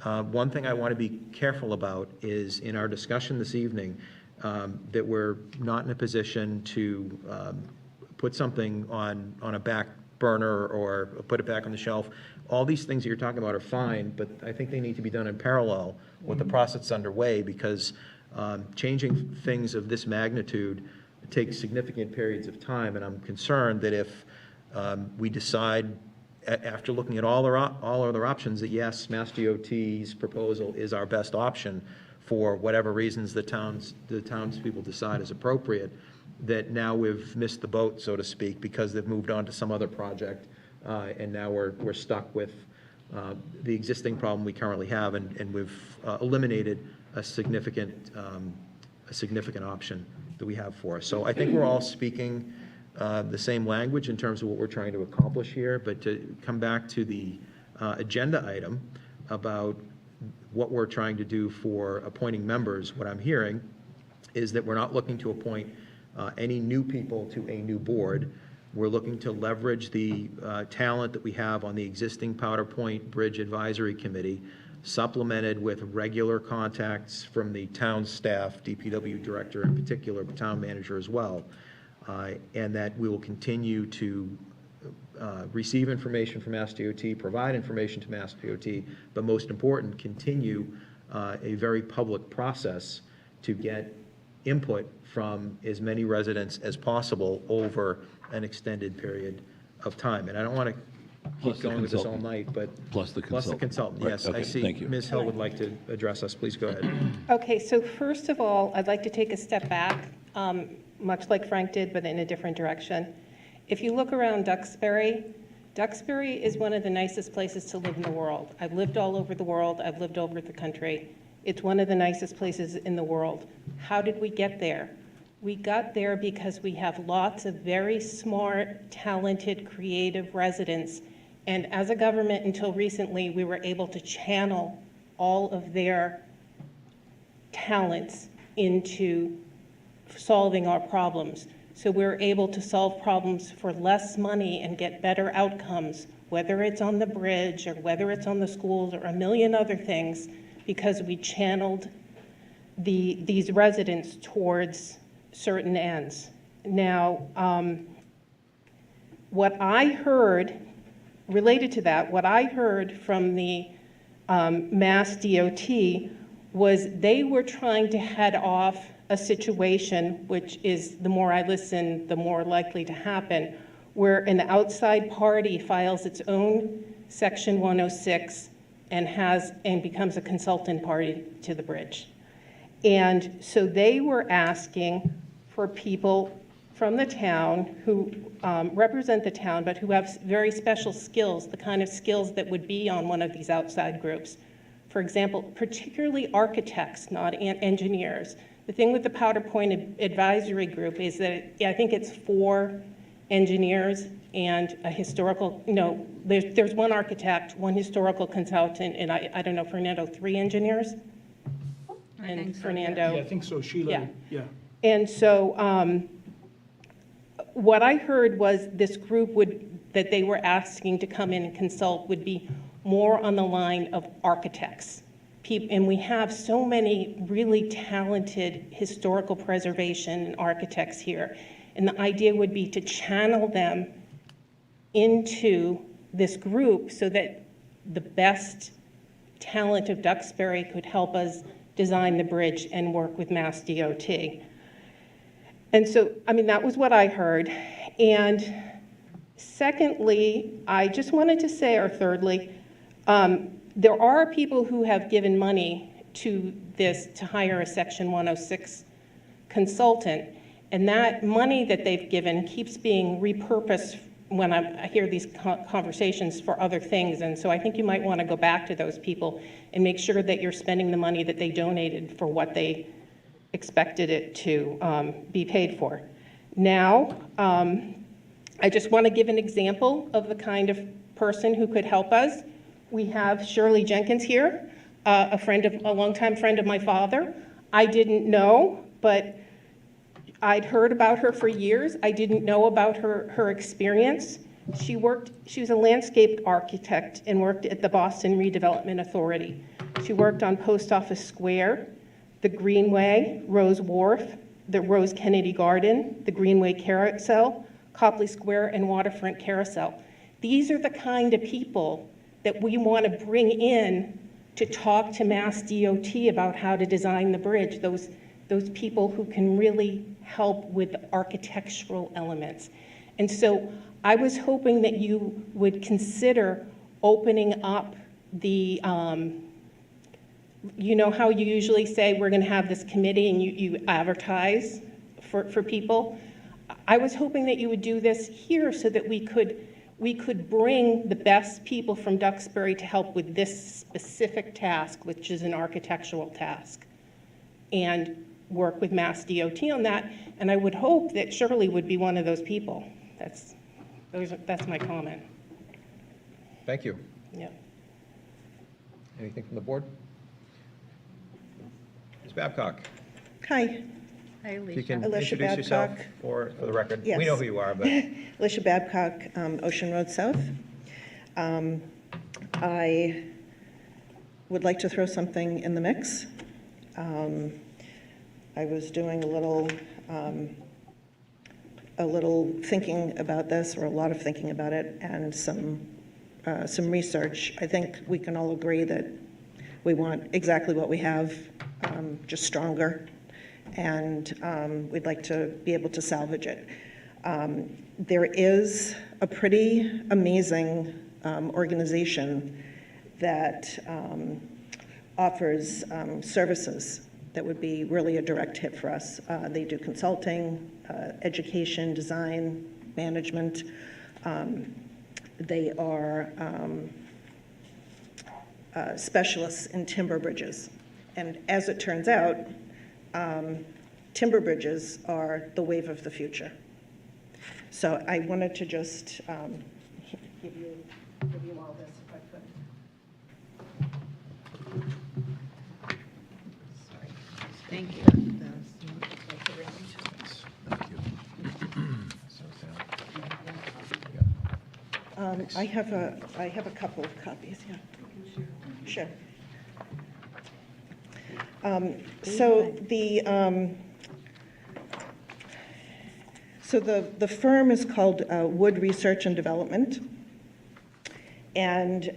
S1: One thing I want to be careful about is in our discussion this evening that we're not in a position to put something on a back burner or put it back on the shelf. All these things that you're talking about are fine, but I think they need to be done in parallel with the process underway, because changing things of this magnitude takes significant periods of time, and I'm concerned that if we decide, after looking at all other options, that yes, Mass DOT's proposal is our best option for whatever reasons the townspeople decide is appropriate, that now we've missed the boat, so to speak, because they've moved on to some other project, and now we're stuck with the existing problem we currently have, and we've eliminated a significant option that we have for us. So I think we're all speaking the same language in terms of what we're trying to accomplish here, but to come back to the agenda item about what we're trying to do for appointing members, what I'm hearing is that we're not looking to appoint any new people to a new board. We're looking to leverage the talent that we have on the existing Powder Point Bridge Advisory Committee, supplemented with regular contacts from the town staff, DPW director in particular, but town manager as well, and that we will continue to receive information from Mass DOT, provide information to Mass DOT, but most important, continue a very public process to get input from as many residents as possible over an extended period of time. And I don't want to
S2: Plus
S1: keep
S2: the
S1: going with this all
S2: consultant.
S1: night, but.
S2: Plus the consultant. Right,
S1: Yes,
S2: okay,
S1: I see.
S2: thank you.
S1: Ms. Hill would like to address us. Please go ahead.
S5: Okay, so first of all, I'd like to take a step back, much like Frank did, but in a different direction. If you look around Duxbury, Duxbury is one of the nicest places to live in the world. I've lived all over the world. I've lived all over the country. It's one of the nicest places in the world. How did we get there? We got there because we have lots of very smart, talented, creative residents. And as a government, until recently, we were able to channel all of their talents into solving our problems. so we're able to solve problems for less money and get better outcomes, whether it's on the bridge or whether it's on the schools or a million other things, because we channeled these residents towards certain ends. Now, what I heard, related to that, what I heard from the Mass DOT was they were trying to head off a situation, which is, the more I listen, the more likely to happen, where an outside party files its own Section 106 and becomes a consultant party to the bridge. And so they were asking for people from the town who represent the town, but who have very special skills, the kind of skills that would be on one of these outside groups. For example, particularly architects, not engineers. The thing with the PowerPoint advisory group is that I think it's 4 engineers and a historical, no, there's 1 architect, 1 historical consultant, and I don't know, Fernando, 3 engineers? And Fernando.
S3: Yeah, I think so, Sheila. Yeah.
S5: And so what I heard was this group that they were asking to come in and consult would be more on the line of architects. And we have so many really talented historical preservation architects here. And the idea would be to channel them into this group so that the best talent of Duxbury could help us design the bridge and work with Mass DOT. And so, I mean, that was what I heard. And secondly, I just wanted to say, or thirdly, there are people who have given money to this to hire a Section 106 consultant, and that money that they've given keeps being repurposed when I hear these conversations for other things. And so I think you might want to go back to those people and make sure that you're spending the money that they donated for what they expected it to be paid for. Now, I just want to give an example of the kind of person who could help us. We have Shirley Jenkins here, a longtime friend of my father. I didn't know, but I'd heard about her for years. I didn't know about her experience. She was a landscape architect and worked at the Boston Redevelopment Authority. She worked on Post Office Square, the Greenway, Rose Wharf, the Rose Kennedy Garden, the Greenway Carousel, Copley Square, and Waterfront Carousel. These are the kind of people that we want to bring in to talk to Mass DOT about how to design the bridge, those people who can really help with the architectural elements. And so I was hoping that you would consider opening up the, you know how you usually say we're going to have this committee and you advertise for people? I was hoping that you would do this here so that we could bring the best people from Duxbury to help with this specific task, which is an architectural task, and work with Mass DOT on that. And I would hope that Shirley would be one of those people. That's my comment.
S1: Thank you.
S5: Yep.
S1: Anything from the board? Ms. Babcock,
S16: Hi,
S8: Hi,
S1: if you
S8: Alicia.
S1: can
S16: Alicia
S1: introduce yourself
S16: Babcock.
S1: for the record.
S16: Yes.
S1: We know who you are, but
S16: Alicia Babcock, Ocean Road South. I would like to throw something in the mix. I was doing a little thinking about this, or a lot of thinking about it, and some research. I think we can all agree that we want exactly what we have, just stronger, and we'd like to be able to salvage it. There is a pretty amazing organization that offers services that would be really a direct hit for us. They do consulting, education, design, management. They are specialists in timber bridges. And as it turns out, timber bridges are the wave of the future. So I wanted to just give you all this, if I could.
S8: Thank you.
S16: I have a couple of copies, yeah. Sure. So the firm is called Wood Research and Development, and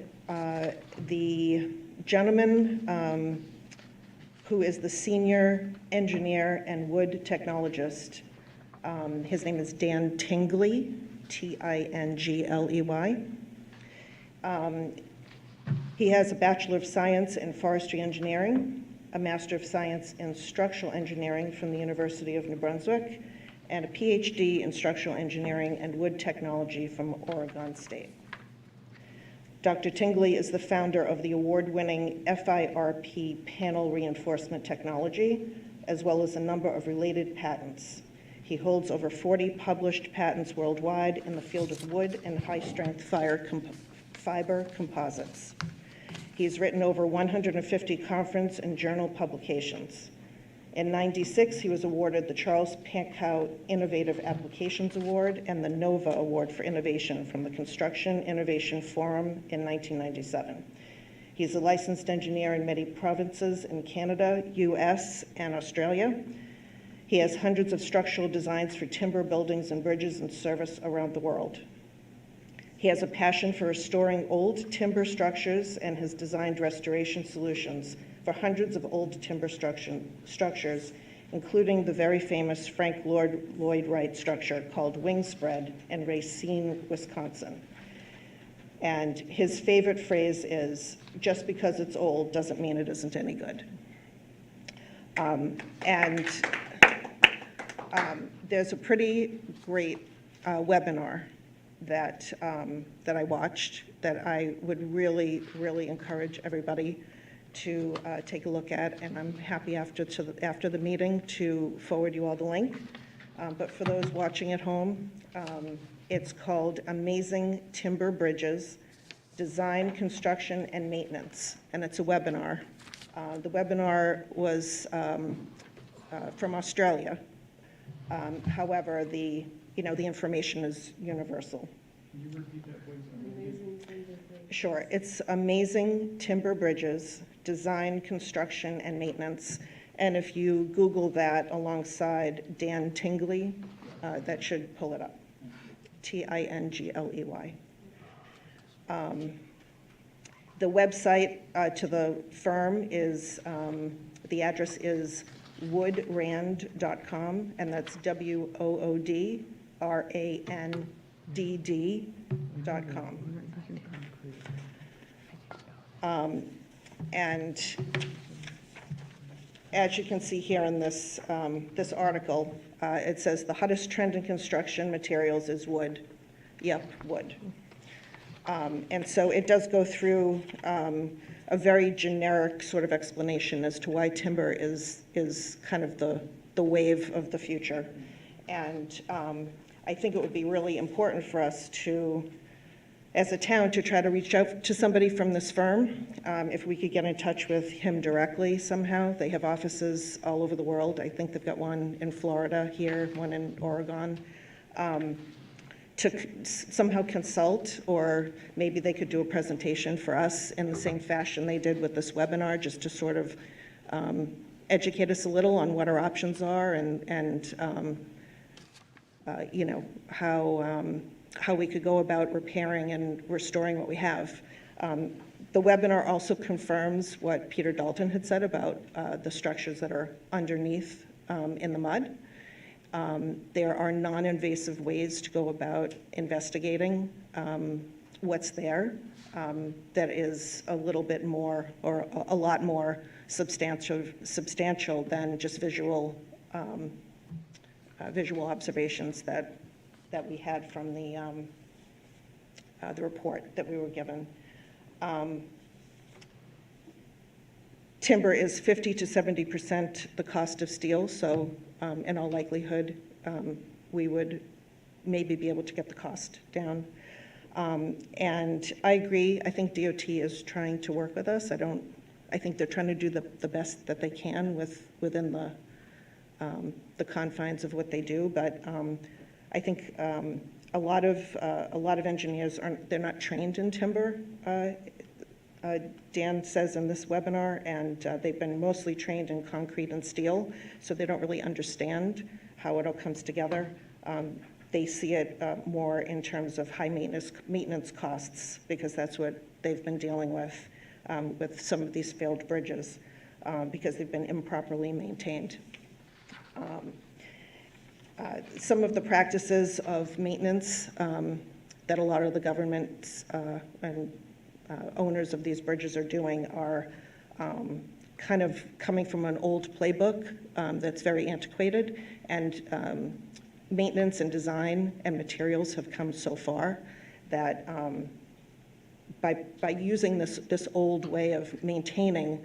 S16: the gentleman who is the senior engineer and wood technologist, his name is Dan Tingley, Tingley. He has a Bachelor of Science in Forestry Engineering, a Master of Science in Structural Engineering from the University of New Brunswick, and a PhD in Structural Engineering and Wood Technology from Oregon State. Dr. Tingley is the founder of the award-winning FIRP panel reinforcement technology, as well as a number of related patents. He holds over 40 published patents worldwide in the field of wood and high-strength fiber composites. He's written over 150 conference and journal publications. In '96, he was awarded the Charles Pankow Innovative Applications Award and the NOVA Award for Innovation from the Construction Innovation Forum in 1997. He's a licensed engineer in many provinces in Canada, US, and Australia. He has hundreds of structural designs for timber buildings and bridges in service around the world. He has a passion for restoring old timber structures and has designed restoration solutions for hundreds of old timber structures, including the very famous Frank Lloyd Wright structure called Wingspread in Racine, Wisconsin. And his favorite phrase is, just because it's old doesn't mean it isn't any good. There's a pretty great webinar that I watched that I would really, really encourage everybody to take a look at, and I'm happy after the meeting to forward you all the link. But for those watching at home, it's called Amazing Timber Bridges, Design, Construction, and Maintenance, and it's a webinar. The webinar was from Australia. However, the information is universal.
S15: Can you repeat that, please?
S16: Sure. It's Amazing Timber Bridges, Design, Construction, and Maintenance. And if you Google that alongside Dan Tingley, that should pull it up. Tingley. The website to the firm is, the address is woodrand.com, and that's woodrand.com. And as you can see here in this, this article, it says the hottest trend in construction materials is wood. Yep, wood. And so it does go through a very generic sort of explanation as to why timber is kind of the wave of the future. And I think it would be really important for us to, as a town, to try to reach out to somebody from this firm. If we could get in touch with him directly somehow. They have offices all over the world. I think they've got one in Florida here, one in Oregon. To somehow consult, or maybe they could do a presentation for us in the same fashion they did with this webinar, just to sort of educate us a little on what our options are and you know, how we could go about repairing and restoring what we have. The webinar also confirms what Peter Dalton had said about the structures that are underneath in the mud. There are non-invasive ways to go about investigating what's there that is a little bit more, or a lot more substantial than just visual observations that we had from the report that we were given. Timber is 50 to 70% the cost of steel, so in all likelihood, we would maybe be able to get the cost down. And I agree, I think DOT is trying to work with us. I think they're trying to do the best that they can within the confines of what they do, but I think a lot of engineers they're not trained in timber, Dan says in this webinar, and they've been mostly trained in concrete and steel, so they don't really understand how it all comes together. They see it more in terms of high maintenance costs, because that's what they've been dealing with some of these failed bridges, because they've been improperly maintained. Some of the practices of maintenance that a lot of the governments and owners of these bridges are doing are kind of coming from an old playbook that's very antiquated, and maintenance and design and materials have come so far that by using this old way of maintaining,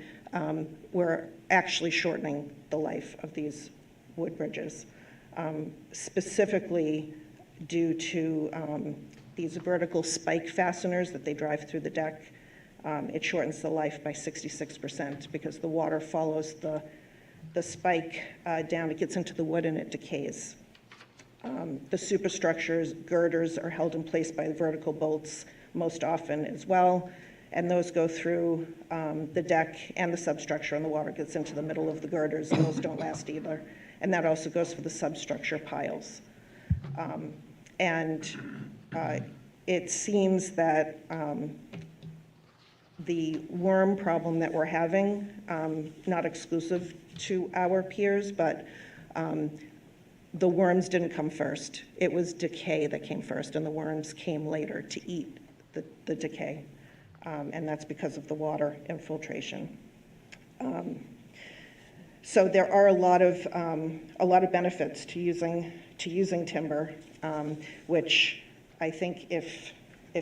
S16: we're actually shortening the life of these wood bridges, specifically due to these vertical spike fasteners that they drive through the deck. It shortens the life by 66% because the water follows the spike down, it gets into the wood and it decays. The superstructures, girders, are held in place by vertical bolts most often as well, and those go through the deck and the substructure, and the water gets into the middle of the girders, and those don't last either. And that also goes for the substructure piles. It seems that the worm problem that we're having, not exclusive to our peers, but the worms didn't come first. It was decay that came first, and the worms came later to eat the decay. And that's because of the water infiltration. So there are a lot of benefits to using timber, which I think if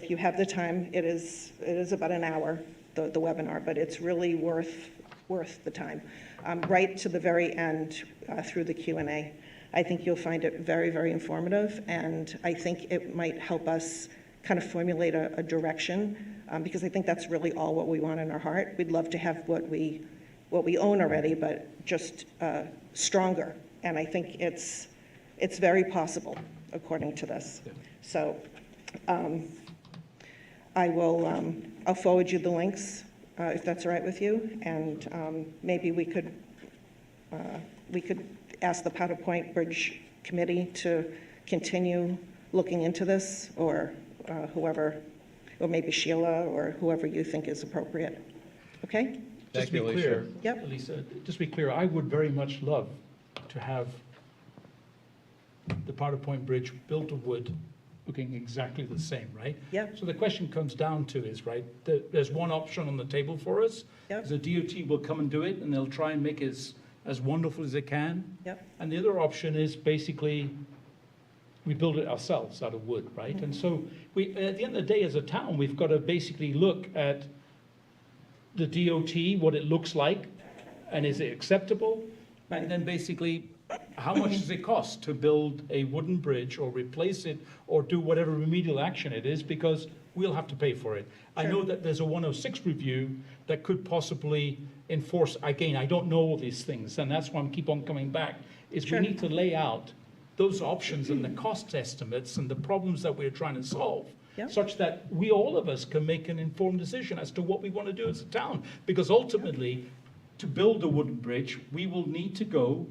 S16: you have the time, it is about an hour, the webinar, but it's really worth the time. Right to the very end through the Q&A. I think you'll find it very, very informative, and I think it might help us kind of formulate a direction, because I think that's really all what we want in our heart. We'd love to have what we own already, but just stronger. And I think it's very possible, according to this. Yeah. So I'll forward you the links, if that's all right with you, and maybe we could ask the Powder Point Bridge Committee to continue looking into this, or whoever, or maybe Sheila, or whoever you think is appropriate. Okay?
S3: Just to be clear,
S16: Yep.
S3: Lisa, just to be clear, I would very much love to have the Powder Point Bridge built of wood looking exactly the same, right?
S16: Yep.
S3: So the question comes down to is, right, there's one option on the table for us.
S16: Yep.
S3: The DOT will come and do it, and they'll try and make it as wonderful as they can.
S16: Yep.
S3: And the other option is basically we build it ourselves out of wood, right? And so we, at the end of the day, as a town, we've got to basically look at the DOT, what it looks like, and is it acceptable? And then basically, how much does it cost to build a wooden bridge or replace it or do whatever remedial action it is, because we'll have to pay for it. I know that there's a 106 review that could possibly enforce, again, I don't know all these things, and that's why I keep on coming back, is we need to lay out those options and the cost estimates and the problems that we're trying to solve, such that we, all of us, can make an informed decision as to what we want to do as a town. Because ultimately, to build a wooden bridge, we will need to go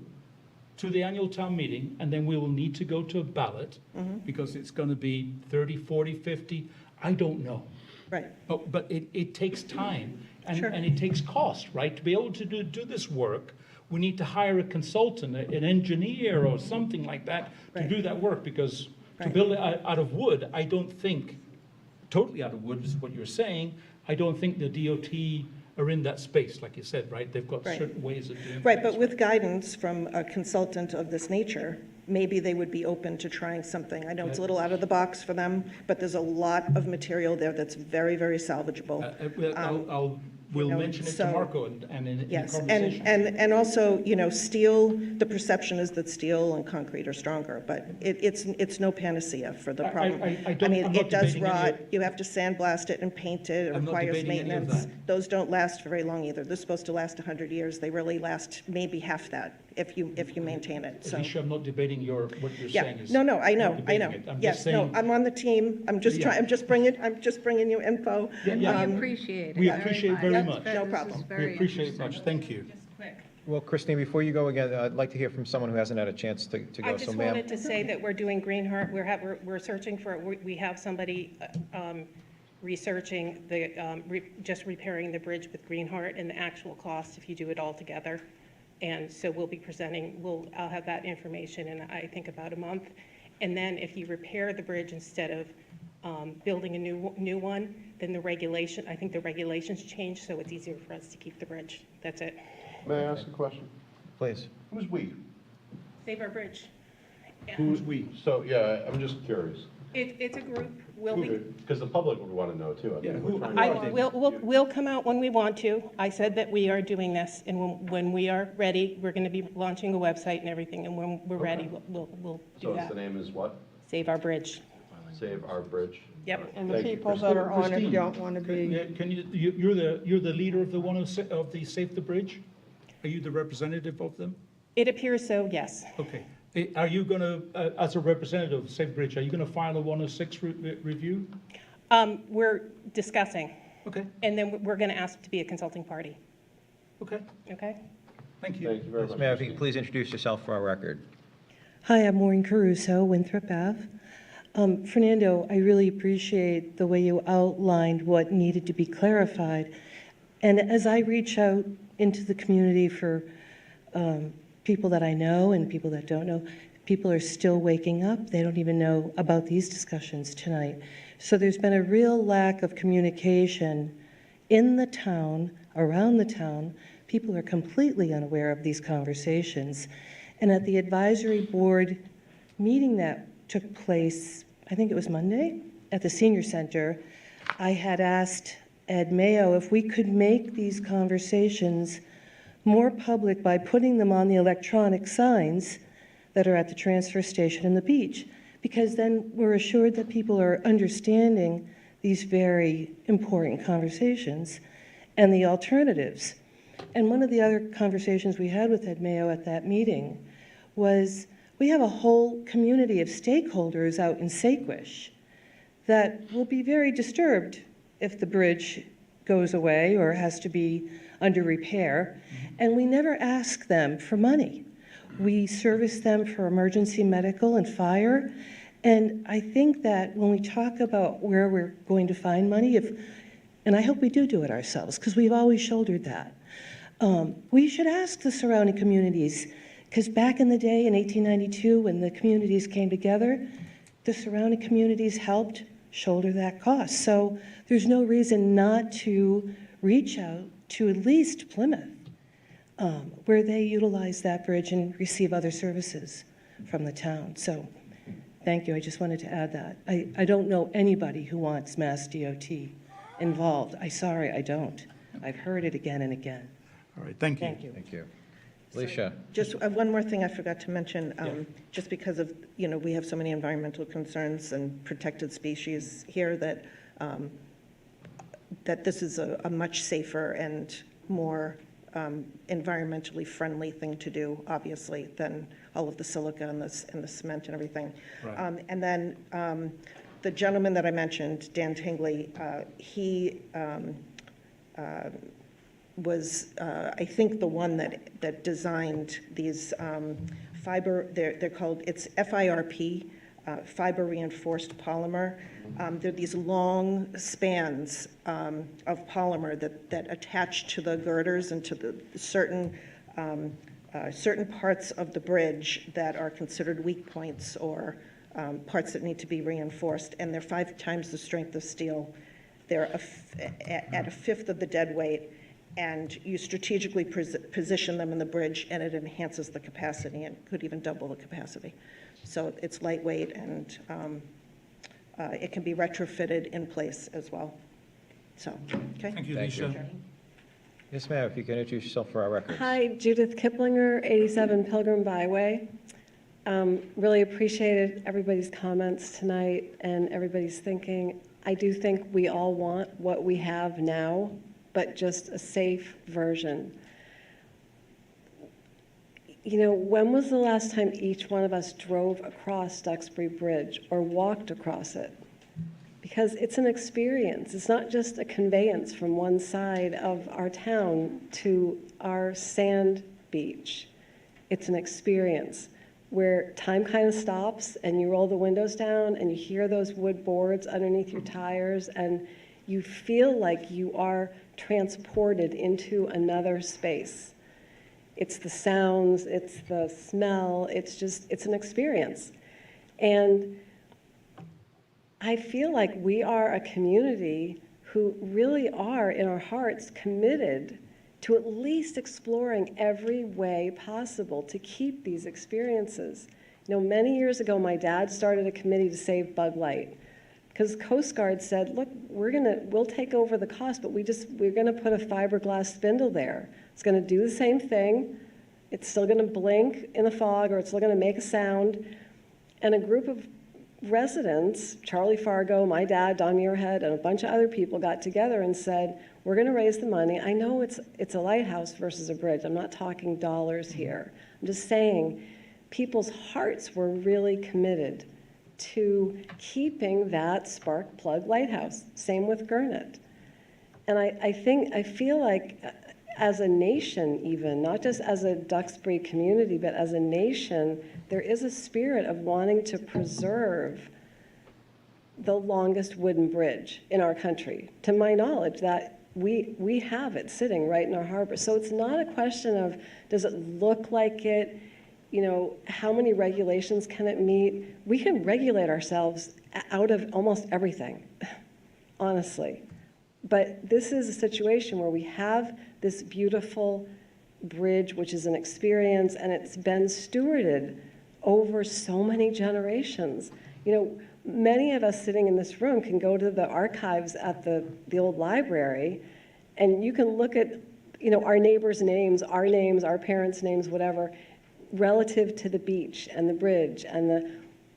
S3: to the annual town meeting, and then we will need to go to a ballot, because it's going to be 30, 40, 50, I don't know.
S16: Right.
S3: But it takes time, and it takes cost, right? To be able to do this work, we need to hire a consultant, an engineer or something like that to do that work, because to build it out of wood, I don't think, totally out of wood is what you're saying, I don't think the DOT are in that space, like you said, right? They've got certain ways of doing
S16: Right,
S3: things.
S16: but with guidance from a consultant of this nature, maybe they would be open to trying something. I know it's a little out of the box for them, but there's a lot of material there that's very, very salvageable.
S3: We'll mention it to Marco and in
S16: Yes,
S3: conversation.
S16: and also, you know, steel, the perception is that steel and concrete are stronger, but it's no panacea for the problem.
S3: I'm
S16: mean,
S3: not
S16: it does
S3: debating any
S16: rot,
S3: of-
S16: you have to sandblast it and paint it, it
S3: I'm not
S16: requires
S3: debating any of
S16: maintenance.
S3: that.
S16: Those don't last very long either. They're supposed to last 100 years. They really last maybe half that, if you maintain it, so.
S3: Alicia, I'm not debating what you're
S16: Yeah,
S3: saying is.
S16: no, I know,
S3: not
S16: I
S3: debating
S16: know.
S3: it. I'm just
S16: Yes, no,
S3: saying,
S16: I'm on the team. I'm just
S3: Yeah.
S16: I'm just bringing you info.
S3: Yeah, yeah.
S8: We appreciate it
S3: We
S8: very
S3: appreciate
S8: much.
S3: very
S8: That's
S3: much.
S8: ve-
S16: No
S8: this is
S16: problem.
S3: We
S8: very
S3: appreciate it
S8: interesting.
S3: much. Thank you.
S1: Well, Christine, before you go again, I'd like to hear from someone who hasn't had a chance to go.
S5: I
S1: So,
S5: just
S1: ma'am.
S5: wanted to say that we're doing Greenheart, we're searching for, we have somebody researching just repairing the bridge with Greenheart and the actual cost if you do it all together. And so we'll be presenting, I'll have that information in, I think, about a month. And then if you repair the bridge instead of building a new one, then I think the regulations change, so it's easier for us to keep the bridge. That's it.
S10: May I ask a question?
S1: Please.
S10: Who's we?
S5: Save our bridge.
S3: Who's we?
S10: So, yeah, I'm just curious.
S5: It's a group.
S10: Because the public would want to know too. I mean,
S3: Yeah,
S10: we're
S3: who-
S10: trying to-
S5: We'll come out when we want to. I said that we are doing this, and when we are ready, we're going to be launching a website and everything, and when we're ready, we'll do
S10: So
S5: that.
S10: the name is what?
S5: Save our bridge.
S10: Save Our Bridge?
S5: Yep.
S11: And the
S10: Thank you,
S11: people that are on it
S3: Christine,
S11: don't want to be,
S3: Yeah, can you're the leader of the Save the Bridge? Are you the representative of them?
S5: It appears so, yes.
S3: Okay. Are you going to, as a representative of Save the Bridge, are you going to file a 106 review?
S5: We're discussing,
S3: Okay,
S5: and then we're going to ask to be a consulting party,
S3: okay.
S5: okay?
S3: Thank you.
S10: Thank you very much.
S1: Ma'am, if you could please introduce yourself for our record.
S17: Hi, I'm Maureen Caruso, Winthrop Ave. Fernando, I really appreciate the way you outlined what needed to be clarified. And as I reach out into the community for people that I know and people that don't know, people are still waking up. They don't even know about these discussions tonight. So there's been a real lack of communication in the town, around the town. People are completely unaware of these conversations. And at the advisory board meeting that took place, I think it was Monday, at the senior center, I had asked Ed Mayo if we could make these conversations more public by putting them on the electronic signs that are at the transfer station and the beach, because then we're assured that people are understanding these very important conversations and the alternatives. And one of the other conversations we had with Ed Mayo at that meeting was we have a whole community of stakeholders out in Saquesh that will be very disturbed if the bridge goes away or has to be under repair, and we never ask them for money. We service them for emergency medical and fire, and I think that when we talk about where we're going to find money, and I hope we do it ourselves, because we've always shouldered that, we should ask the surrounding communities, because back in the day in 1892 when the communities came together, the surrounding communities helped shoulder that cost. So there's no reason not to reach out to at least Plymouth, where they utilize that bridge and receive other services from the town. So thank you. I just wanted to add that. I don't know anybody who wants Mass DOT involved. Sorry, I don't. I've heard it again and again.
S3: All right, thank you.
S16: Thank you.
S1: Thank you. Alicia.
S16: Just one more thing I forgot to mention, just because of, we have so many environmental concerns and protected species here that, that this is a much safer and more environmentally friendly thing to do, obviously, than all of the silica and the cement and everything.
S3: Right.
S16: And then the gentleman that I mentioned, Dan Tingley, he was, I think, the one that designed these fiber, they're called, it's FIRP, fiber reinforced polymer. They're these long spans of polymer that attach to the girders and to the certain parts of the bridge that are considered weak points or parts that need to be reinforced, and they're 5 times the strength of steel. They're at a fifth of the dead weight, and you strategically position them in the bridge, and it enhances the capacity and could even double the capacity. So it's lightweight, and it can be retrofitted in place as well. So, okay.
S3: Thank you,
S1: Thank you.
S3: Alicia.
S1: Yes, ma'am, if you can introduce yourself for our records.
S18: Hi, Judith Kiplinger, 87 Pilgrim Byway. Really appreciated everybody's comments tonight and everybody's thinking. I do think we all want what we have now, but just a safe version. you know, when was the last time each one of us drove across Duxbury Bridge or walked across it? Because it's an experience. It's not just a conveyance from one side of our town to our sand beach. It's an experience where time kind of stops and you roll the windows down and you hear those wood boards underneath your tires and you feel like you are transported into another space. It's the sounds, it's the smell, it's an experience. And I feel like we are a community who really are, in our hearts, committed to at least exploring every way possible to keep these experiences. You know, many years ago, my dad started a committee to save bug light because Coast Guard said, look, we'll take over the cost, but we're gonna put a fiberglass spindle there. It's gonna do the same thing. It's still gonna blink in the fog, or it's still gonna make a sound. And a group of residents, Charlie Fargo, my dad, Don Muirhead, and a bunch of other people got together and said, we're going to raise the money. I know it's a lighthouse versus a bridge. I'm not talking dollars here. I'm just saying people's hearts were really committed to keeping that spark plug lighthouse. Same with Gurnet. And I feel like as a nation even, not just as a Duxbury community, but as a nation, there is a spirit of wanting to preserve the longest wooden bridge in our country. To my knowledge, that we have it sitting right in our harbor. So it's not a question of, does it look like it? You know, how many regulations can it meet? We can regulate ourselves out of almost everything, honestly. But this is a situation where we have this beautiful bridge, which is an experience, and it's been stewarded over so many generations. You know, many of us sitting in this room can go to the archives at the old library, and you can look at, you know, our neighbors' names, our parents' names, whatever, relative to the beach and the bridge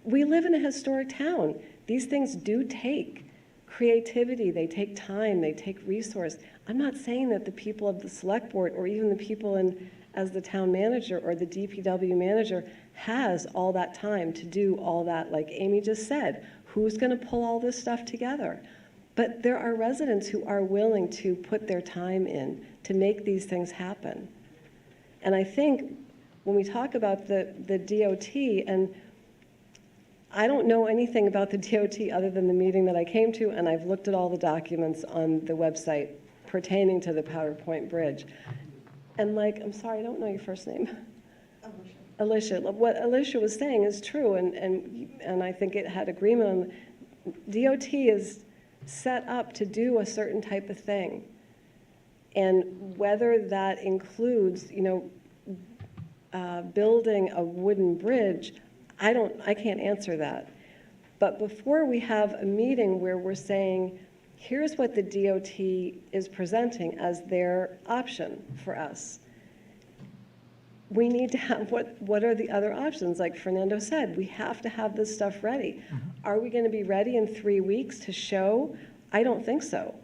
S18: we live in a historic town. These things do take creativity, they take time, they take resource. I'm not saying that the people of the select board or even the people as the town manager or the DPW manager has all that time to do all that, like Amy just said. Who's going to pull all this stuff together? But there are residents who are willing to put their time in to make these things happen. And I think when we talk about the DOT, and I don't know anything about the DOT other than the meeting that I came to, and I've looked at all the documents on the website pertaining to the Powder Point Bridge. And like, I'm sorry, I don't know your first name. Alicia. What Alicia was saying is true, and I think it had agreement on. DOT is set up to do a certain type of thing, and whether that includes, you know, building a wooden bridge, I can't answer that. But before we have a meeting where we're saying, here's what the DOT is presenting as their option for us, we need to have, what are the other options? Like Fernando said, we have to have this stuff ready. Are we going to be ready in 3 weeks to show? I don't think so.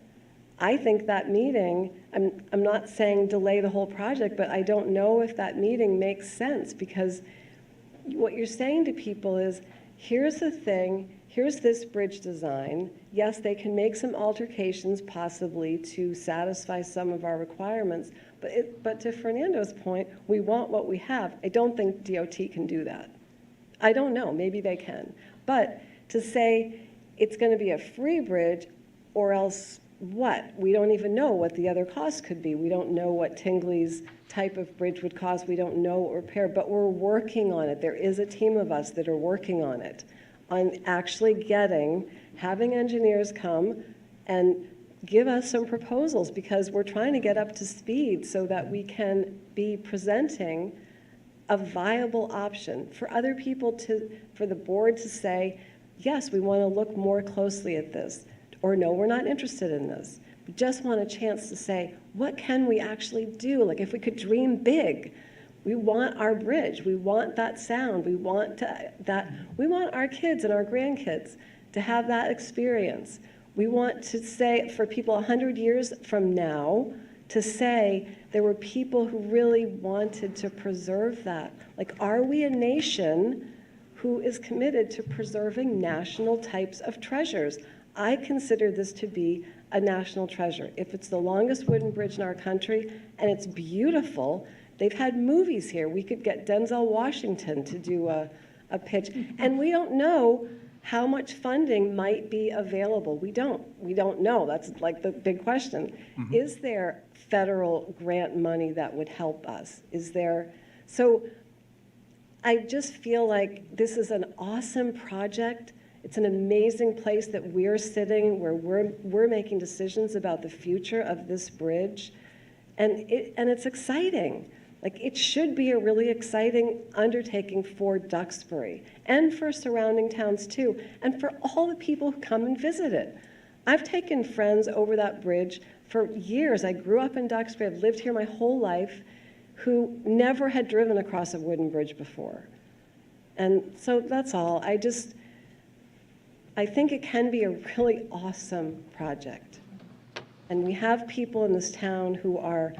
S18: I think that meeting, I'm not saying delay the whole project, but I don't know if that meeting makes sense, because what you're saying to people is, here's the thing, here's this bridge design. Yes, they can make some alterations possibly to satisfy some of our requirements, but to Fernando's point, we want what we have. I don't think DOT can do that. I don't know, maybe they can. But to say it's going to be a free bridge or else what? We don't even know what the other costs could be. We don't know what Tingley's type of bridge would cost. We don't know what repair, but we're working on it. There is a team of us that are working on it, on actually having engineers come and give us some proposals, because we're trying to get up to speed so that we can be presenting a viable option for other people for the board to say, yes, we want to look more closely at this, or no, we're not interested in this. We just want a chance to say, what can we actually do? Like, if we could dream big, we want our bridge, we want that sound, we want our kids and our grandkids to have that experience. We want to say, for people 100 years from now, to say there were people who really wanted to preserve that. Like, are we a nation who is committed to preserving national types of treasures? I consider this to be a national treasure. If it's the longest wooden bridge in our country and it's beautiful, they've had movies here. We could get Denzel Washington to do a pitch. And we don't know how much funding might be available. We don't know. That's like the big question. Is there federal grant money that would help us? Is there? So I just feel like this is an awesome project. It's an amazing place that we're sitting, where we're making decisions about the future of this bridge. And it's exciting. Like, it should be a really exciting undertaking for Duxbury and for surrounding towns too, and for all the people who come and visit it. I've taken friends over that bridge for years. I grew up in Duxbury. I've lived here my whole life, who never had driven across a wooden bridge before. And so that's all. I think it can be a really awesome project. And we have people in this town who are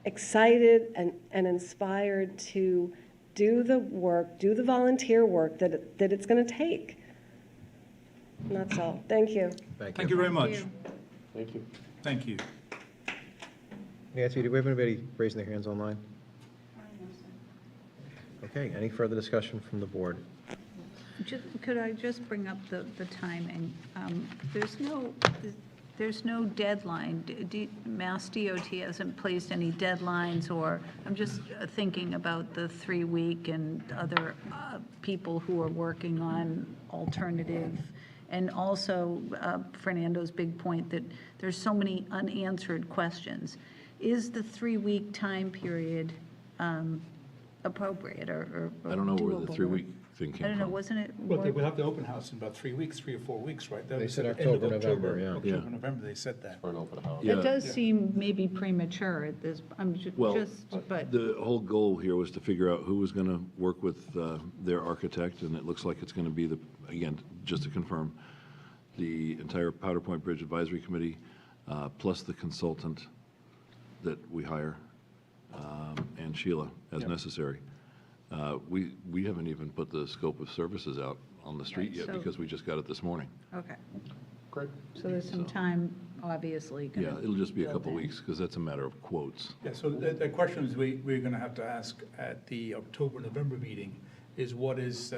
S18: excited and inspired to do the work, do the volunteer work that it's going to take. And that's all. Thank you.
S3: Thank you very much.
S10: Thank you.
S3: Thank you.
S1: Nancy, do we have anybody raising their hands online? Okay, any further discussion from the board?
S8: Could I just bring up the timing? There's no deadline. Mass DOT hasn't placed any deadlines, or I'm just thinking about the 3-week and other people who are working on alternative. And also Fernando's big point that there's so many unanswered questions. Is the 3-week time period appropriate or
S2: I don't know where the
S8: doable?
S2: 3-week thing came from.
S8: I don't know, wasn't it?
S3: Well, they
S8: more-
S3: will have the open house in about 3 weeks, 3 or 4 weeks, right?
S1: They said
S3: End of
S1: October, November, yeah.
S3: October,
S2: Yeah.
S3: November, they said that.
S10: For an open house.
S2: Yeah.
S8: That does seem maybe premature at this,
S2: Well,
S8: but.
S2: the whole goal here was to figure out who was going to work with their architect, and it looks like it's going to be again, just to confirm, the entire Powder Point Bridge Advisory Committee, plus the consultant that we hire, and Sheila as necessary. We haven't even put the scope of services out on the street yet,
S8: so-
S2: because we just got it this morning.
S8: Okay,
S10: Great.
S8: so there's some time, obviously. gonna
S2: Yeah, it'll just be a couple
S8: build in.
S2: weeks, because that's a matter of quotes.
S3: Yeah, so the questions we're going to have to ask at the October, November meeting is what is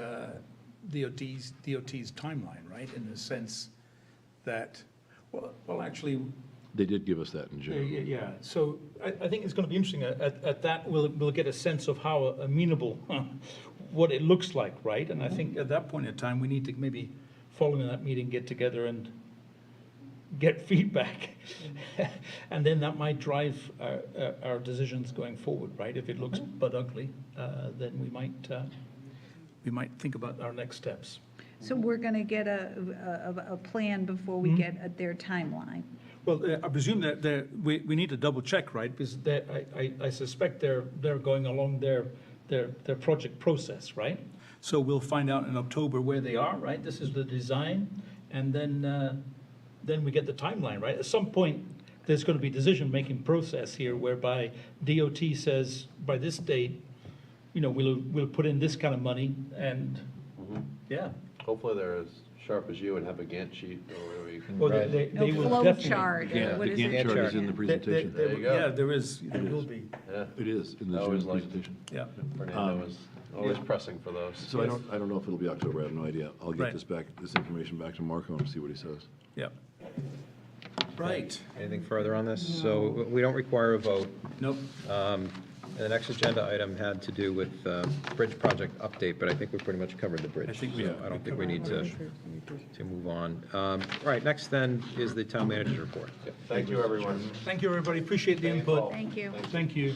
S3: DOT's timeline, right? In the sense that, well, actually,
S2: They did give us that in
S3: yeah,
S2: June.
S3: yeah. So I think it's going to be interesting. At that, we'll get a sense of how amenable, what it looks like, right? And I think at that point in time, we need to maybe, following that meeting, get together and get feedback. And then that might drive our decisions going forward, right? If it looks but ugly, then we might think about our next steps.
S8: So we're going to get a plan before we get their timeline.
S3: Well, I presume that we need to double check, right? Because I suspect they're going along their project process, right? So we'll find out in October where they are, right? This is the design, and then we get the timeline, right? At some point, there's going to be decision-making process here whereby DOT says, by this date, we'll put in this kind of money, and, yeah.
S10: Hopefully they're as sharp as you and have a Gantt sheet or whatever you can.
S3: Well,
S1: Right.
S3: they
S8: No
S3: will
S8: flow
S3: definitely.
S8: chart,
S2: Yeah,
S8: what
S2: the
S8: is it?
S2: Gantt chart is in the presentation.
S10: There you go.
S3: Yeah, there will be,
S10: Yeah,
S2: It is in the
S10: I
S2: June
S10: always liked
S2: presentation.
S3: yeah.
S10: Fernando was always pressing for those.
S2: So I don't know if it'll be October, I have no idea. I'll
S3: Right.
S2: get this information back to Marco and see what he says.
S3: Yeah. Right.
S1: Anything further on this? So we don't require a vote.
S3: Nope.
S1: The next agenda item had to do with bridge project update, but I think we pretty much covered the bridge.
S3: I think we
S1: so
S3: have.
S1: I don't think we need to move on. All right, next then is the town manager's report.
S10: Thank you, everyone.
S3: Thank you, everybody. Appreciate the input.
S8: Thank you.
S3: Thank you.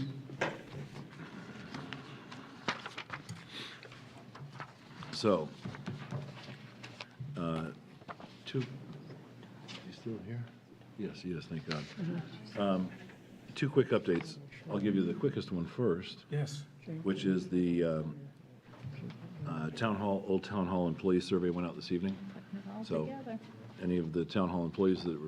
S2: So, you still here? Yes, he is, thank God. 2 quick updates. I'll give you the quickest one first,
S3: Yes.
S2: which is the Old Town Hall employee survey went out this evening. So any of the Town Hall employees that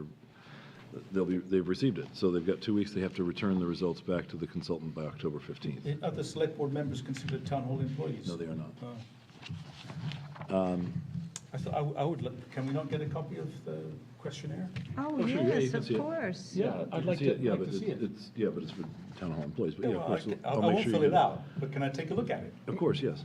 S2: they've received it. So they've got 2 weeks. They have to return the results back to the consultant by October 15th.
S3: Are the select board members considered town hall employees?
S2: No, they are not.
S3: I would, can we not get a copy of the questionnaire?
S8: Oh,
S2: Oh, sure, yeah, you
S8: yes,
S2: can
S8: of
S2: see it.
S8: course.
S3: Yeah, I'd like
S2: Yeah,
S3: to
S2: but
S3: see it.
S2: it's, yeah, but it's for town hall employees, but yeah, of
S3: Well,
S2: course.
S3: I
S2: I'll make
S3: won't
S2: sure
S3: fill
S2: you
S3: it
S2: get
S3: out, but can I take a look at it?
S2: Of course, yes.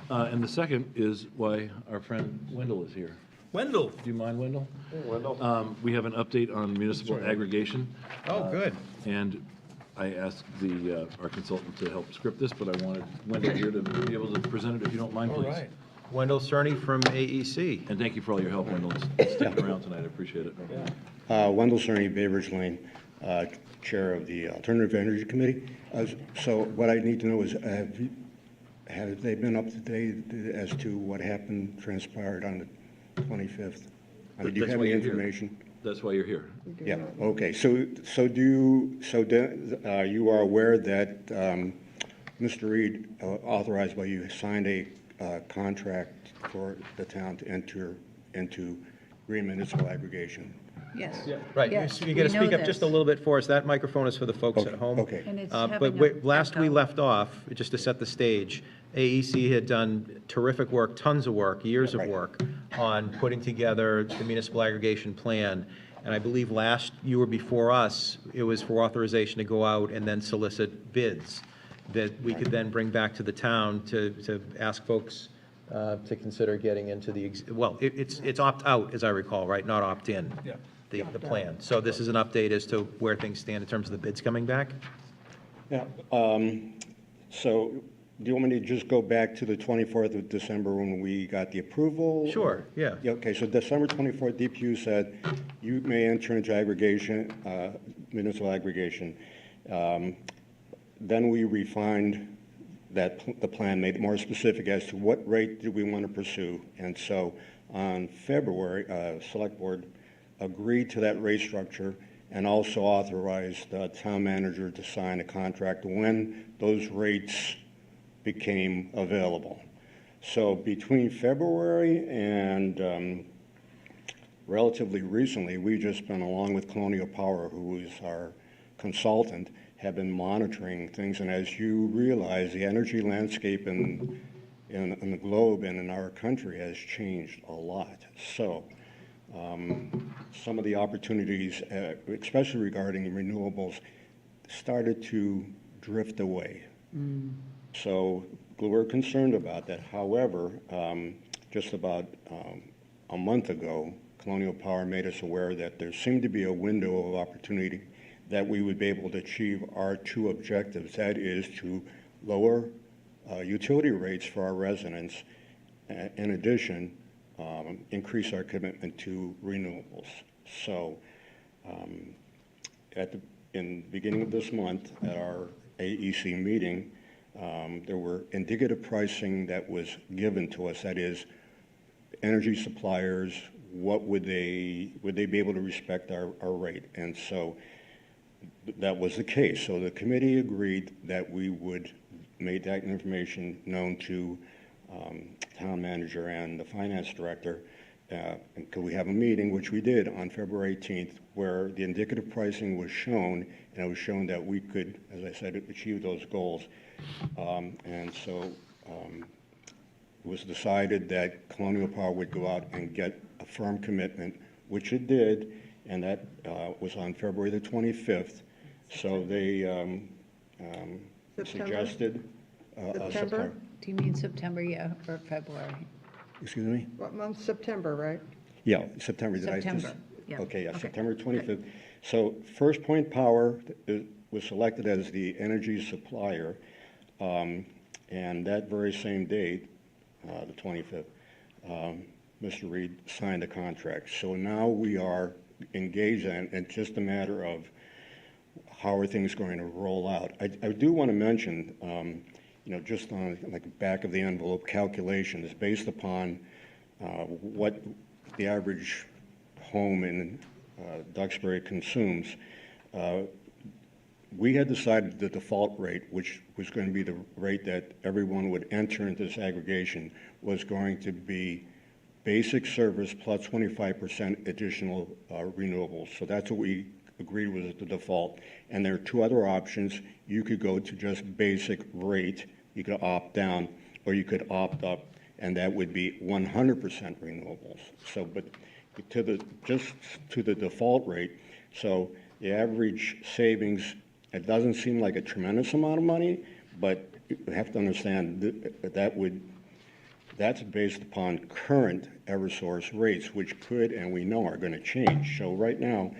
S2: And the second is why our friend Wendell is here.
S3: Wendell?
S2: Do you mind, Wendell? Wendell. We have an uptate on municipal aggregation.
S1: Oh, good.
S2: And I asked our consultant to help script this, but I wanted Wendell here to be able to present it, if you don't mind,
S3: All
S2: please.
S3: right.
S1: Wendell Cerny from AEC.
S2: And thank you for all your help, Wendell, and sticking around tonight. I appreciate it.
S19: Wendell Cerny, Baybridge Lane, Chair of the Alternative Energy Committee. So what I need to know is, have they been up to date as to what happened, transpired on the 25th? I mean, do you
S2: That's
S19: have
S2: why
S19: any
S2: you're here.
S19: information?
S2: That's why you're here.
S19: Yeah, okay. So you are aware that Mr. Reed, authorized by you, signed a contract for the town to enter into green municipal aggregation?
S8: Yes.
S1: Right,
S8: Yes,
S1: you got to
S8: we know
S1: speak up just a
S8: this.
S1: little bit for us. That microphone is for the folks at
S19: Okay,
S1: home.
S19: okay.
S8: And it's
S1: But
S8: having
S1: wait,
S8: a
S1: last we
S8: echo.
S1: left off, just to set the stage, AEC had done terrific work, tons of work, years of
S19: Right.
S1: work on putting together the municipal aggregation plan. And I believe last, you were before us, it was for authorization to go out and then solicit bids that we could then bring back to the town to ask folks to consider getting into the, well, it's opt-out, as I recall, right? Not opt-in.
S3: Yeah.
S1: The plan. So this is an update as to where things stand in terms of the bids coming back?
S19: Yeah. So do you want me to just go back to the 24th of December when we got the approval?
S1: Sure, yeah.
S19: Yeah, okay, so December 24th, DPU said you may enter into aggregation, municipal aggregation. Then we refined the plan, made it more specific as to what rate do we want to pursue. And so on February, Select Board agreed to that rate structure and also authorized the town manager to sign a contract when those rates became available. So between February and relatively recently, we've just been, along with Colonial Power, who is our consultant, have been monitoring things. And as you realize, the energy landscape in the globe and in our country has changed a lot. So some of the opportunities, especially regarding renewables, started to drift away. So we're concerned about that. However, just about a month ago, Colonial Power made us aware that there seemed to be a window of opportunity that we would be able to achieve our two objectives. That is to lower utility rates for our residents. In addition, increase our commitment to renewables. So in the beginning of this month at our AEC meeting, there were indicative pricing that was given to us. That is, energy suppliers, what would they be able to respect our rate? And so that was the case. So the committee agreed that we would make that information known to town manager and the finance director. Could we have a meeting, which we did on February 18th, where the indicative pricing was shown, and it was shown that we could, as I said, achieve those goals. And so it was decided that Colonial Power would go out and get a firm commitment, which it did, and that was on February the 25th. So they suggested
S11: September?
S8: Do you mean September, yeah, or February?
S19: Excuse me?
S11: What month? September, right?
S19: Yeah, September. Did I just?
S8: September, yeah.
S19: Okay, yeah,
S8: Okay.
S19: September 25th. So First Point Power was selected as the energy supplier, and that very same date, the 25th, Mr. Reed signed the contract. So now we are engaged in it. It's just a matter of how are things going to roll out. I do want to mention, just on like back of the envelope calculations based upon what the average home in Duxbury consumes. We had decided the default rate, which was going to be the rate that everyone would enter into this aggregation, was going to be basic service plus 25% additional renewables. So that's what we agreed with the default. And there are two other options. You could go to just basic rate, you could opt down, or you could opt up, and that would be 100% renewables. So, but just to the default rate, so the average savings, it doesn't seem like a tremendous amount of money, but you have to understand that's based upon current Eversource rates, which could and we know are going to change. So right now,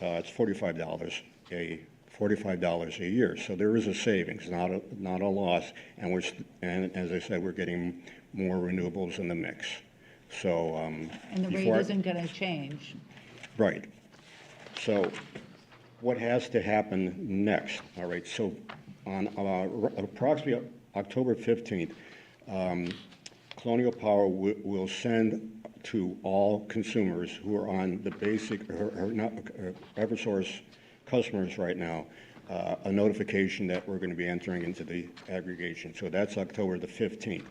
S19: it's $45 a year. So there is a savings, not a loss, and as I said, we're getting more renewables in the mix. So
S8: And the rate isn't going to change.
S19: right. So what has to happen next? All right. So on approximately October 15th, Colonial Power will send to all consumers who are on the basic or not Eversource customers right now a notification that we're going to be entering into the aggregation. So that's October the 15th.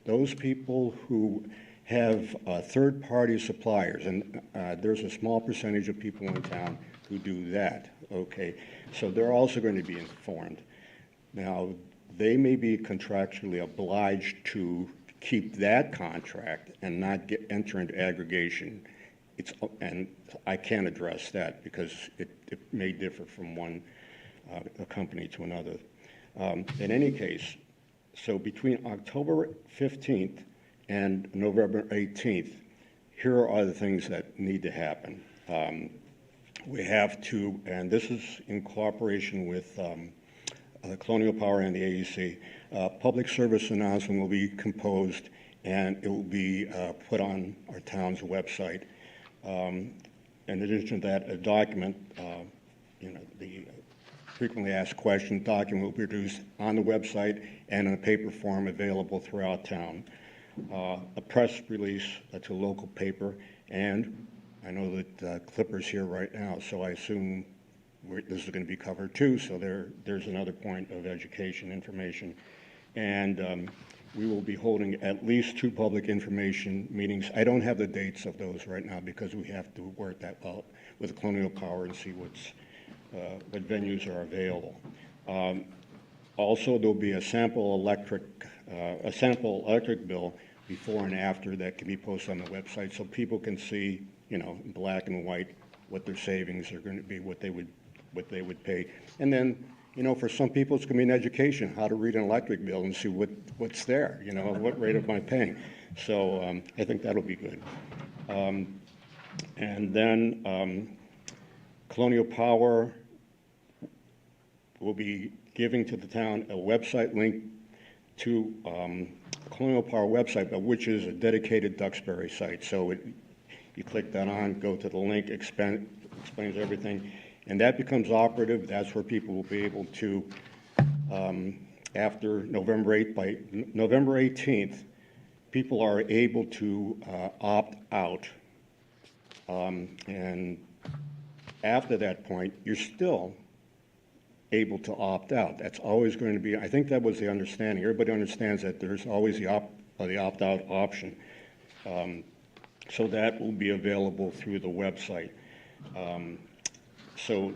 S19: Those people who have third-party suppliers, and there's a small percentage of people in town who do that, okay? So they're also going to be informed. Now, they may be contractually obliged to keep that contract and not enter into aggregation. And I can't address that because it may differ from one a company to another. In any case, so between October 15th and November 18th, here are the things that need to happen. We have to, and this is in cooperation with Colonial Power and the AEC, public service announcement will be composed and it will be put on our town's website. In addition to that, a document, the frequently asked questions document will be produced on the website and in a paper form available throughout town. A press release to local paper, and I know that Clipper's here right now, so I assume this is going to be covered too, so there's another point of education information. And we will be holding at least 2 public information meetings. I don't have the dates of those right now because we have to work that out with Colonial Power and see what venues are available. Also, there'll be a sample electric bill before and after that can be posted on the website so people can see, in black and white, what their savings are going to be, what they would pay. And then, for some people, it's going to be an education, how to read an electric bill and see what's there, what rate am I paying. So I think that'll be good. And then Colonial Power will be giving to the town a website link to Colonial Power website, but which is a dedicated Duxbury site. So you click that on, go to the link, explains everything, and that becomes operative. That's where people will be able to, after November 8th, by November 18th, people are able to opt out. And after that point, you're still able to opt out. That's always going to be, I think that was the understanding. Everybody understands that there's always the opt-out option. So that will be available through the website. So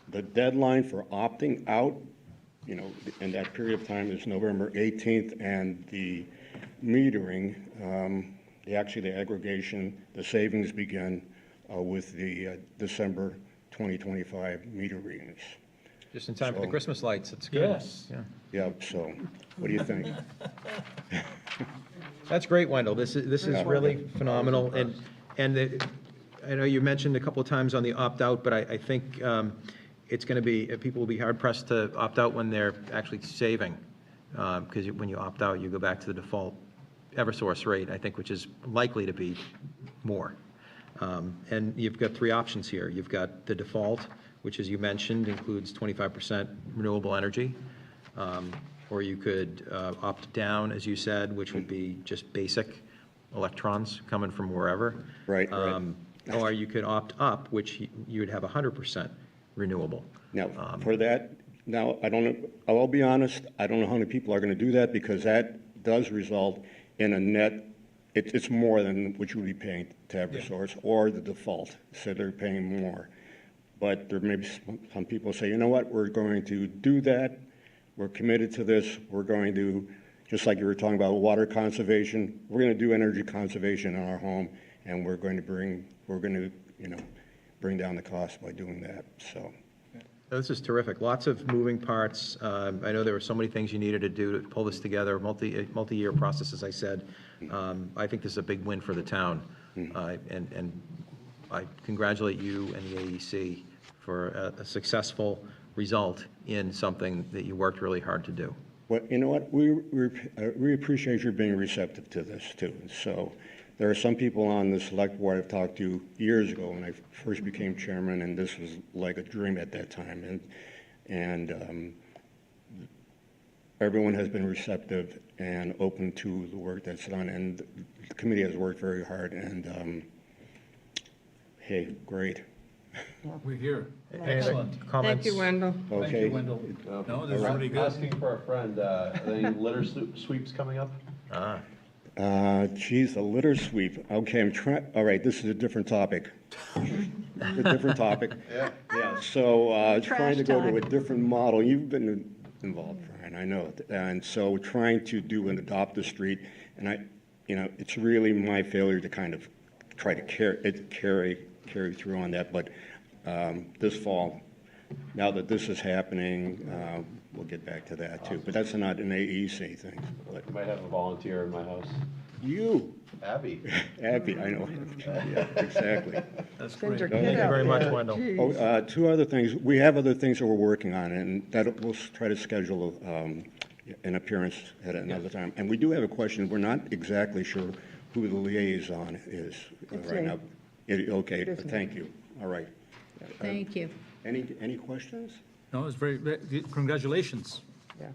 S19: the deadline for opting out, in that period of time is November 18th, and the metering, the aggregation, the savings begin with the December 2025 meter readings.
S1: Just in time for the Christmas lights, it's good.
S3: Yes.
S1: Yeah.
S19: Yeah, so what do you think?
S1: That's great, Wendell. This is really phenomenal. And I know you mentioned a couple of times on the opt-out, but I think it's going to be, people will be hard-pressed to opt out when they're actually saving, because when you opt out, you go back to the default Eversource rate, I think, which is likely to be more. And you've got 3 options here. You've got the default, which, as you mentioned, includes 25% renewable energy. Or you could opt down, as you said, which would be just basic electrons coming from wherever.
S19: Right.
S1: Or you could opt up, which you would have 100% renewable.
S19: Now, for that, now, I don't know, I'll be honest, I don't know how many people are going to do that because that does result in a net, it's more than what you would be paying to Eversource or the default, so they're paying more. but there may be some people say, you know what, we're going to do that. We're committed to this. We're going to, just like you were talking about water conservation, we're going to do energy conservation in our home, and we're going to bring down the cost by doing that, so.
S1: This is terrific. Lots of moving parts. I know there were so many things you needed to do to pull this together, multi-year process, as I said. I think this is a big win for the town. And I congratulate you and the AEC for a successful result in something that you worked really hard to do.
S19: Well, you know what, we appreciate you being receptive to this, too. So there are some people on the select board I've talked to years ago when I first became chairman, and this was like a dream at that time. And everyone has been receptive and open to the work that's done, and the committee has worked very hard, and hey, great.
S3: We're here.
S1: Excellent. Comments?
S11: Thank you, Wendell.
S3: Thank
S19: Okay.
S3: you, Wendell. No, this is really good.
S10: Asking for a friend, are there any litter sweeps coming up?
S19: Geez, the litter sweep. Okay, all right, this is a different topic. A different topic. Yeah, so trying to go to a different model. You've been involved, Brian, I know. And so trying to do an adopt a street, and it's really my failure to kind of try to carry through on that. But this fall, now that this is happening, we'll get back to that too. But that's not an AEC thing. But
S10: You might have a volunteer in my house.
S19: you,
S10: Abby.
S19: Abby, I know. Yeah, exactly.
S3: That's
S11: Send your
S3: great.
S11: kid
S1: Thank you
S11: out
S1: very much,
S11: there.
S1: Wendell.
S11: Geez.
S19: Oh, two other things. We have other things that we're working on, and that we'll try to schedule an appearance at another time. And we do have a question. We're not exactly sure who the liaison is right
S11: me.
S19: now. Okay,
S11: It's me.
S19: thank you. All right.
S8: Thank you.
S19: Any questions?
S3: No, it's very, congratulations.
S11: Yeah.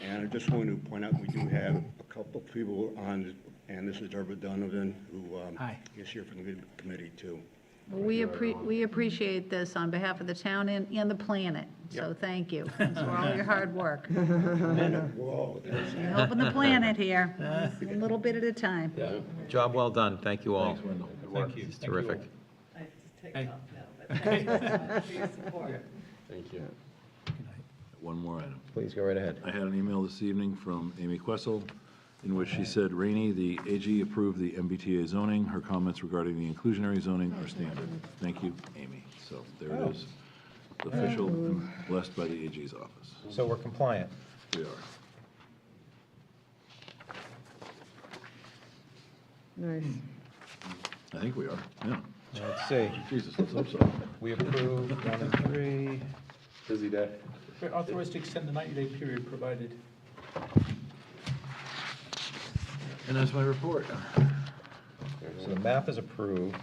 S19: And I just want to point out, we do have a couple of people on, and this is Deborah Donovan, who
S3: Hi.
S19: is here from the committee too.
S8: We appreciate this on behalf of the town and the planet, so thank you. Thanks for all your hard work.
S19: Whoa,
S8: You're helping the planet here, a little bit at a time.
S1: Job well done. Thank you all.
S3: Thanks, Wendell. Thank you.
S1: It's terrific.
S3: Hey.
S10: Thank you.
S2: One more item.
S1: Please go right ahead.
S2: I had an email this evening from Amy Questle in which she said, Rainey, the AG approved the MBTA zoning. Her comments regarding the inclusionary zoning are standard. Thank you, Amy. So there it is, official and blessed by the AG's office.
S1: So we're compliant.
S2: We are.
S11: Nice.
S2: I think we are, yeah.
S1: Let's see.
S2: Jesus, let's hope so.
S1: We approve 1 and 3.
S10: Busy day.
S3: We're authorized to extend the 90-day period provided.
S2: And that's my report.
S1: So the map is approved.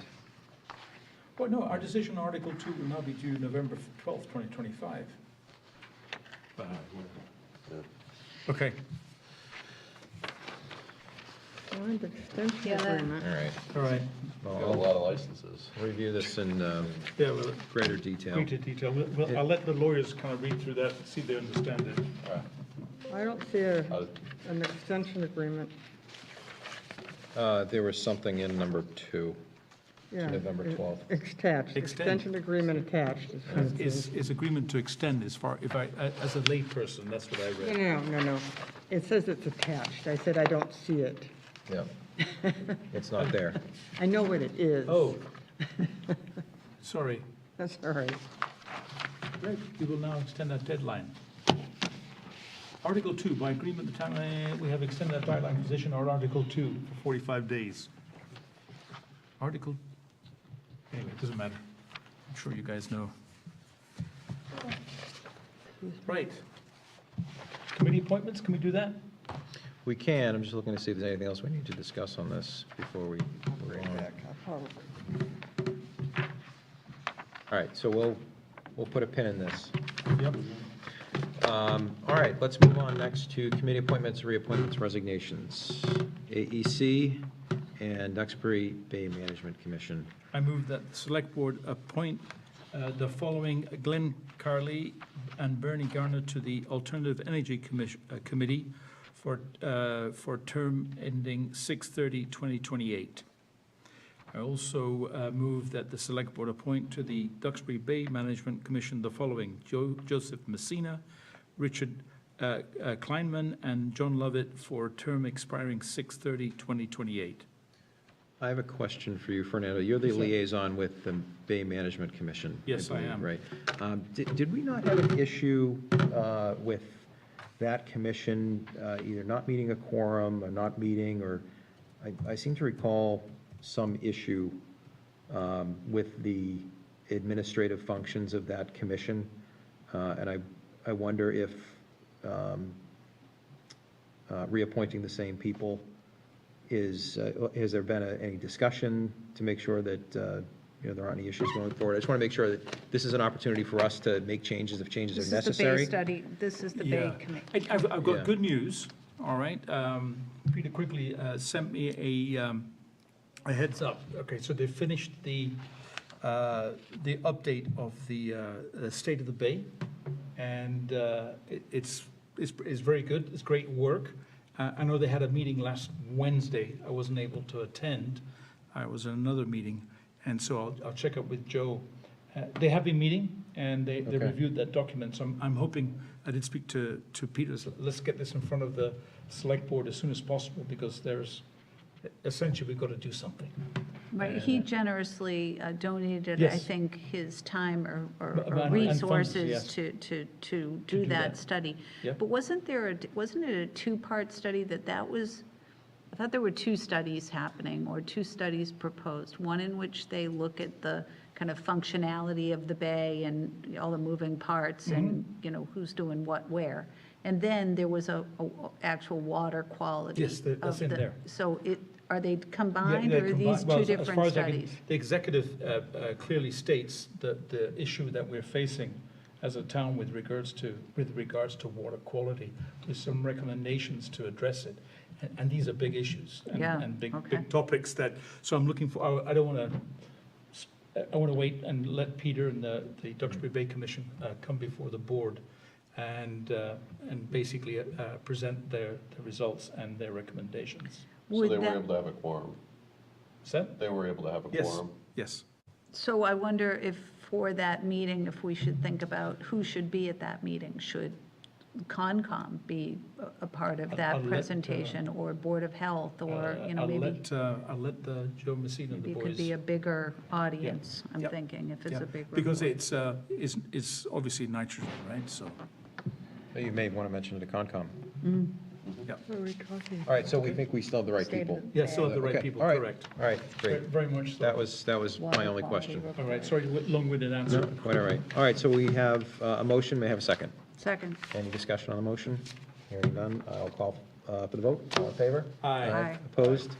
S3: Well, no, our decision on Article 2 will now be due November 12th, 2025. Okay.
S11: Signed extension
S8: Yeah, that-
S11: agreement.
S1: All right.
S3: All right.
S1: Well,
S10: Got a lot of licenses.
S1: I'll review this in
S3: Yeah, well,
S1: greater detail.
S3: greater detail. Well, I'll let the lawyers kind of read through that and see if they understand it.
S11: I don't see an extension agreement.
S1: There was something in number 2.
S11: Yeah.
S1: November 12th.
S11: Attached, extension agreement attached.
S3: Is agreement to extend as far, if I, as a layperson, that's what I read.
S11: No. It says it's attached. I said I don't see it.
S1: Yeah. It's not there.
S11: I know what it is.
S3: Oh. Sorry.
S11: That's all right.
S3: Right, we will now extend that deadline. Article 2, by agreement, the town, we have extended that deadline position, or Article 2, for 45 days. Anyway, it doesn't matter. I'm sure you guys know. Right. Committee appointments, can we do that?
S1: We can. I'm just looking to see if there's anything else we need to discuss on this before we go on. All right, so we'll put a pin in this.
S3: Yep.
S1: All right, let's move on next to committee appointments, reappointments, resignations. AEC and Duxbury Bay Management Commission.
S3: I move that the Select Board appoint the following: Glenn Carley and Bernie Garner to the Alternative Energy Committee for term ending 6/30/2028. I also move that the Select Board appoint to the Duxbury Bay Management Commission the following: Joseph Messina, Richard Kleinman, and John Lovett for a term expiring 6/30/2028.
S1: I have a question for you, Fernando. You're the
S3: Yes, sir.
S1: liaison with the Bay Management Commission.
S3: Yes, I
S1: believe,
S3: am.
S1: Right. Did we not have an issue with that commission either not meeting a quorum or not meeting, or I seem to recall some issue with the administrative functions of that commission, and I wonder if reappointing the same people has there been any discussion to make sure that there aren't any issues going forward? I just want to make sure that this is an opportunity for us to make changes if changes are necessary.
S8: This is the Bay Committee.
S3: I've got
S1: Yeah.
S3: good news, all right? Peter quickly sent me a heads up. Okay, so they finished the update of the State of the Bay, and it's very good. It's great work. I know they had a meeting last Wednesday. I wasn't able to attend. I was in another meeting, and so I'll check up with Joe. They have been meeting, and they
S1: Okay.
S3: reviewed that document, so I'm hoping, I did speak to Peter, so let's get this in front of the Select Board as soon as possible, because essentially, we've got to do something.
S8: Right, he generously donated, I
S3: Yes.
S8: think, his time or
S3: And funds,
S8: resources
S3: yes.
S8: to do
S3: do
S8: that
S3: that.
S8: study.
S3: Yep.
S8: But wasn't it a two-part study that was, I thought there were two studies happening, or two studies proposed. One in which they look at the kind of functionality of the bay and all the moving parts and, who's doing what where. And then there was a actual water quality.
S3: Yes, that's
S8: of
S3: in
S8: the-
S3: there.
S8: So are they
S3: Yeah,
S8: combined,
S3: they're
S8: or are these
S3: combined. Well,
S8: two
S3: as far
S8: different
S3: as I can-
S8: studies?
S3: The executive clearly states that the issue that we're facing as a town with regards to water quality, there's some recommendations to address it. And these are big issues
S8: Yeah,
S3: and big
S8: okay.
S3: topics so I'm looking for, I want to wait and let Peter and the Duxbury Bay Commission come before the board and basically present the results and their recommendations.
S10: So
S8: Would
S10: they were
S8: that-
S10: able to have a quorum.
S3: Is that?
S10: They were able to have a
S3: Yes,
S10: quorum.
S3: yes.
S8: So I wonder if for that meeting, if we should think about who should be at that meeting. Should Concom be a part of
S3: I'll
S8: that
S3: let,
S8: presentation, or Board of Health, or, maybe
S3: I'll let the Joe Messina and the
S8: maybe it
S3: boys.
S8: could be a bigger audience, I'm
S3: Yep.
S8: thinking, if it's
S3: Yeah,
S8: a big
S3: because
S8: report.
S3: it's obviously nitrogen, right? So,
S1: You may want to mention it to Concom.
S3: yeah.
S11: What are we talking?
S1: All right, so we think we still have the right people.
S3: Yeah, still have the right
S1: Okay,
S3: people,
S1: all right,
S3: correct.
S1: All right, great.
S3: Very much so.
S1: That was my only question.
S3: All right, sorry, long-winded answer.
S1: No, quite all right. All right, so we have a motion, may I have a second?
S8: Second.
S1: Any discussion on the motion? Hearing none, I'll call for the vote. All in favor?
S3: Aye.
S8: Aye.
S1: Opposed?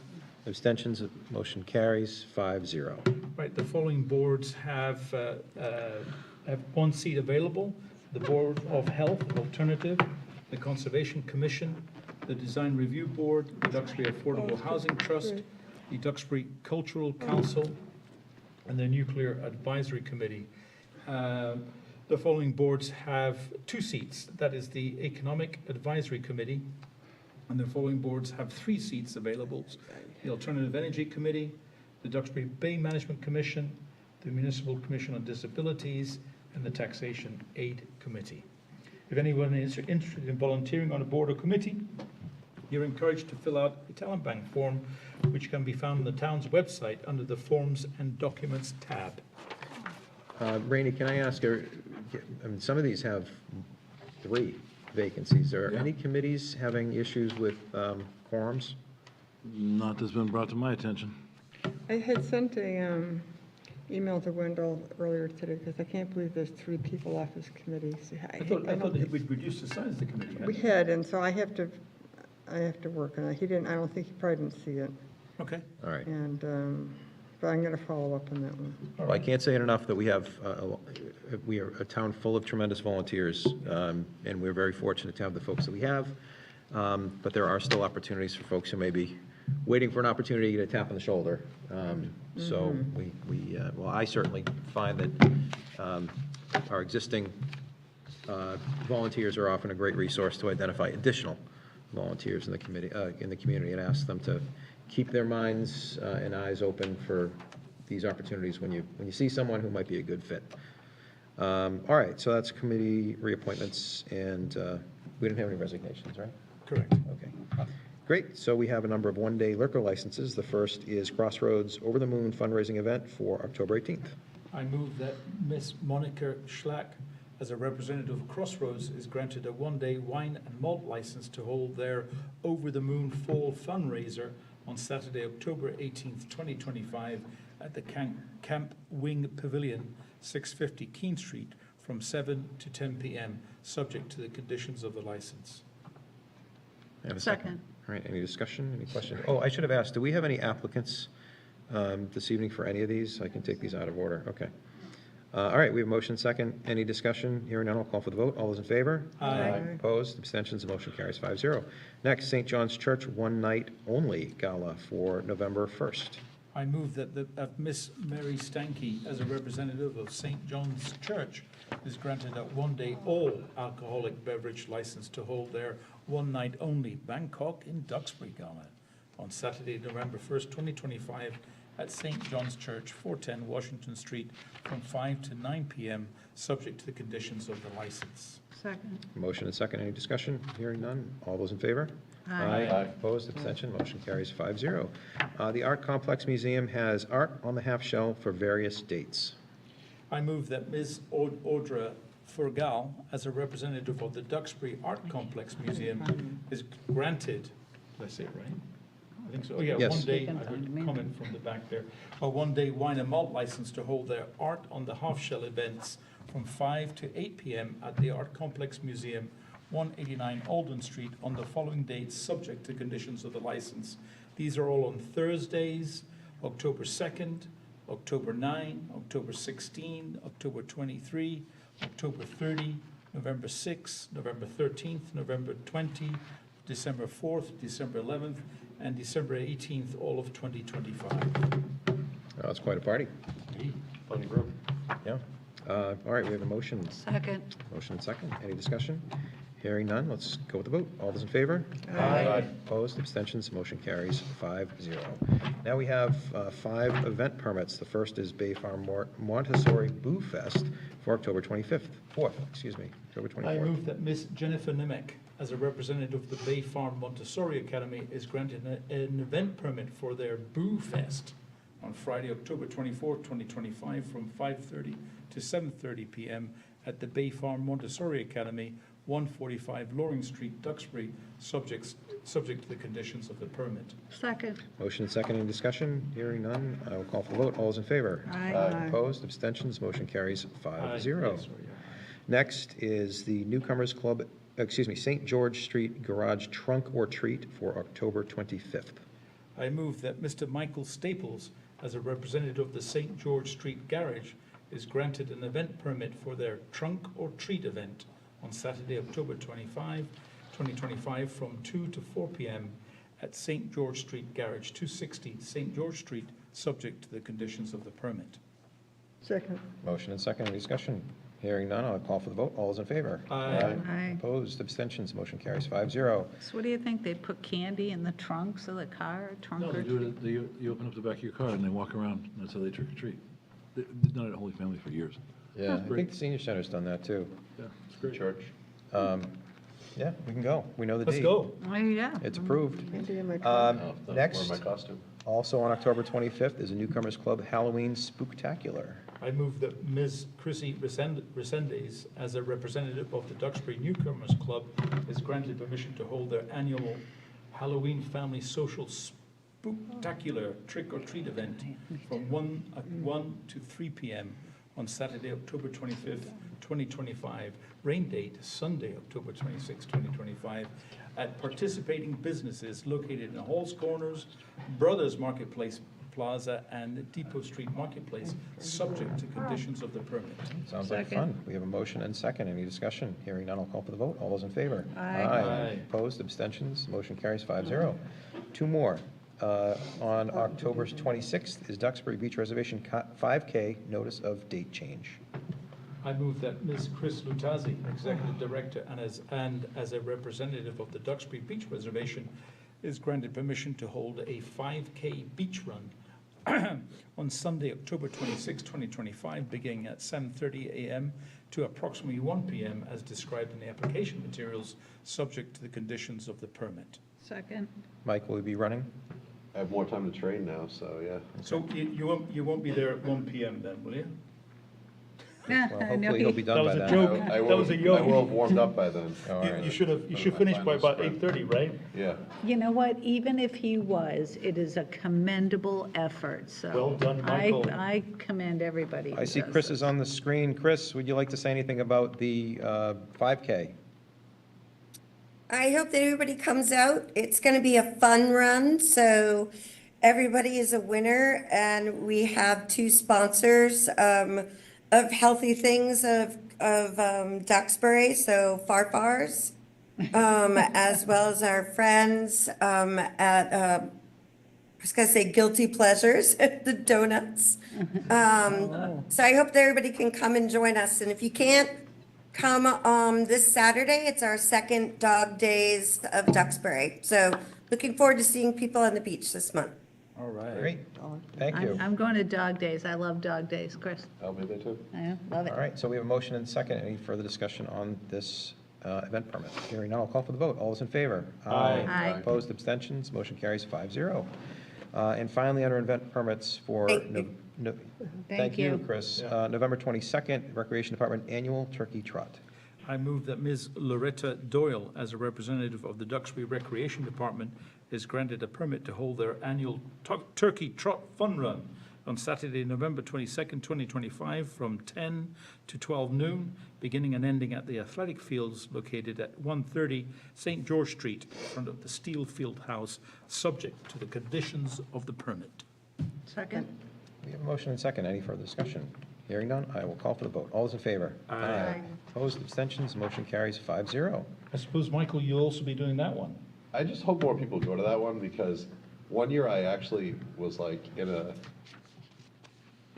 S1: Abstentions? Motion carries 5-0.
S3: Right, the following boards have one seat available: the Board of Health Alternative, the Conservation Commission, the Design Review Board, the Duxbury Affordable Housing Trust, the Duxbury Cultural Council, and the Nuclear Advisory Committee. The following boards have two seats. That is the Economic Advisory Committee, and the following boards have three seats available: the Alternative Energy Committee, the Duxbury Bay Management Commission, the Municipal Commission on Disabilities, and the Taxation Aid Committee. If anyone is interested in volunteering on a board or committee, you're encouraged to fill out a talent bank form, which can be found on the town's website under the Forms and Documents tab.
S1: Rainey, can I ask, some of these have 3 vacancies. Are any committees having issues with quorums?
S2: Not that's been brought to my attention.
S11: I had sent a email to Wendell earlier today, because I can't believe there's 3 people off his committee.
S3: I thought that we'd reduce the size of the committee.
S11: We had, and so I have to work on it. He didn't, I don't think, he probably didn't see it.
S3: Okay.
S1: All right.
S11: And, but I'm going to follow up on that one.
S1: Well, I can't say it enough that we are a town full of tremendous volunteers, and we're very fortunate to have the folks that we have. But there are still opportunities for folks who may be waiting for an opportunity to tap on the shoulder. So well, I certainly find that our existing volunteers are often a great resource to identify additional volunteers in the community and ask them to keep their minds and eyes open for these opportunities when you see someone who might be a good fit. All right, so that's committee reappointments, and we didn't have any resignations, right?
S3: Correct.
S1: Okay. Great, so we have a number of one-day liquor licenses. The first is Crossroads Over the Moon fundraising event for October 18th.
S3: I move that Miss Monica Schlack, as a representative of Crossroads, is granted a one-day wine and malt license to hold their Over the Moon Fall fundraiser on Saturday, October 18th, 2025, at the Camp Wing Pavilion, 650 Keene Street, from 7 to 10 p.m., subject to the conditions of the license.
S1: I have a
S8: Second.
S1: All right, any discussion, any questions? Oh, I should have asked, do we have any applicants this evening for any of these? I can take these out of order, okay. All right, we have motion second. Any discussion? Hearing none, I'll call for the vote. All those in favor?
S3: Aye.
S1: Opposed? Abstentions? The motion carries 5-0. Next, St. John's Church One Night Only Gala for November 1st.
S3: I move that Miss Mary Stanky, as a representative of St. John's Church, is granted a one-day all-alcoholic beverage license to hold their one-night only Bangkok in Duxbury Gala on Saturday, November 1st, 2025, at St. John's Church, 410 Washington Street, from 5 to 9 p.m., subject to the conditions of the license.
S8: Second.
S1: Motion and second. Any discussion? Hearing none. All those in favor?
S8: Aye.
S1: Opposed? Abstention? Motion carries 5-0. The Art Complex Museum has art on the half shell for various dates.
S3: I move that Ms. Audra Furgal, as a representative of the Duxbury Art Complex Museum, is granted, did I say it right? I think so. Oh, yeah,
S1: Yes.
S3: one day, I heard a comment from the back there, a one-day wine and malt license to hold their Art on the Half Shell events from 5 to 8 p.m. at the Art Complex Museum, 189 Alden Street, on the following dates, subject to conditions of the license. These are all on Thursdays, October 2nd, October 9, October 16, October 23, October 30, November 6, November 13th, November 20, December 4th, December 11th, and December 18th, all of 2025.
S1: That's quite a party.
S10: Fun group.
S1: Yeah. All right, we have a motion.
S8: Second.
S1: Motion and second. Any discussion? Hearing none, let's go with the vote. All those in favor?
S10: Aye.
S1: Opposed? Abstentions? Motion carries 5-0. Now we have 5 event permits. The first is Bay Farm Montessori Boo Fest for October 4th, October 24th.
S3: I move that Ms. Jennifer Nemec, as a representative of the Bay Farm Montessori Academy, is granted an event permit for their Boo Fest on Friday, October 24th, 2025, from 5:30 to 7:30 p.m. at the Bay Farm Montessori Academy, 145 Loring Street, Duxbury, subject to the conditions of the permit.
S8: Second.
S1: Motion and second. Any discussion? Hearing none, I will call for the vote. All those in favor?
S8: Aye.
S1: Opposed? Abstentions? Motion carries 5-0.
S3: Yes, sorry, yeah.
S1: Next is the Newcomers Club, St. George Street Garage Trunk or Treat for October 25th.
S3: I move that Mr. Michael Staples, as a representative of the St. George Street Garage, is granted an event permit for their Trunk or Treat event on Saturday, October 25, 2025, from 2 to 4 p.m. at St. George Street Garage, 260 St. George Street, subject to the conditions of the permit.
S11: Second.
S1: Motion and second. Any discussion? Hearing none, I'll call for the vote. All those in favor?
S3: Aye.
S8: Aye.
S1: Opposed? Abstentions? Motion carries 5-0.
S8: So what do you think? They put candy in the trunks of the car, trunk
S2: No,
S8: or
S2: they do
S8: treat?
S2: it, you open up the back of your car and they walk around, and that's how they trick or treat. They've done it at Holy Family for years.
S1: Yeah, I think the senior center's done that too.
S2: Yeah, it's great.
S10: Church.
S1: Yeah, we can go. We know the
S3: Let's
S1: date.
S3: go.
S8: Oh, yeah.
S1: It's approved.
S11: Candy in my car.
S1: Next,
S10: Wear my costume.
S1: also on October 25th, is a Newcomers Club Halloween Spooktacular.
S3: I move that Ms. Chrissy Resendez, as a representative of the Duxbury Newcomers Club, is granted permission to hold their annual Halloween Family Social Spooktacular Trick-or-Treat event from 1 to 3 p.m. on Saturday, October 25th, 2025. Rain date, Sunday, October 26, 2025, at participating businesses located in Halls Corners, Brothers Marketplace Plaza, and Depot Street Marketplace, subject to conditions of the permit.
S1: Sounds like
S8: Second.
S1: fun. We have a motion and second. Any discussion? Hearing none, I'll call for the vote. All those in favor?
S8: Aye.
S3: Aye.
S1: Opposed? Abstentions? Motion carries 5-0. 2 more. On October 26th is Duxbury Beach Reservation 5K Notice of Date Change.
S3: I move that Ms. Chris Lutazzi, Executive Director and as a representative of the Duxbury Beach Reservation, is granted permission to hold a 5K beach run on Sunday, October 26, 2025, beginning at 7:30 a.m. to approximately 1 p.m. as described in the application materials, subject to the conditions of the permit.
S8: Second.
S1: Mike, will you be running?
S10: I have more time to train now, so yeah.
S3: So you won't be there at 1 p.m. then, will you?
S1: Well, hopefully he'll be done by then.
S10: I will have warmed up by then.
S3: You should finish by about 8:30, right?
S10: Yeah.
S8: You know what, even if he was, it is a commendable effort, so.
S3: Well done, Michael.
S8: I commend everybody who
S1: I see
S8: does
S1: Chris
S8: this.
S1: is on the screen. Chris, would you like to say anything about the 5K?
S20: I hope that everybody comes out. It's going to be a fun run, so everybody is a winner, and we have two sponsors of Healthy Things of Duxbury, so Farfars, as well as our friends at I was going to say Guilty Pleasures, the donuts. So I hope that everybody can come and join us, and if you can't come this Saturday, it's our second Dog Days of Duxbury. So looking forward to seeing people on the beach this month.
S3: All right.
S1: Great, thank you.
S8: I'm going to Dog Days. I love Dog Days, Chris.
S10: I'll be there too.
S8: I love it.
S1: All right, so we have a motion and a second. Any further discussion on this event permit? Hearing none, I'll call for the vote. All those in favor?
S3: Aye.
S8: Aye.
S1: Opposed, abstentions, motion carries 5-0. And finally, under event permits for, thank you, Chris. November 22nd, Recreation Department Annual Turkey Trot.
S3: I move that Ms. Loretta Doyle, as a representative of the Duxbury Recreation Department, is granted a permit to hold their annual Turkey Trot Fun Run on Saturday, November 22nd, 2025, from 10 to 12 noon, beginning and ending at the athletic fields located at 130 St. George Street, in front of the Steel Field House, subject to the conditions of the permit.
S8: Second.
S1: We have a motion and second. Any further discussion? Hearing none, I will call for the vote. All those in favor?
S3: Aye.
S1: Opposed, abstentions, motion carries 5-0.
S3: I suppose, Michael, you'll also be doing that one.
S10: I just hope more people go to that one, because one year I actually was like in a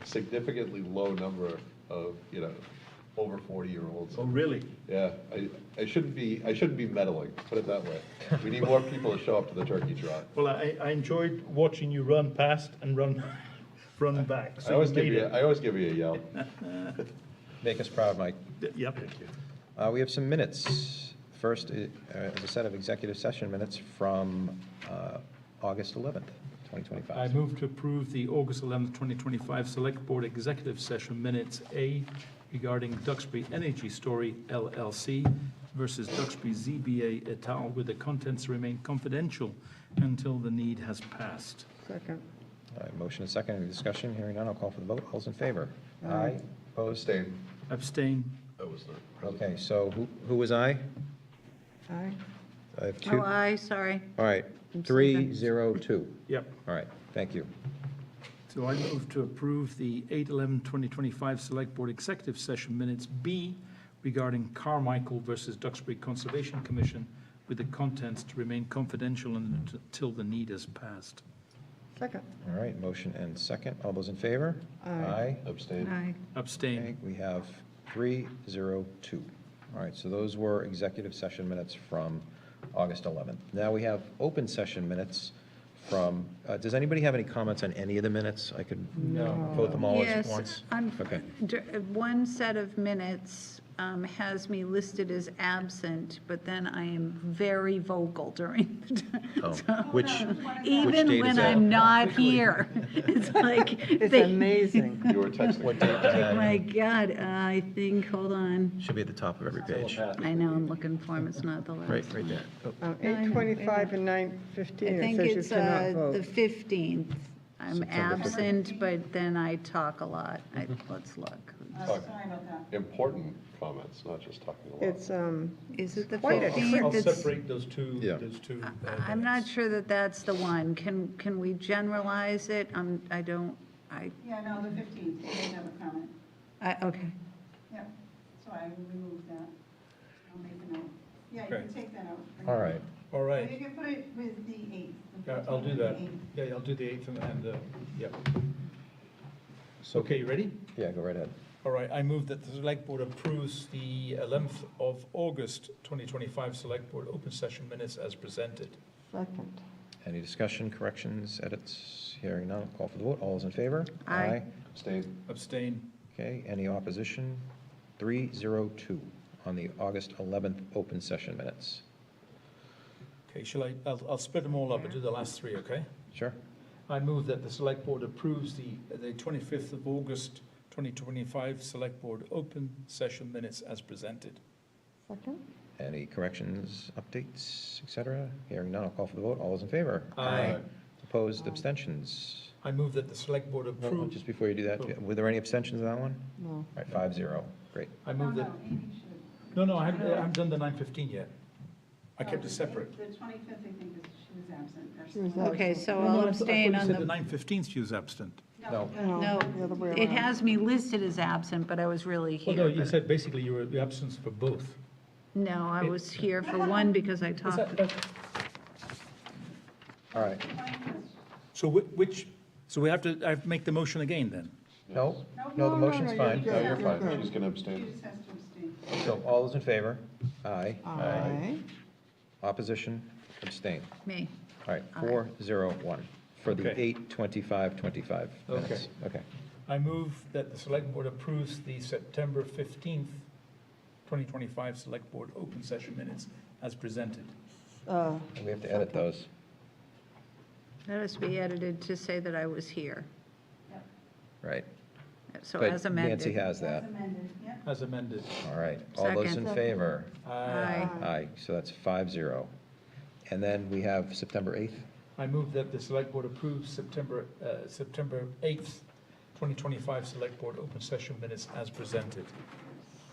S10: significantly low number of, over 40-year-olds.
S3: Oh, really?
S10: Yeah, I shouldn't be meddling, put it that way. We need more people to show up to the turkey trot.
S3: Well, I enjoyed watching you run past and run back.
S10: I always give you a yell.
S1: Make us proud, Mike.
S3: Yep.
S1: We have some minutes. First is a set of executive session minutes from August 11th, 2025.
S3: I move to approve the August 11th, 2025 Select Board Executive Session Minutes A regarding Duxbury Energy Story LLC versus Duxbury ZBA et al., with the contents remain confidential until the need has passed.
S11: Second.
S1: All right, motion and second. Any discussion? Hearing none, I'll call for the vote. All those in favor? Aye. Opposed?
S10: Abstain.
S3: Abstain.
S10: I was not present.
S1: Okay, so who was aye?
S11: Aye.
S1: I have two.
S8: Oh, aye, sorry.
S1: All right, 3-0-2.
S3: Yep.
S1: All right, thank you.
S3: So I move to approve the 8/11/2025 Select Board Executive Session Minutes B regarding Carmichael versus Duxbury Conservation Commission, with the contents to remain confidential until the need has passed.
S11: Second.
S1: All right, motion and second. All those in favor?
S11: Aye.
S10: Abstain.
S8: Aye.
S3: Abstain.
S1: Okay, we have 3-0-2. All right, so those were executive session minutes from August 11th. Now we have open session minutes from, does anybody have any comments on any of the minutes? I could vote them all at once? Okay.
S8: One set of minutes has me listed as absent, but then I am very vocal during the time.
S1: Oh,
S8: So,
S1: which
S8: even
S1: date is
S8: when
S1: that?
S8: I'm not here. It's like.
S11: It's
S8: they-
S11: amazing.
S10: You were texting.
S1: What date is
S8: Oh
S1: that?
S8: my God, I think, hold on.
S1: Should be at the top of every page.
S8: I know, I'm looking for him, it's not the last.
S1: Right there. Oh,
S11: 8:25 and
S8: I
S11: 9:15, it
S8: think
S11: says you
S8: it's
S11: cannot
S8: the
S11: vote.
S8: 15th. I'm
S1: September 15th.
S8: absent, but then I talk a lot. Let's look.
S10: Sorry about that. Important comments, not just talking a lot.
S11: It's,
S8: Is it the
S11: Quite a
S8: 15th?
S3: I'll
S8: It's-
S3: separate those two.
S1: Yeah.
S8: I'm not sure that that's the one. Can we generalize it? I don't,
S4: Yeah, no, the 15th, you didn't have a comment.
S8: okay.
S4: Yep, so I removed that. I'll make a note. Yeah, you
S3: Okay.
S4: can take that out.
S1: All right.
S3: All
S4: Or
S3: right.
S4: you can put it with the 8th. the
S3: Yeah, I'll
S4: 15th
S3: do
S4: and
S3: that.
S4: the 8th.
S3: Yeah, I'll do the 8th and yep. Okay, you ready?
S1: Yeah, go right ahead.
S3: All right, I move that the Select Board approves the 11th of August 2025 Select Board Open Session Minutes as presented.
S11: second.
S1: Any discussion, corrections, edits? Hearing none, call for the vote. All those in favor?
S8: Aye.
S10: Abstain.
S3: Abstain.
S1: Okay, any opposition? 302 on the August 11th open session minutes.
S3: Okay, I'll split them all up and do the last three, okay?
S1: Sure.
S3: I move that the Select Board approves the 25th of August, 2025 Select Board open session minutes as presented.
S11: Second?
S1: Any corrections, updates, et cetera? Hearing none, I'll call for the vote. All those in favor?
S3: Aye.
S1: Opposed, abstentions?
S3: I move that the Select Board
S1: No,
S3: approve.
S1: just before you do that, were there any abstentions on that one?
S11: No.
S1: All right, 5-0, great.
S3: I move that. No, I haven't done the 9:15 yet. I kept it separate.
S4: The 25th, I think, she was absent.
S11: She was
S8: Okay,
S11: absent.
S8: so
S3: No,
S8: I'll
S3: I thought
S8: abstain
S3: you
S8: on
S3: said the
S8: the,
S3: 9:15 she was absent.
S1: No,
S8: no,
S11: the other way
S8: it
S11: around.
S8: has me listed as absent, but I was really
S3: Well, no,
S8: here.
S3: you
S8: but-
S3: said basically you were the absence for both.
S8: No, I was here for one because I
S3: Is
S8: talked.
S3: that-
S1: all right.
S3: So so we have to make the motion again then?
S1: No, the motion's fine.
S10: No, you're fine. She's going to abstain.
S4: Just has to abstain.
S1: So all those in favor? Aye.
S11: Aye.
S1: Opposition? Abstain.
S8: Me.
S1: All right, 4-0-1 for the
S3: Okay.
S1: 8/25/25 minutes. Okay.
S3: I move that the Select Board approves the September 15th, 2025 Select Board open session minutes as presented.
S1: And we have to edit those.
S8: That has to be edited to say that I was here.
S1: Right.
S8: So
S1: But
S8: as amended.
S1: Nancy has that.
S4: Amended, yep.
S3: As amended.
S1: All right. All those in
S8: Second.
S1: favor?
S8: Aye.
S1: Aye. So that's 5-0. And then we have September 8th.
S3: I move that the Select Board approves September 8th, 2025 Select Board open session minutes as presented.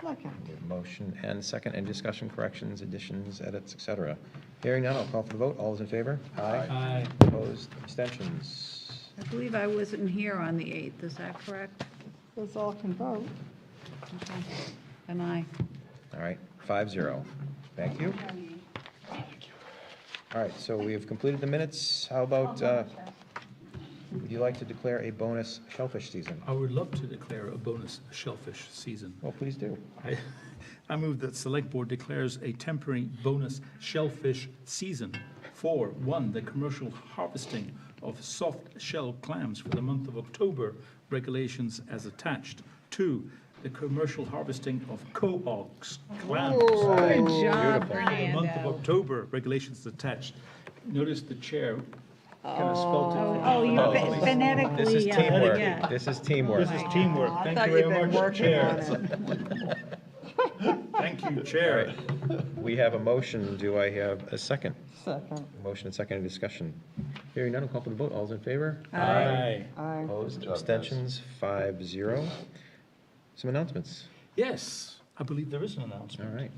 S11: Second.
S1: We have motion and second. Any discussion, corrections, additions, edits, et cetera? Hearing none, I'll call for the vote. All those in favor?
S3: Aye.
S1: Opposed? Abstentions?
S8: I believe I wasn't here on the 8th, is that correct?
S11: Those all can vote.
S8: Okay. And I.
S1: All right, 5-0. Thank you. All right, so we have completed the minutes. How about, would you like to declare a bonus shellfish season?
S3: I would love to declare a bonus shellfish season.
S1: Well, please do.
S3: I move that Select Board declares a temporary bonus shellfish season for, 1, the commercial harvesting of soft shell clams for the month of October, regulations as attached. 2, the commercial harvesting of cohogs clams.
S8: Good job,
S3: For the month of
S8: Fernando.
S3: October, regulations attached. Notice the chair kind of spelled it.
S8: Oh, you phonetically.
S1: This is
S8: yeah,
S1: teamwork.
S8: yeah.
S1: This is teamwork.
S3: This is teamwork.
S11: I
S3: Thank
S11: thought
S3: you
S11: you'd
S3: very
S11: been
S3: much,
S11: working
S3: Chair.
S11: on it.
S3: Thank you,
S1: All
S3: Chair.
S1: right, we have a motion. Do I have a second?
S11: Second.
S1: Motion and second, any discussion? Hearing none, I'll call for the vote. All those in favor?
S3: Aye.
S11: Aye.
S1: Opposed,
S10: Good job, guys.
S1: abstentions, 5-0. Some announcements.
S3: Yes, I believe there is an announcement.
S1: All right.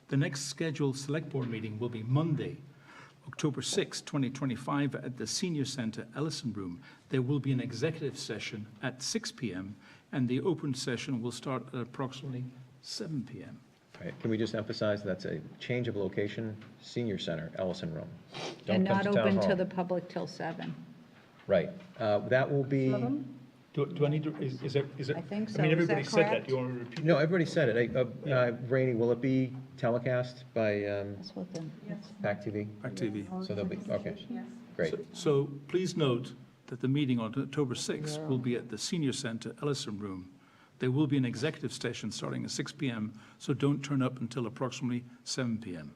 S3: The next scheduled Select Board meeting will be Monday, October 6, 2025, at the Senior Center, Ellison Room. There will be an executive session at 6 p.m., and the open session will start at approximately 7 p.m.
S1: All right, can we just emphasize that's a change of location, Senior Center, Ellison Room. Don't
S8: And
S1: come
S8: not
S1: to Town
S8: open
S1: Hall.
S8: to the public till 7.
S1: Right. That will be,
S3: Do I need to, is it?
S8: I think so.
S3: I mean,
S8: Is that
S3: everybody said that.
S8: correct?
S3: Do you want to repeat?
S1: no, everybody said it. Rainey, will it be telecast by
S8: That's what the.
S1: pac-tv?
S3: Activity.
S1: So there'll be, okay, great.
S3: So please note that the meeting on October 6th will be at the Senior Center, Ellison Room. There will be an executive session starting at 6 p.m., so don't turn up until approximately 7 p.m.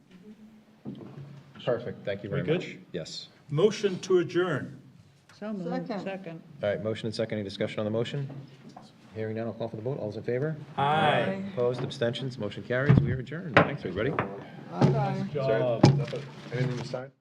S1: Perfect, thank you very
S3: We good?
S1: much. Yes.
S3: Motion to adjourn.
S8: So moved.
S11: Second.
S8: Second.
S1: All right, motion and second, any discussion on the motion? Hearing none, I'll call for the vote. All those in favor?
S3: Aye.
S1: Opposed, abstentions, motion carries. We are adjourned. Thanks, everybody.
S11: Aye.
S3: Job.
S10: Anything to sign?